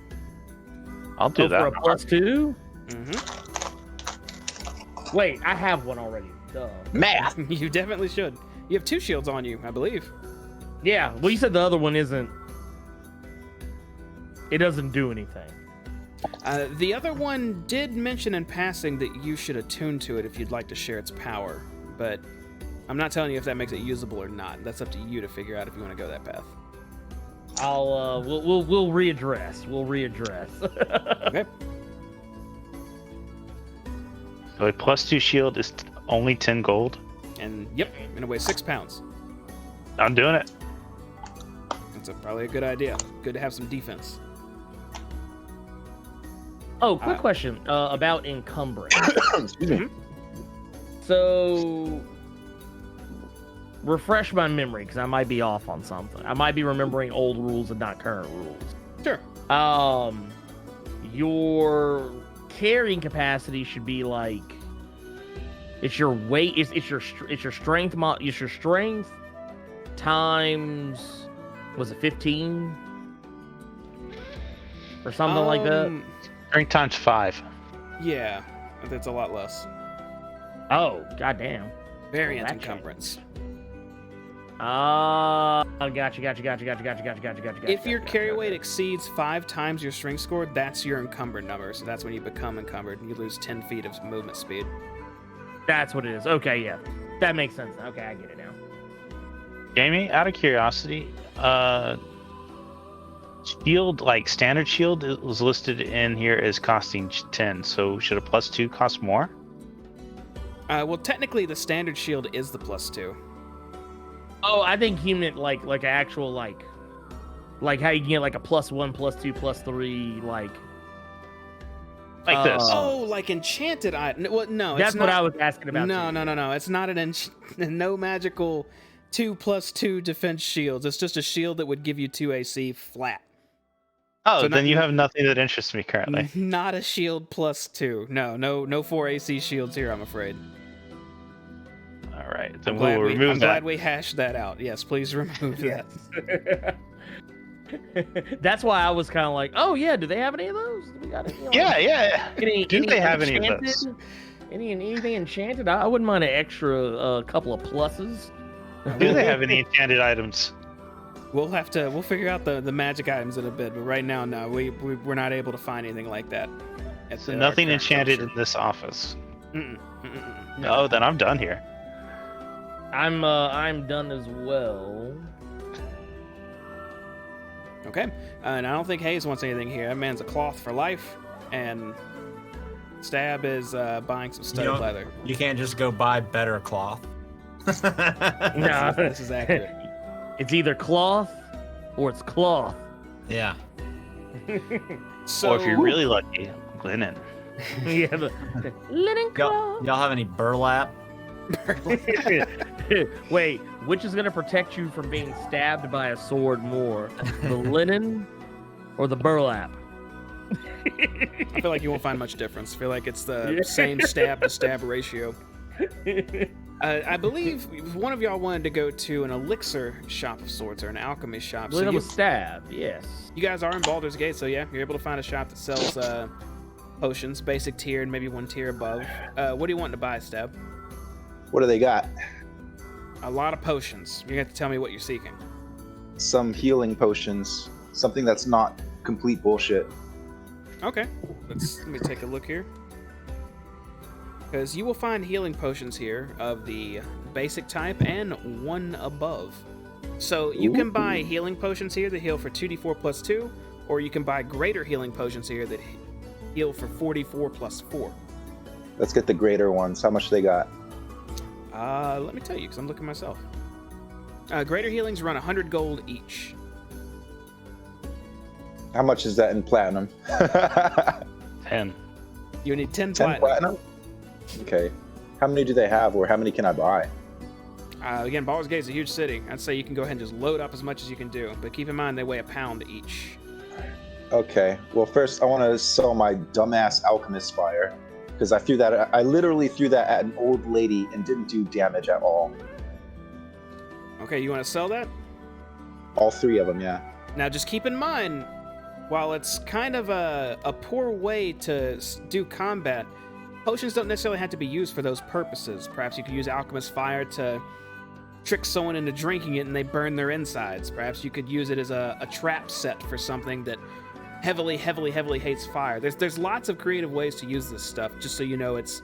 I'll do that. For a +2? Mm-hmm. Wait, I have one already. Duh. Math. You definitely should. You have 2 shields on you, I believe. Yeah, well, you said the other one isn't. It doesn't do anything. The other one did mention in passing that you should attune to it if you'd like to share its power, but I'm not telling you if that makes it usable or not. That's up to you to figure out if you want to go that path. We'll readdress. We'll readdress. Okay. So a +2 shield is only 10 gold. And yep, and it weighs 6 pounds. I'm doing it. That's probably a good idea. Good to have some defense. Oh, quick question about encumbrance. Excuse me. So, refresh my memory because I might be off on something. I might be remembering old rules and not current rules. Sure. Your carrying capacity should be like it's your weight. It's your strength. It's your strength times. Was it 15 or something like that? Strength times 5. Yeah, that's a lot less. Oh, goddamn. Variant that encumbrance. Gotcha. If your carry weight exceeds 5 times your strength score, that's your encumbered number. So that's when you become encumbered and you lose 10 feet of movement speed. That's what it is. Okay, yeah. That makes sense. Okay, I get it now. Jamie, out of curiosity, shield, like standard shield, was listed in here as costing 10. So should a +2 cost more? Well, technically, the standard shield is the +2. Oh, I think he meant like an actual like how you get like a +1, +2, +3, like this. Oh, like enchanted item. Well, no, that's it's what not. I was asking about. No. It's not no magical 2+2 defense shields. It's just a shield that would give you 2 AC flat. Oh, so then you have nothing that interests me currently. Not a shield +2. No 4 AC shields here, I'm afraid. All right, then we'll remove I'm that. glad we hashed that out. Yes, please remove that. That's why I was kind of like, oh yeah, do they have any of those? Do we got any, Yeah. Do they have any of enchanted? those? Anything enchanted? I wouldn't mind an extra couple of pluses. Do they have any enchanted items? We'll figure out the magic items in a bit, but right now, no, we're not able to find anything like that. So nothing enchanted in this office. No, then I'm done here. I'm done as well. Okay, and I don't think Hayes wants anything here. That man's a cloth for life, and Stab is buying some studded leather. You can't just go buy better cloth. No, this is accurate. It's either cloth or it's cloth. Yeah. So, Or if you're really lucky, linen. Yeah, the linen cloth. Y'all have any burlap? Wait, which is gonna protect you from being stabbed by a sword more, the linen or the burlap? I feel like you won't find much difference. I feel like it's the same stab to stab ratio. I believe one of y'all wanted to go to an elixir shop of sorts or an alchemy shop. So you stab, yes. You guys are in Baldur's Gate, so yeah, you're able to find a shop that sells potions, basic tier and maybe 1 tier above. What do you want to buy, Stab? What do they got? A lot of potions. You're gonna have to tell me what you're seeking. Some healing potions. Something that's not complete bullshit. Okay, let me take a look here. Because you will find healing potions here of the basic type and 1 above. So you can buy healing potions here that heal for 2d4 plus 2, or you can buy greater healing potions here that heal for 44 plus 4. Let's get the greater ones. How much they got? Let me tell you, because I'm looking myself. Greater healings run 100 gold each. How much is that in platinum? 10. You need 10 10 platinum? Okay. How many do they have, or how many can I buy? Again, Baldur's Gate is a huge city. I'd say you can go ahead and just load up as much as you can do, but keep in mind they weigh a pound each. Okay. Well, first I want to sell my dumbass alchemist fire because I literally threw that at an old lady and didn't do damage at all. Okay, you want to sell that? All 3 of them, yeah. Now, just keep in mind, while it's kind of a poor way to do combat, potions don't necessarily have to be used for those purposes. Perhaps you could use alchemist fire to trick someone into drinking it and they burn their insides. Perhaps you could use it as a trap set for something that heavily hates fire. There's lots of creative ways to use this stuff, just so you know it's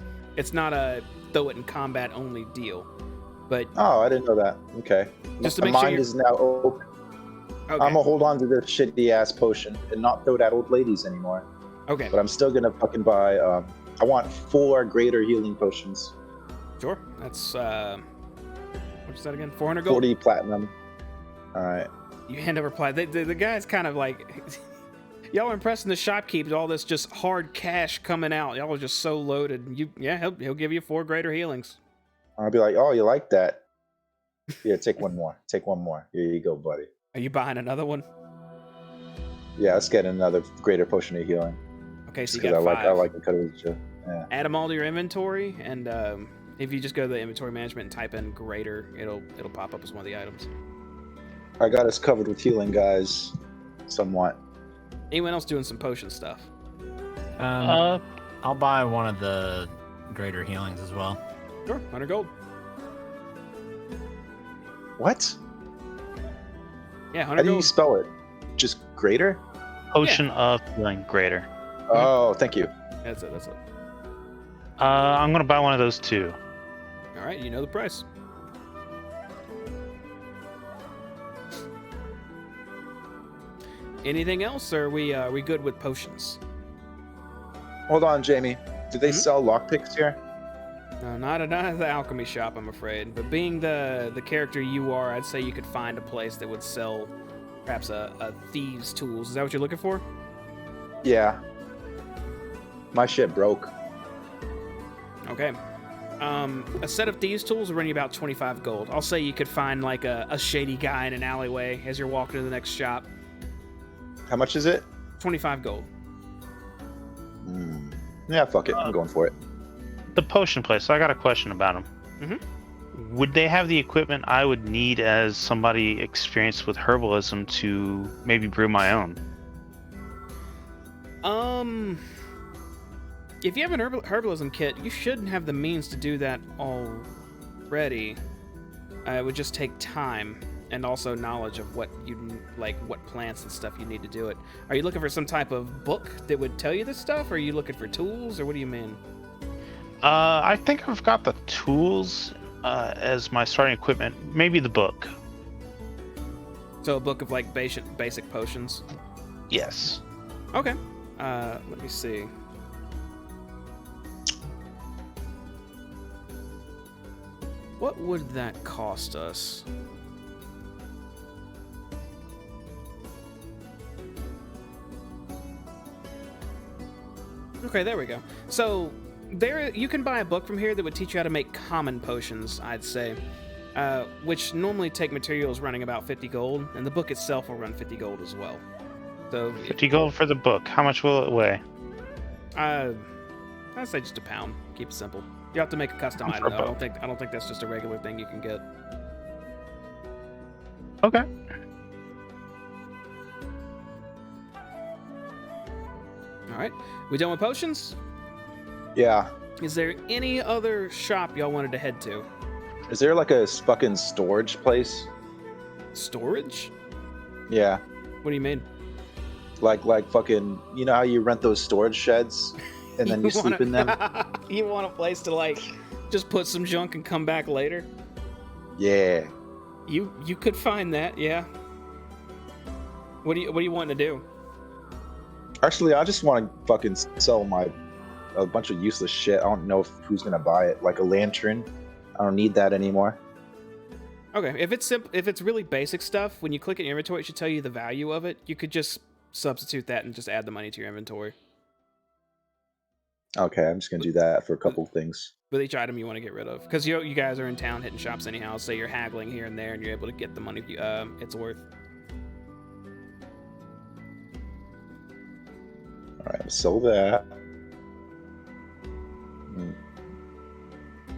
not a throw it in combat only deal. But Oh, I didn't know that. Okay. Just to My make sure mind you're- is now open. okay. I'm gonna hold on to this shitty ass potion and not throw it at old ladies anymore. Okay, But I'm still gonna fucking buy. I want 4 greater healing potions. sure. That's what's that again? 400 gold. 40 platinum. All right. You hand over reply. The guy's kind of like, y'all are impressing the shopkeep with all this just hard cash coming out. Y'all are just so loaded. He'll give you 4 greater healings. I'll be like, oh, you like that? Yeah, take one more. Take one more. Here you go, buddy. Are you buying another one? Yeah, let's get another greater potion of healing. Okay, so you Because got 5. I like the cut of the yeah. Add them all to your inventory, and if you just go to the inventory management and type in greater, it'll pop up as one of the items. I got us covered with healing, guys. Somewhat. Anyone else doing some potion stuff? I'll buy one of the greater healings as well. Sure, 100 gold. What? Yeah, How 100 do you gold. spell it? Just greater? Potion of healing greater. Oh, thank you. That's it. I'm gonna buy one of those too. All right, you know the price. Anything else, or are we good with potions? Hold on, Jamie. Do they Mhm. sell lockpicks here? No, not at the alchemy shop, I'm afraid. But being the character you are, I'd say you could find a place that would sell perhaps a thieves' tools. Is that what you're looking for? Yeah. My shit broke. Okay. A set of thieves' tools will run you about 25 gold. I'll say you could find like a shady guy in an alleyway as you're walking to the next shop. How much is it? 25 gold. Yeah, fuck it. I'm going for it. The potion place. I got a question about them. Mhm. Would they have the equipment I would need as somebody experienced with herbalism to maybe brew my own? If you have an herbalism kit, you should have the means to do that already. It would just take time and also knowledge of what what plants and stuff you need to do it. Are you looking for some type of book that would tell you this stuff, or are you looking for tools, or what do you mean? I think I've got the tools as my starting equipment. Maybe the book. So a book of like basic potions. Yes. Okay. Let me see. What would that cost us? Okay, there we go. So there, you can buy a book from here that would teach you how to make common potions, I'd say, which normally take materials running about 50 gold, and the book itself will run 50 gold as well. So 50 gold for the book. How much will it weigh? I'd say just a pound. Keep it simple. You have to make a custom Pound item. for Though. a book. I don't think that's just a regular thing you can get. Okay. All right, we done with potions? Yeah. Is there any other shop y'all wanted to head to? Is there like a fucking storage place? Storage? Yeah. What do you mean? Like fucking, you know how you rent those storage sheds and then you sleep in them? You want a place to like just put some junk and come back later? Yeah. You could find that, yeah. What do you wanting to do? Actually, I just want to fucking sell a bunch of useless shit. I don't know who's gonna buy it. Like a lantern. I don't need that anymore. Okay, if it's really basic stuff, when you click in your inventory, it should tell you the value of it. You could just substitute that and just add the money to your inventory Okay, I'm just gonna do that for a couple things. with each item you want to get rid of. Because you guys are in town hitting shops anyhow, so you're haggling here and there, and you're able to get the money it's worth. So that.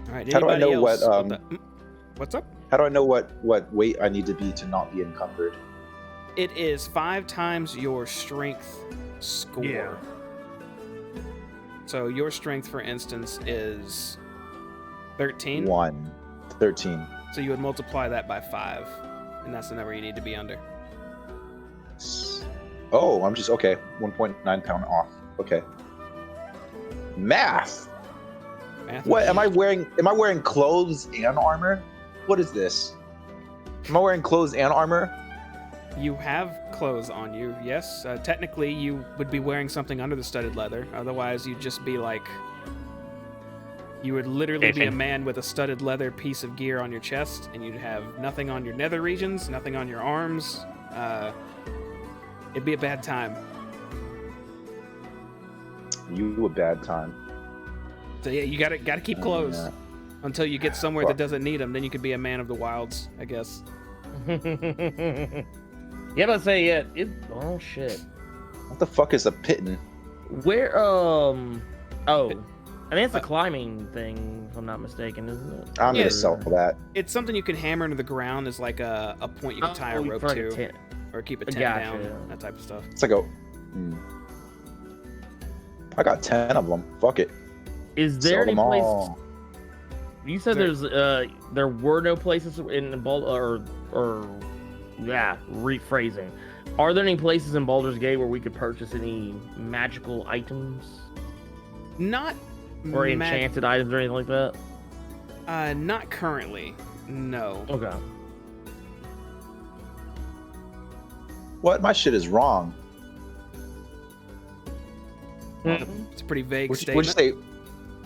All right. How do I Anybody know else what, with the- What's up? How do I know what weight I need to be to not be encumbered? It is 5 times your strength score. Yeah. So your strength, for instance, is 13. 13. So you would multiply that by 5, and that's the number you need to be under. Oh, I'm just okay. 1.9 pound off. Okay. Math. What am I wearing? Am I wearing clothes and armor? What is this? Am I wearing clothes and armor? You have clothes on you, yes. Technically, you would be wearing something under the studded leather. Otherwise, you'd just be like... You would literally be a man with a studded leather piece of gear on your chest, and you'd have nothing on your nether regions, nothing on your arms. It'd be a bad time. You a bad time. So yeah, you gotta keep clothes Yeah. until you get somewhere that doesn't need them. Then you could be a man of the wilds, I guess. Yeah, but say it. Oh shit. What the fuck is a pitten? Where I think it's a climbing thing, if I'm not mistaken, isn't it? I'm Yeah. gonna sell that. It's something you can hammer into the ground as like a point you can tie a rope for like a to, tent. or keep a tent Gotcha. down, that type of stuff. It's like a. I got 10 of them. Fuck it. Is there Sell any them place? all. You said there were no places in Baldur's rephrasing. Are there any places in Baldur's Gate where we could purchase any magical items Not or enchanted items or anything like that? Not currently. No. Okay. What? My shit is wrong. It's a pretty vague Would statement. you say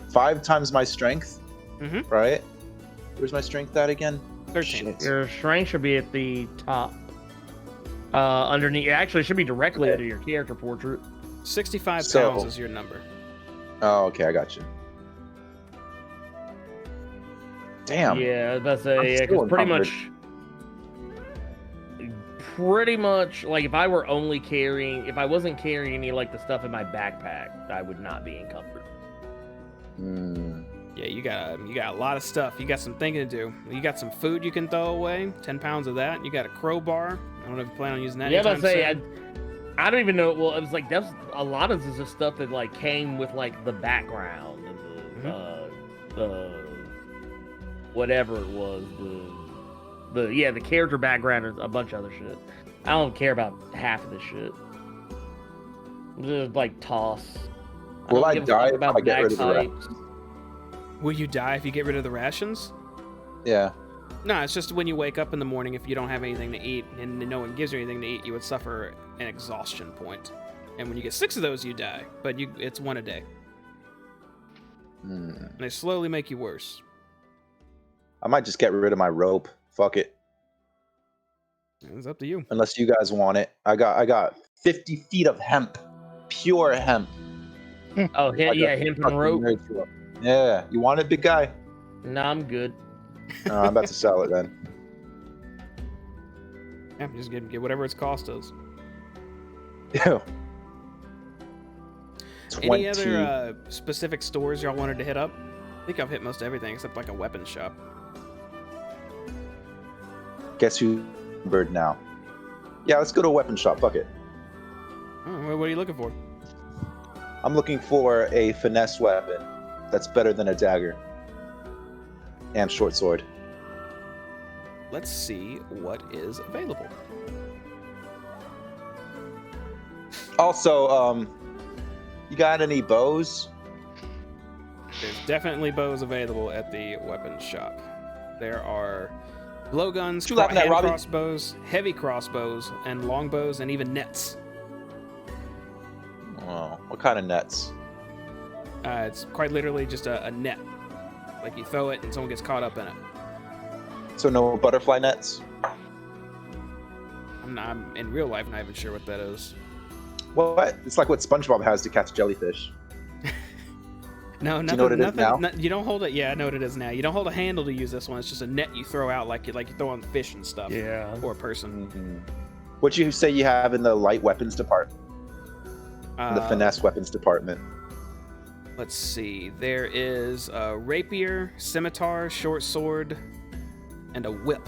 5 times my strength? Mhm. Right? Where's my strength at again? 13. Shit. Your strength should be at the top. Underneath, actually, it should be directly under your character portrait. 65 So- pounds is your number. Oh, okay, I got you. Damn. Yeah, I was about to say, I'm yeah, still because encumbered. pretty much, like, if I wasn't carrying any, like, the stuff in my backpack, I would not be encumbered. Yeah, you got a lot of stuff. You got some thinking to do. You got some food you can throw away. 10 pounds of that. You got a crowbar. I don't know if you plan on using that. Yeah, but anytime say, soon. I don't even know. Well, it was like that's a lot of this is stuff that like came with like the background and the whatever it was, the character background and a bunch of other shit. I don't care about half of this shit. Just like toss. Will don't I give a die fuck if about I get rid of the bagpipes. Will you die if you get rid of the rations? Yeah. No, it's just when you wake up in the morning, if you don't have anything to eat and no one gives you anything to eat, you would suffer an exhaustion point. And when you get 6 of those, you die. But it's 1 a day. And they slowly make you worse. I might just get rid of my rope. Fuck it. It's up to you. Unless you guys want it. I got 50 feet of hemp. Pure hemp. Oh, I got hemp fucking and rope. nerds rope. Yeah. You want it, big guy? Nah, I'm good. I'm about to sell it then. Yeah, just get whatever its cost is. Ew. 20. Any other specific stores y'all wanted to hit up? I think I've hit most everything except like a weapons shop. Guess who bird now? Yeah, let's go to a weapon shop. Fuck it. Oh, what are you looking for? I'm looking for a finesse weapon that's better than a dagger. And short sword. Let's see what is available. Also, you got any bows? There's definitely bows available at the weapons shop. There are blowguns, You laughing at, hand Robbie? crossbows, heavy crossbows, and longbows, and even nets. Oh, what kind of nets? It's quite literally just a net. Like you throw it and someone gets caught up in it. So no butterfly nets? I'm in real life not even sure what that is. What? It's like what SpongeBob has to catch jellyfish. No, Do nothing. you know what it is nothing. now? You don't hold it. Yeah, I know what it is now. You don't hold a handle to use this one. It's just a net you throw out like you throw on fish and stuff. Yeah. Mm-hmm. Or a person. What'd you say you have in the light weapons department? in the finesse weapons department? Let's see. There is a rapier, scimitar, short sword, and a whip.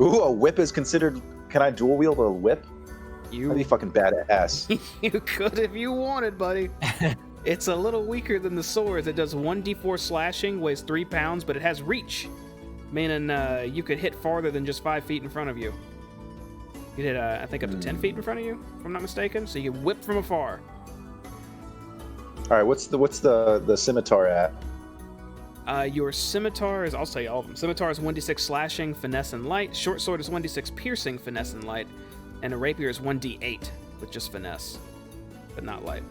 Ooh, a whip is considered. Can I dual wield a whip? That'd be fucking badass. You could if you wanted, buddy. It's a little weaker than the swords. It does 1d4 slashing, weighs 3 pounds, but it has reach, meaning you could hit farther than just 5 feet in front of you. You hit, I think, up to 10 feet in front of you, if I'm not mistaken. So you can whip from afar. All right, what's the scimitar at? Your scimitar is, I'll tell you all of them. Scimitar is 1d6 slashing, finesse, and light. Short sword is 1d6 piercing, finesse, and light. And a rapier is 1d8 with just finesse, but not light.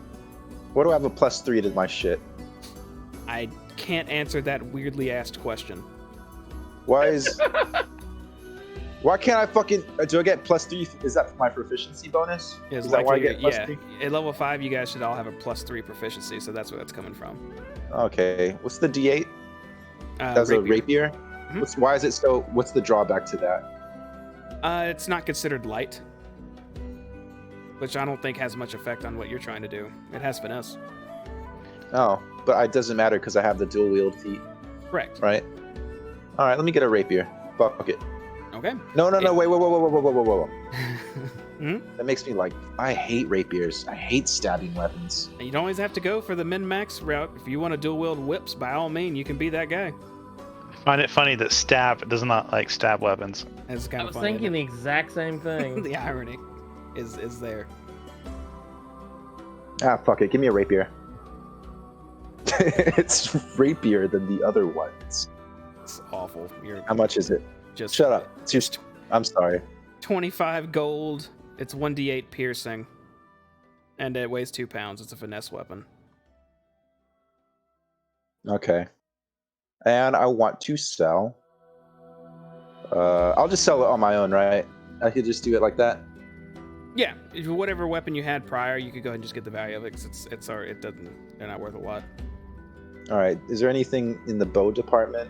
What do I have a +3 to my shit? I can't answer that weirdly asked question. Why can't I fucking? Do I get +3? Is that my proficiency bonus? Is that why I get yeah. +3? At level 5, you guys should all have a +3 proficiency, so that's where that's coming from. Okay. What's the D8? That's a rapier. Mhm. Why is it so? What's the drawback to that? It's not considered light, which I don't think has much effect on what you're trying to do. It has finesse. Oh, but it doesn't matter because I have the dual wield feat, Correct. right? All right, let me get a rapier. Fuck it. Okay. No, wait, whoa. Mhm. That makes me like, I hate rapiers. I hate stabbing weapons. You don't always have to go for the min-max route. If you want to dual wield whips, by all means, you can be that guy. I find it funny that stab does not like stab weapons. It's kind I of was funny. thinking the exact same thing. The irony is there. Ah, fuck it. Give me a rapier. It's rapier than the other ones. It's awful. You're How much is it? just Shut up. It's just, I'm sorry. 25 gold. It's 1d8 piercing, and it weighs 2 pounds. It's a finesse weapon. Okay. And I want to sell. I'll just sell it on my own, right? I could just do it like that. Yeah, whatever weapon you had prior, you could go ahead and just get the value of it because it's already, they're not worth a lot. All right. Is there anything in the bow department?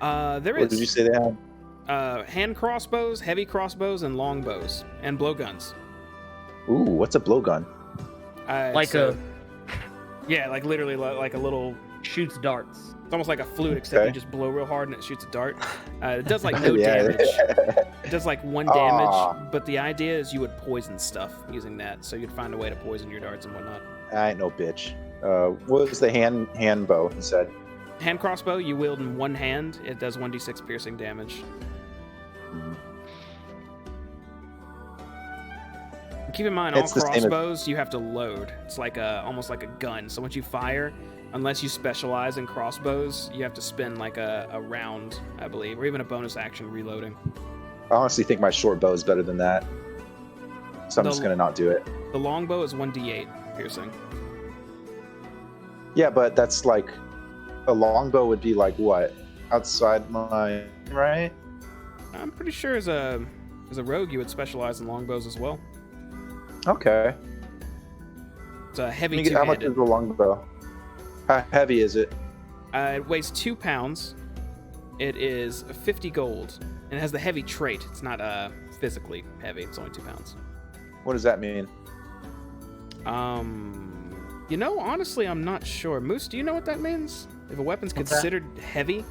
There What is. did you say they had? Hand crossbows, heavy crossbows, and longbows, and blowguns. Ooh, what's a blowgun? Like yeah, like literally like a little. shoots darts. It's almost like a flute, except you Okay. just blow real hard and it shoots a dart. It does like no Yeah. damage. It does like 1 Aw. damage, but the idea is you would poison stuff using that, so you'd find a way to poison your darts and whatnot. I ain't no bitch. What was the hand bow? He said. Hand crossbow, you wield in one hand. It does 1d6 piercing damage. Keep in mind, It's all the same as- crossbows you have to load. It's like almost like a gun. So once you fire, unless you specialize in crossbows, you have to spend like a round, I believe, or even a bonus action reloading. I honestly think my short bow is better than that. So I'm The- just gonna not do it. The longbow is 1d8 piercing. Yeah, but that's like a longbow would be like what? Outside my right? I'm pretty sure as a rogue you would specialize in longbows as well. Okay. It's a heavy Let me get- how much two-handed. is the longbow? How heavy is it? It weighs 2 pounds. It is 50 gold, and it has the heavy trait. It's not physically heavy. It's only 2 pounds. What does that mean? Honestly, I'm not sure. Moose, do you know what that means? If a weapon's What's that? considered heavy?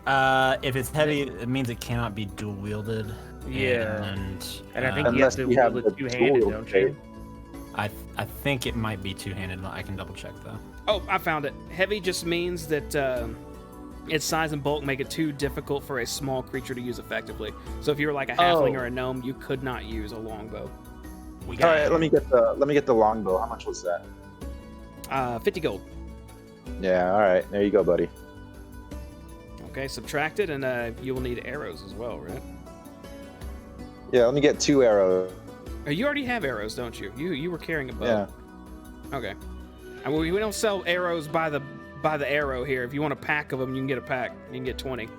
If it's heavy, it means it cannot be dual wielded. Yeah. And And I think you have Unless to you have wield the it two-handed, dual don't trait. you? I think it might be two-handed. I can double check though. Oh, I found it. Heavy just means that its size and bulk make it too difficult for a small creature to use effectively. So if you were like a halfling Oh. or a gnome, you could not use a longbow. We All got right, let me get the longbow. How much was that? 50 gold. Yeah, all right. There you go, buddy. Okay, subtract it, and you will need arrows as well, right? Yeah, let me get 2 arrows. You already have arrows, don't you? You were carrying a bow. Yeah. Okay. And we don't sell arrows by the arrow here. If you want a pack of them, you can get a pack. You can get 20.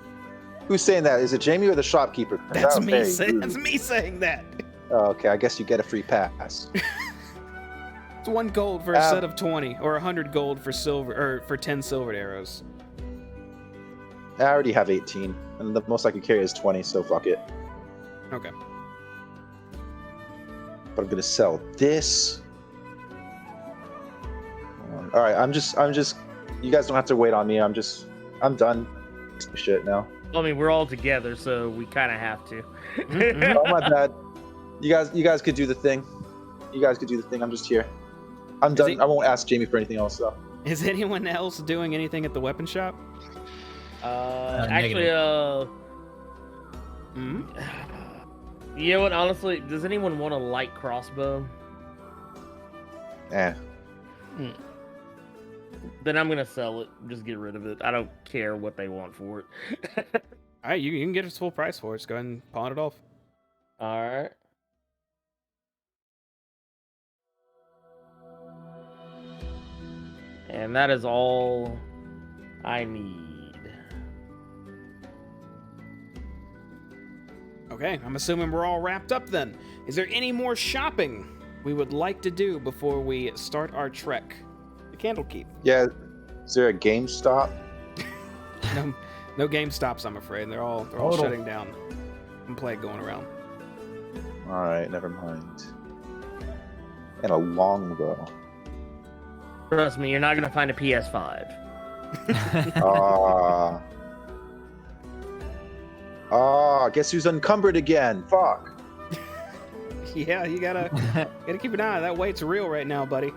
Who's saying that? Is it Jamie or the shopkeeper? 'Cause That's that was me. very Saying, rude. that's me saying that. Oh, okay, I guess you get a free pass. It's 1 gold for a set of 20, or 100 gold for silver, or for 10 silvered arrows. I already have 18, and the most I could carry is 20, so fuck it. Okay. but I'm gonna sell this. All right, I'm just. You guys don't have to wait on me. I'm done. Shit now. I mean, we're all together, so we kind of have to. Oh my bad. You guys could do the thing. I'm just here. I'm done. I won't ask Jamie for anything else though. Is anyone else doing anything at the weapon shop? Actually, you know what? Honestly, does anyone want a light crossbow? Eh. Then I'm gonna sell it. Just get rid of it. I don't care what they want for it. All right, you can get its full price for it. Just go ahead and pawn it off. All right. And that is all I need. Okay, I'm assuming we're all wrapped up then. Is there any more shopping we would like to do before we start our trek to Candlekeep? Yeah. Is there a GameStop? No GameStops, I'm afraid. They're all shutting down. And plague going around. All right, never mind. And a longbow. Trust me, you're not gonna find a PS5. Guess who's encumbered again? Fuck. Yeah, you gotta keep an eye on that weight's real right now, buddy.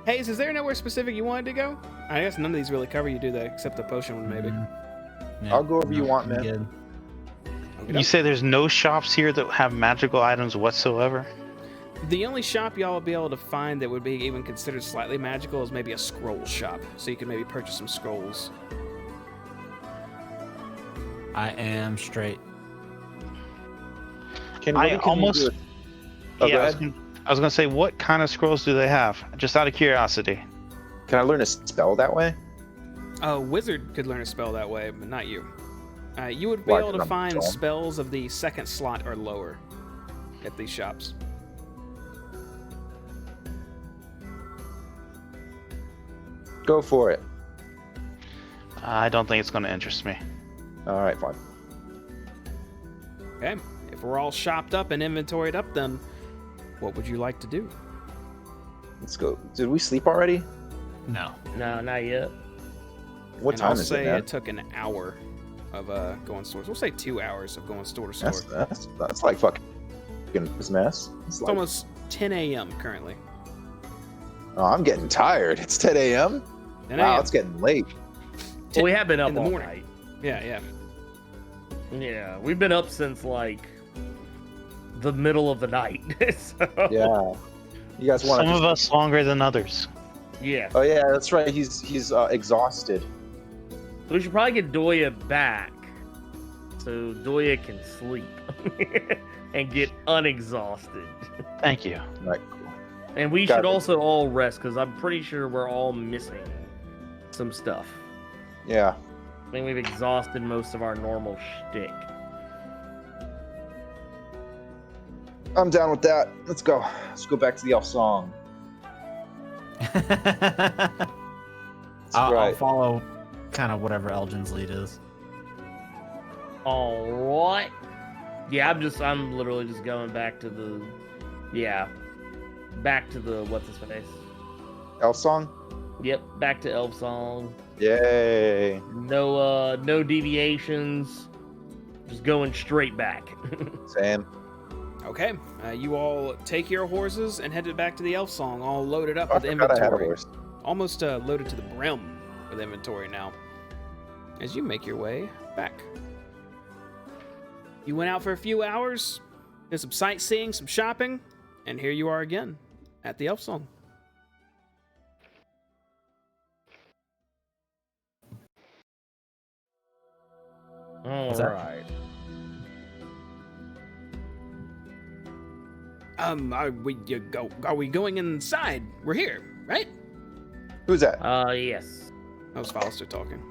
Hayes, is there nowhere specific you wanted to go? I guess none of these really cover you, do they? Except the potion one, maybe. Yeah, I'll go wherever you want, man. good. You say there's no shops here that have magical items whatsoever? The only shop y'all will be able to find that would be even considered slightly magical is maybe a scroll shop. So you can maybe purchase some scrolls. I am straight. What can we do with- Oh, go Yeah, ahead. I was gonna say, what kind of scrolls do they have? Just out of curiosity. Can I learn a spell that way? A wizard could learn a spell that way, but not you. You would be Why, able 'cause to I'm find tall? spells of the second slot or lower at these shops. Go for it. I don't think it's gonna interest me. All right, fine. Okay, if we're all shopped up and inventoried up, then what would you like to do? Let's go. Did we sleep already? No. No, not yet. What And time I'll is say it, man? it took an hour of going stores. We'll say 2 hours of going store to store. That's like fucking mess. It's almost 10 a.m. currently. Oh, I'm getting tired. It's 10 a.m. 10 Wow, a.m. it's getting late. Well, we have been up in the all morning. night. Yeah. Yeah, we've been up since like the middle of the night. So, Yeah. You guys want Some to? of us longer than others. yeah. Oh yeah, that's right. He's exhausted. We should probably get Doya back so Doya can sleep and get unexhausted. Thank you. Right. Cool. And we Got should it. also all rest because I'm pretty sure we're all missing some stuff. Yeah. I think we've exhausted most of our normal shtick. I'm down with that. Let's go. Let's go back to the elf song. That's I'll right. follow kind of whatever Elgin's lead is. All right. Yeah, I'm literally just going back to the, back to the what's his face. Elf song. Yep, back to Elf Song. Yay. No deviations. Just going straight back. Same. Okay, you all take your horses and headed back to the elf song, all loaded up Oh, I with forgot I had a inventory. horse. Almost loaded to the brim with inventory now. As you make your way back. You went out for a few hours, did some sightseeing, some shopping, and here you are again at the elf song. All that- right. Are we going inside? We're here, right? Who's that? Yes. That was Fallister talking.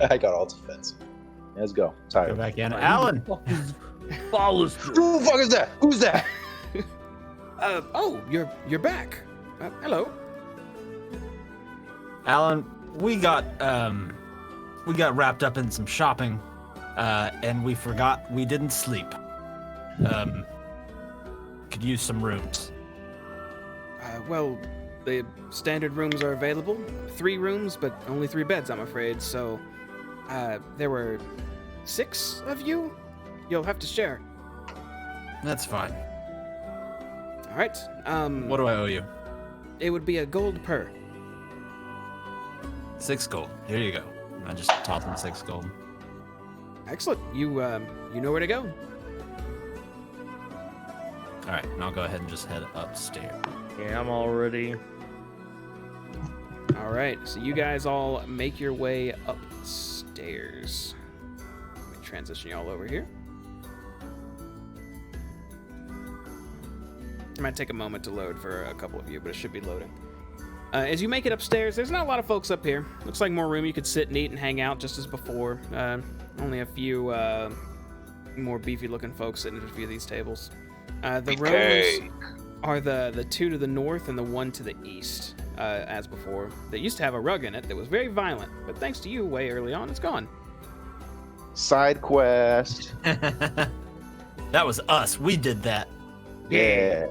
I got all defensive. Let's go. Go Tired. back in. Alan! Follows Who the fuck is that? Who's that? You're back. Hello. Alan, we got wrapped up in some shopping, and we forgot we didn't sleep. Could use some rooms. Well, the standard rooms are available. 3 rooms, but only 3 beds, I'm afraid. So, there were 6 of you? You'll have to share. That's fine. All right. What do I owe you? It would be a gold per. 6 gold. Here you go. I just toss him 6 gold. Excellent. You know where to go. All right, and I'll go ahead and just head upstairs. Yeah, I'm already. All right. So you guys all make your way upstairs. Let me transition you all over here. It might take a moment to load for a couple of you, but it should be loading. As you make it upstairs, there's not a lot of folks up here. Looks like more room you could sit and eat and hang out just as before. Only a few more beefy-looking folks sitting at a few of these tables. The rooms are the 2 to the north and the 1 to the east, as before. They used to have a rug in it that was very violent, but thanks to you way early on, it's gone. Side quest. That was us. We did that. Yeah.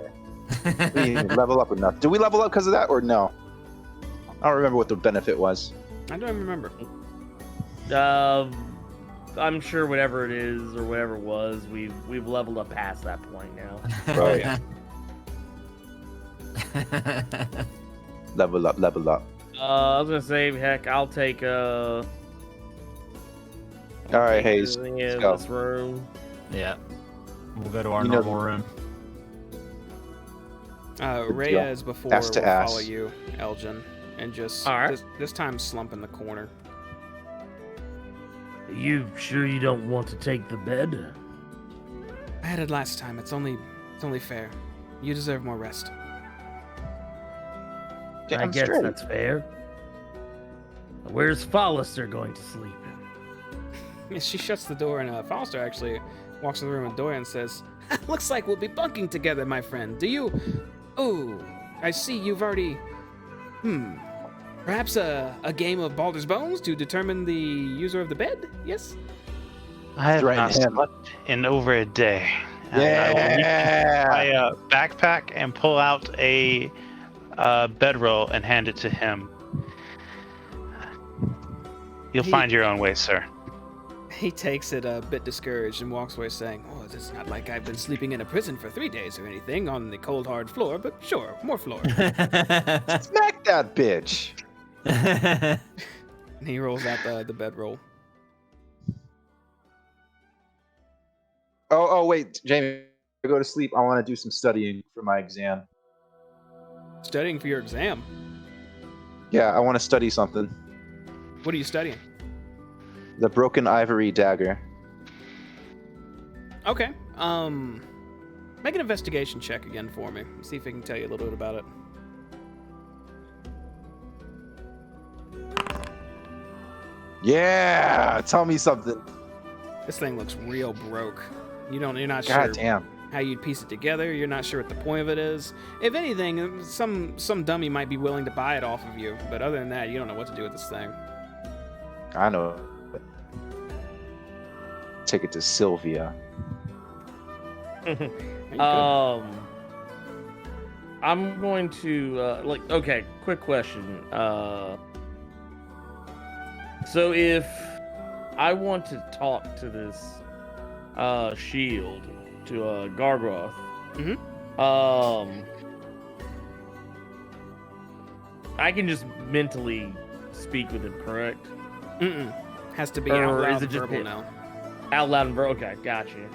We didn't level up enough. Did we level up because of that or no? I don't remember what the benefit was. I don't remember. I'm sure whatever it is or whatever it was, we've leveled up past that point now. Oh yeah. Level up, level up. I was gonna say, heck, I'll take All right, Hayes. Let's go. This room. Yeah. We'll go to our You know- normal room. Rhea, as before, Ass to will ass. follow you, Elgin, and just All right. this time slump in the corner. You sure you don't want to take the bed? I had it last time. It's only fair. You deserve more rest. I Damn guess straight. that's fair. Where's Follister going to sleep? She shuts the door, and Foster actually walks in the room with Doyle and says, "Looks like we'll be bunking together, my friend. Do you? Oh, I see you've already. Perhaps a game of Baldur's Bones to determine the user of the bed? Yes. I have Right not hand. slept in over a day. And I will reach Yeah. my backpack and pull out a bedroll and hand it to him. You'll He- find your own way, sir. He takes it a bit discouraged and walks away saying, "Oh, it's not like I've been sleeping in a prison for 3 days or anything on the cold, hard floor, but sure, more floor." Smack that bitch. And he rolls out the bedroll. Oh, wait, Jamie, I go to sleep. I want to do some studying for my exam. Studying for your exam. Yeah, I want to study something. What are you studying? The broken ivory dagger. Okay. Make an investigation check again for me. See if I can tell you a little bit about it. Yeah, tell me something. This thing looks real broke. You're not God sure damn. how you'd piece it together. You're not sure what the point of it is. If anything, some dummy might be willing to buy it off of you, but other than that, you don't know what to do with this thing. I know. Take it to Sylvia. You could. I'm going to okay, quick question. So if I want to talk to this shield, to Gargroth, I can just mentally speak with him, correct? Has to be Or out loud is it just verbal hit? now. Out loud and okay, gotcha.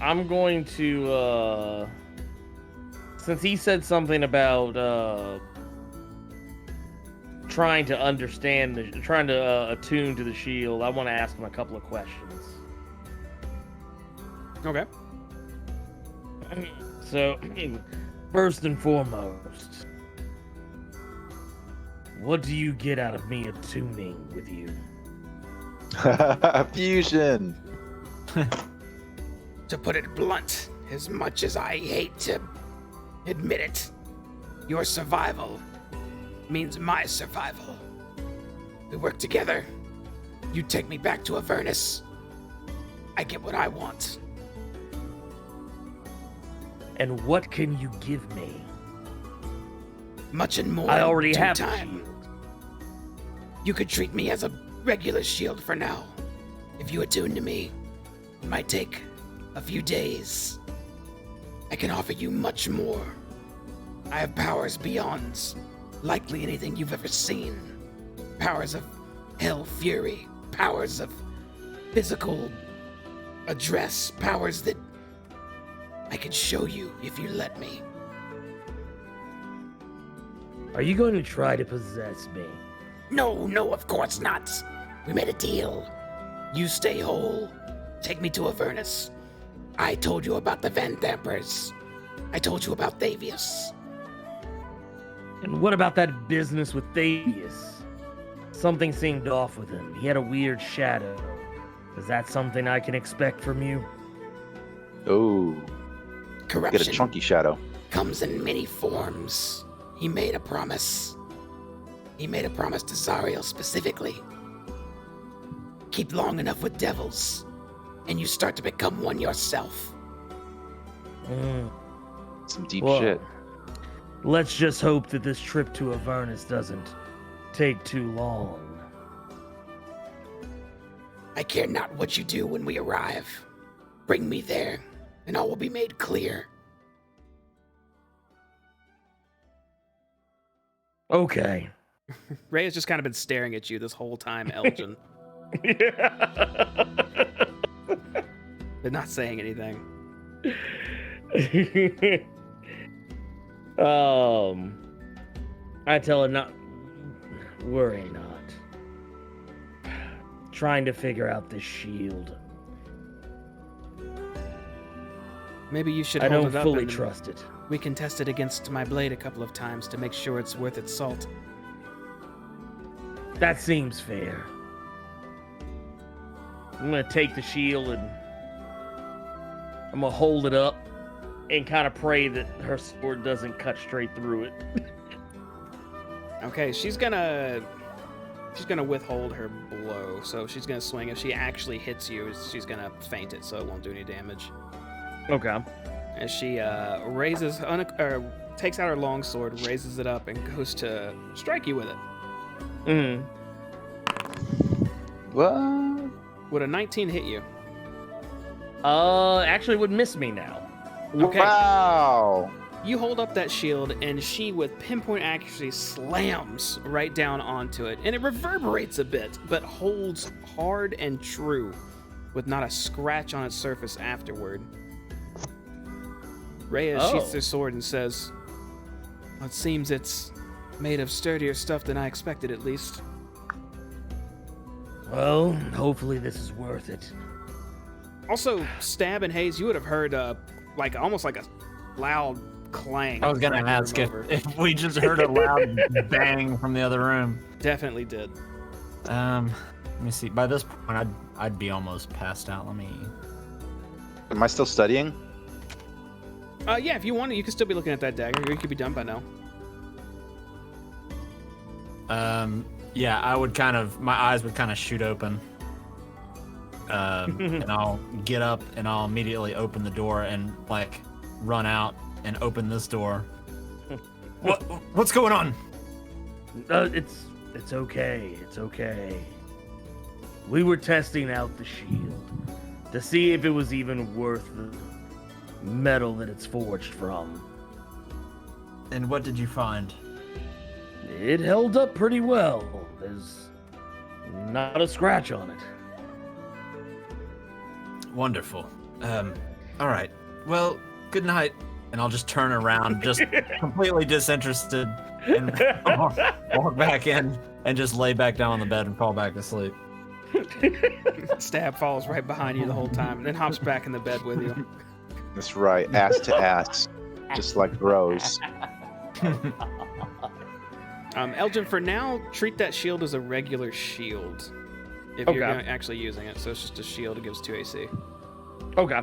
I'm going to since he said something about trying to understand trying to attune to the shield, I want to ask him a couple of questions. Okay. So, first and foremost, what do you get out of me attuning with you? Fusion. To put it blunt, as much as I hate to admit it, your survival means my survival. We work together. You take me back to Avernus. I get what I want. And what can you give me? Much and more. I already in due have the time. shield. You could treat me as a regular shield for now. If you attune to me, it might take a few days. I can offer you much more. I have powers beyond likely anything you've ever seen. Powers of hell fury, powers of physical address, powers that I can show you if you let me. Are you going to try to possess me? No, of course not. We made a deal. You stay whole. Take me to Avernus. I told you about the Van Dampers. I told you about Fabius. And what about that business with Fabius? Something seemed off with him. He had a weird shadow. Is that something I can expect from you? Oh, Corruption get a chunky shadow. comes in many forms. He made a promise. He made a promise to Zariel specifically. Keep long enough with devils, and you start to become one yourself. Some deep Well, shit. Let's just hope that this trip to Avernus doesn't take too long. I care not what you do when we arrive. Bring me there, and all will be made clear. Okay. Ray has just kind of been staring at you this whole time, Elgin, but not saying anything. I tell her not. Worry not. Trying to figure out this shield. Maybe you should I hold don't it up fully and trust it. we can test it against my blade a couple of times to make sure it's worth its salt. That seems fair. I'm gonna take the shield and I'm gonna hold it up and kind of pray that her sword doesn't cut straight through it. Okay, she's gonna withhold her blow, so she's gonna swing. If she actually hits you, she's gonna feint it, so it won't do any damage. Okay. As she takes out her longsword, raises it up, and goes to strike you with it. Mm-hmm. What? Would a 19 hit you? Actually would miss me now. Okay. Wow. You hold up that shield, and she, with pinpoint accuracy, slams right down onto it, and it reverberates a bit, but holds hard and true, with not a scratch on its surface afterward. Rhea sheaths her sword and says, "Well, it seems it's made of sturdier stuff than I expected, at least." Well, hopefully this is worth it. Also, Stab and Hayes, you would have heard almost like a loud clang. I was gonna right ask over. if we just heard a loud bang from the other room. Definitely did. Let me see. By this point, I'd be almost passed out. Let me. Am I still studying? Yeah, if you want to, you could still be looking at that dagger. You could be done by now. Yeah, I would my eyes would kind of shoot open. And I'll get up and I'll immediately open the door and run out and open this door. What's going on? It's okay. It's okay. We were testing out the shield to see if it was even worth the metal that it's forged from. And what did you find? It held up pretty well. There's not a scratch on it. Wonderful. All right. Well, good night. And I'll just turn around, just completely disinterested, and walk back in and just lay back down on the bed and fall back to sleep. Stab follows right behind you the whole time, and then hops back in the bed with you. That's right, ass to ass, just like bros. Elgin, for now, treat that shield as a regular shield. If you're actually using it, so it's just a shield. It gives 2 AC. Okay.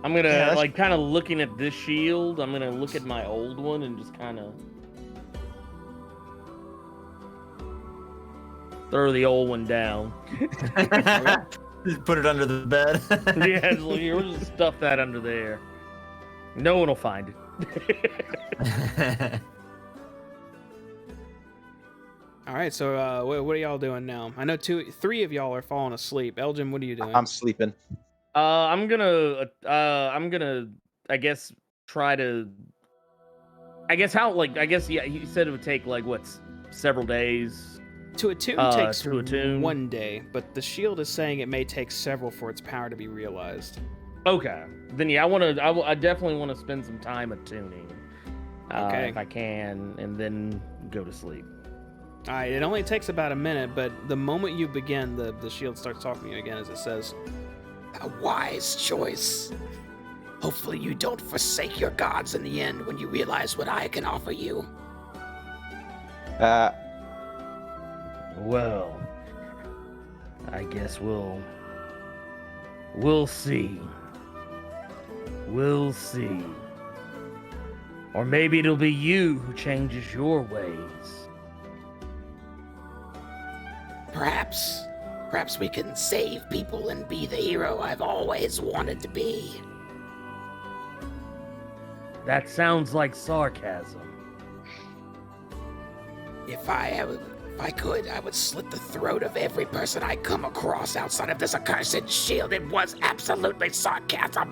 I'm gonna Yeah, kind of looking at this shield. I'm gonna look at my old one and just kind of throw the old one down. Put it under the bed. Yeah, we'll just stuff that under there. No one will find it. All right, so what are y'all doing now? I know three of y'all are falling asleep. Elgin, what are you doing? I'm sleeping. I'm gonna, I guess, try to. I guess yeah. He said it would take like several days. To attune takes to attune. 1 day, but the shield is saying it may take several for its power to be realized. Okay, then yeah, I definitely want to spend some time attuning, Okay. if I can, and then go to sleep. All right, it only takes about a minute, but the moment you begin, the shield starts talking to you again as it says, "A wise choice. Hopefully you don't forsake your gods in the end when you realize what I can offer you." Well, I guess we'll see. We'll see. Or maybe it'll be you who changes your ways. Perhaps we can save people and be the hero I've always wanted to be. That sounds like sarcasm. If I could, I would slit the throat of every person I come across outside of this accursed shield. It was absolutely sarcasm.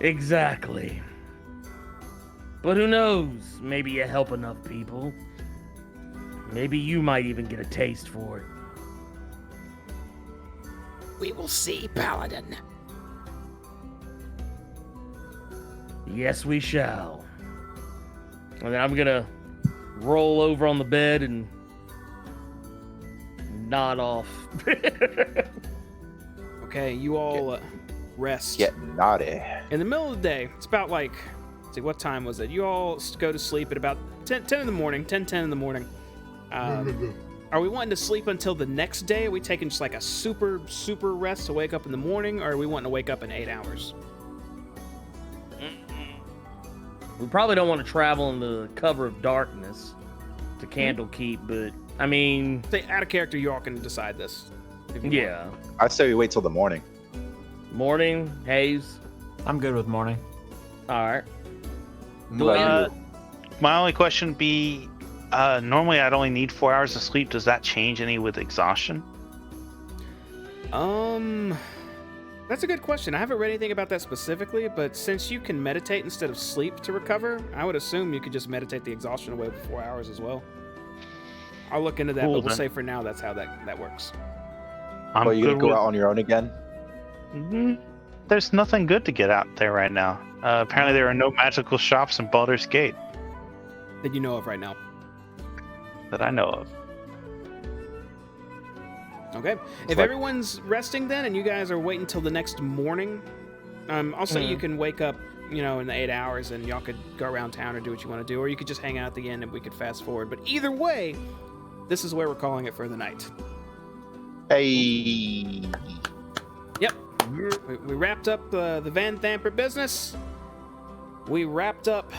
Exactly. But who knows? Maybe you help enough people. Maybe you might even get a taste for it. We will see, Paladin. Yes, we shall. And then I'm gonna roll over on the bed and nod off. okay, you all rest. Get naughty. In the middle of the day, it's about like, let's see, what time was it? You all go to sleep at about 10 in the morning, 10 in the morning. Are we wanting to sleep until the next day? Are we taking just like a super rest to wake up in the morning? Or are we wanting to wake up in 8 hours? We probably don't want to travel in the cover of darkness to Candlekeep, but I mean... Say, out of character, you all can decide this. Yeah. I say we wait till the morning. Morning, Hayes. I'm good with morning. All right. My only question would be, normally I'd only need 4 hours of sleep. Does that change any with exhaustion? That's a good question. I haven't read anything about that specifically, but since you can meditate instead of sleep to recover, I would assume you could just meditate the exhaustion away for 4 hours as well. I'll look into that, Cool, but we'll then. say for now that's how that works. I'm Are you gonna good go with- out on your own again? There's nothing good to get out there right now. Apparently there are no magical shops in Baldur's Gate That you know of right now. that I know of. Okay. If like- everyone's resting then and you guys are waiting till the next morning, I'll say you can wake up, in the 8 hours and y'all could go around town or do what you want to do, or you could just hang out at the end and we could fast forward. But either way, this is where we're calling it for the night. Hey. Yep. We wrapped up the Van Thamper business. We wrapped up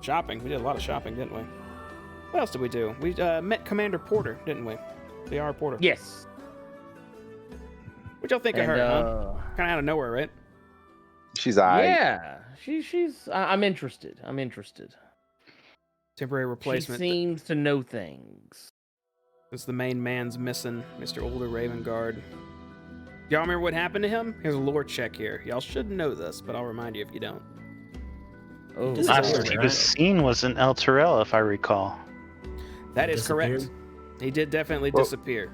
shopping. We did a lot of shopping, didn't we? What else did we do? We met Commander Porter, didn't we? The R. Porter. Yes. What y'all think of her, huh? Kind of out of nowhere, right? She's alright. Yeah. She's. I'm interested. Temporary She replacement. seems to know things. It's the main man's missing, Mr. Older Ravengard. Y'all remember what happened to him? Here's a lore check here. Y'all should know this, but I'll remind you if you don't. Oh, This is Last weird, he right? was seen was in El Terrell, if I recall. That is correct. Disappeared? He did definitely Well- disappear.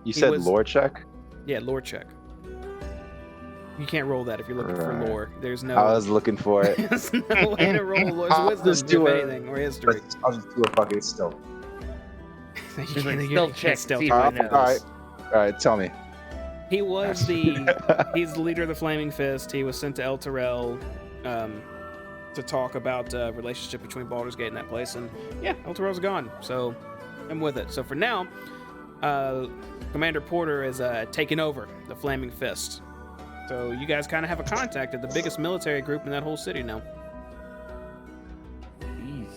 You He said was- lore check? Yeah, lore check. You can't roll that if you're looking for Right. lore. There's no. I was looking for it. There's no way to roll lore's I'll wisdom, just do if it. anything, or history. I'll just do a fucking stealth. You Just like can't- you stealth can't check, stealth see if roll I this. know. Alright, tell me. He was he's the leader of the Flaming Fist. He was sent to El Terrell to talk about relationship between Baldur's Gate and that place. And yeah, El Terrell's gone, so I'm with it. So for now, Commander Porter is taking over the Flaming Fist. So you guys kind of have a contact at the biggest military group in that whole city now. Jeez.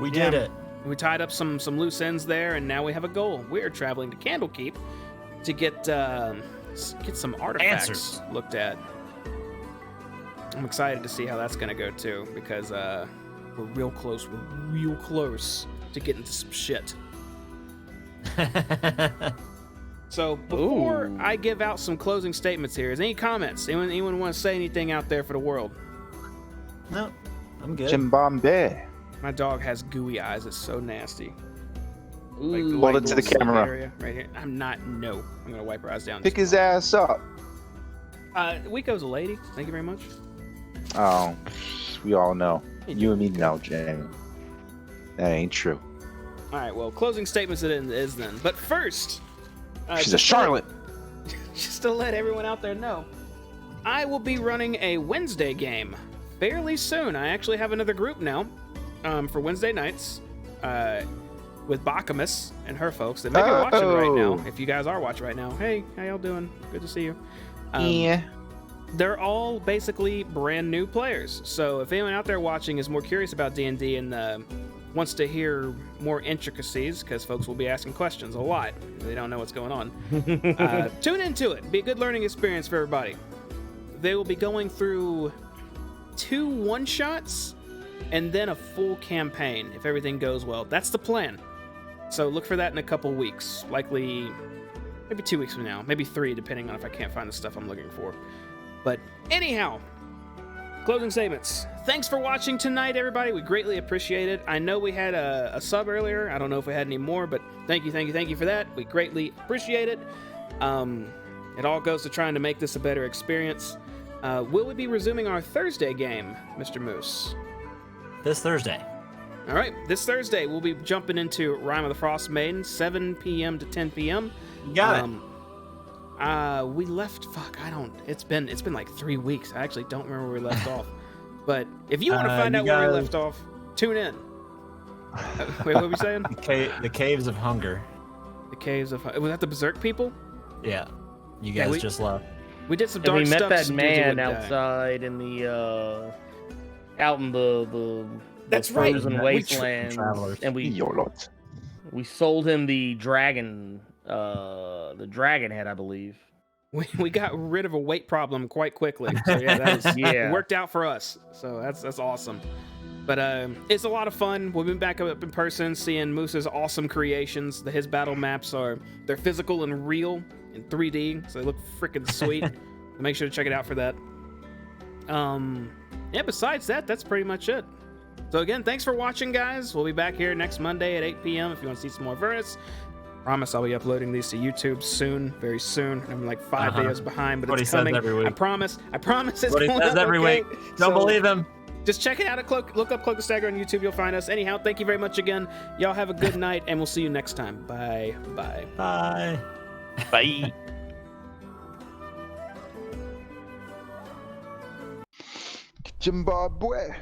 We Yeah. did it. We tied up some loose ends there, and now we have a goal. We are traveling to Candlekeep to get some artifacts Answers. looked at. I'm excited to see how that's gonna go too, because we're real close. We're real close to getting to some shit. So before Ooh. I give out some closing statements here, is any comments? Anyone want to say anything out there for the world? No, I'm good. Jimbombe. My dog has gooey eyes. It's so nasty. Ooh. Hold it to the little camera. area right here. I'm gonna wipe her eyes down. Pick his ass up. Wiko's a lady. Thank you very much. Oh, we all know. You and me know, Jamie. That ain't true. All right. Well, closing statements it is then. But first, She's a Charlotte. Just to let everyone out there know, I will be running a Wednesday game fairly soon. I actually have another group now for Wednesday nights with Bakamus and her folks that may be watching right now. If you guys are watching right now, hey, how y'all doing? Good to see you. Yeah. They're all basically brand new players. So if anyone out there watching is more curious about D&D and wants to hear more intricacies, because folks will be asking questions a lot. They don't know what's going on. Tune into it. Be a good learning experience for everybody. They will be going through 2 one-shots and then a full campaign if everything goes well. That's the plan. So look for that in a couple weeks. Likely maybe 2 weeks from now. Maybe 3, depending on if I can't find the stuff I'm looking for. But anyhow, closing statements. Thanks for watching tonight, everybody. We greatly appreciate it. I know we had a sub earlier. I don't know if we had any more, but thank you for that. We greatly appreciate it. It all goes to trying to make this a better experience. Will we be resuming our Thursday game, Mr. Moose? This Thursday. All right, this Thursday we'll be jumping into Rime of the Frost Maiden, 7 p.m. to 10 p.m. You got it. We left. It's been like 3 weeks. I actually don't remember where we left off. But if you want to find out where we left off, tune in. Wait, what were we saying? The Caves of Hunger. The Caves of. Was that the Berserk people? Yeah. You guys just left. We did some And dark we met stuff. that so man Duja wouldn't die. outside in the out in the That's right. frozen We wastelands, travelers. and we sold him the dragon head, I believe. We got rid of a weight problem quite quickly. So yeah, that was, Yeah. it worked out for us. So that's awesome. But it's a lot of fun. We've been back up in person, seeing Moose's awesome creations. His battle maps they're physical and real in 3D, so they look freaking sweet. So make sure to check it out for that. Yeah, besides that, that's pretty much it. So again, thanks for watching, guys. We'll be back here next Monday at 8 p.m. if you want to see some more Avernus. Promise I'll be uploading these to YouTube soon, very soon. I'm like 5 videos behind, but What it's he says coming. every week. I promise it's What he going says up, every okay? week. Don't believe him. Just check it out. Look up Cloak and Stagger on YouTube. You'll find us. Anyhow, thank you very much again. Y'all have a good night, and we'll see you next time. Bye. Bye. Bye. Bye. Zimbabwe.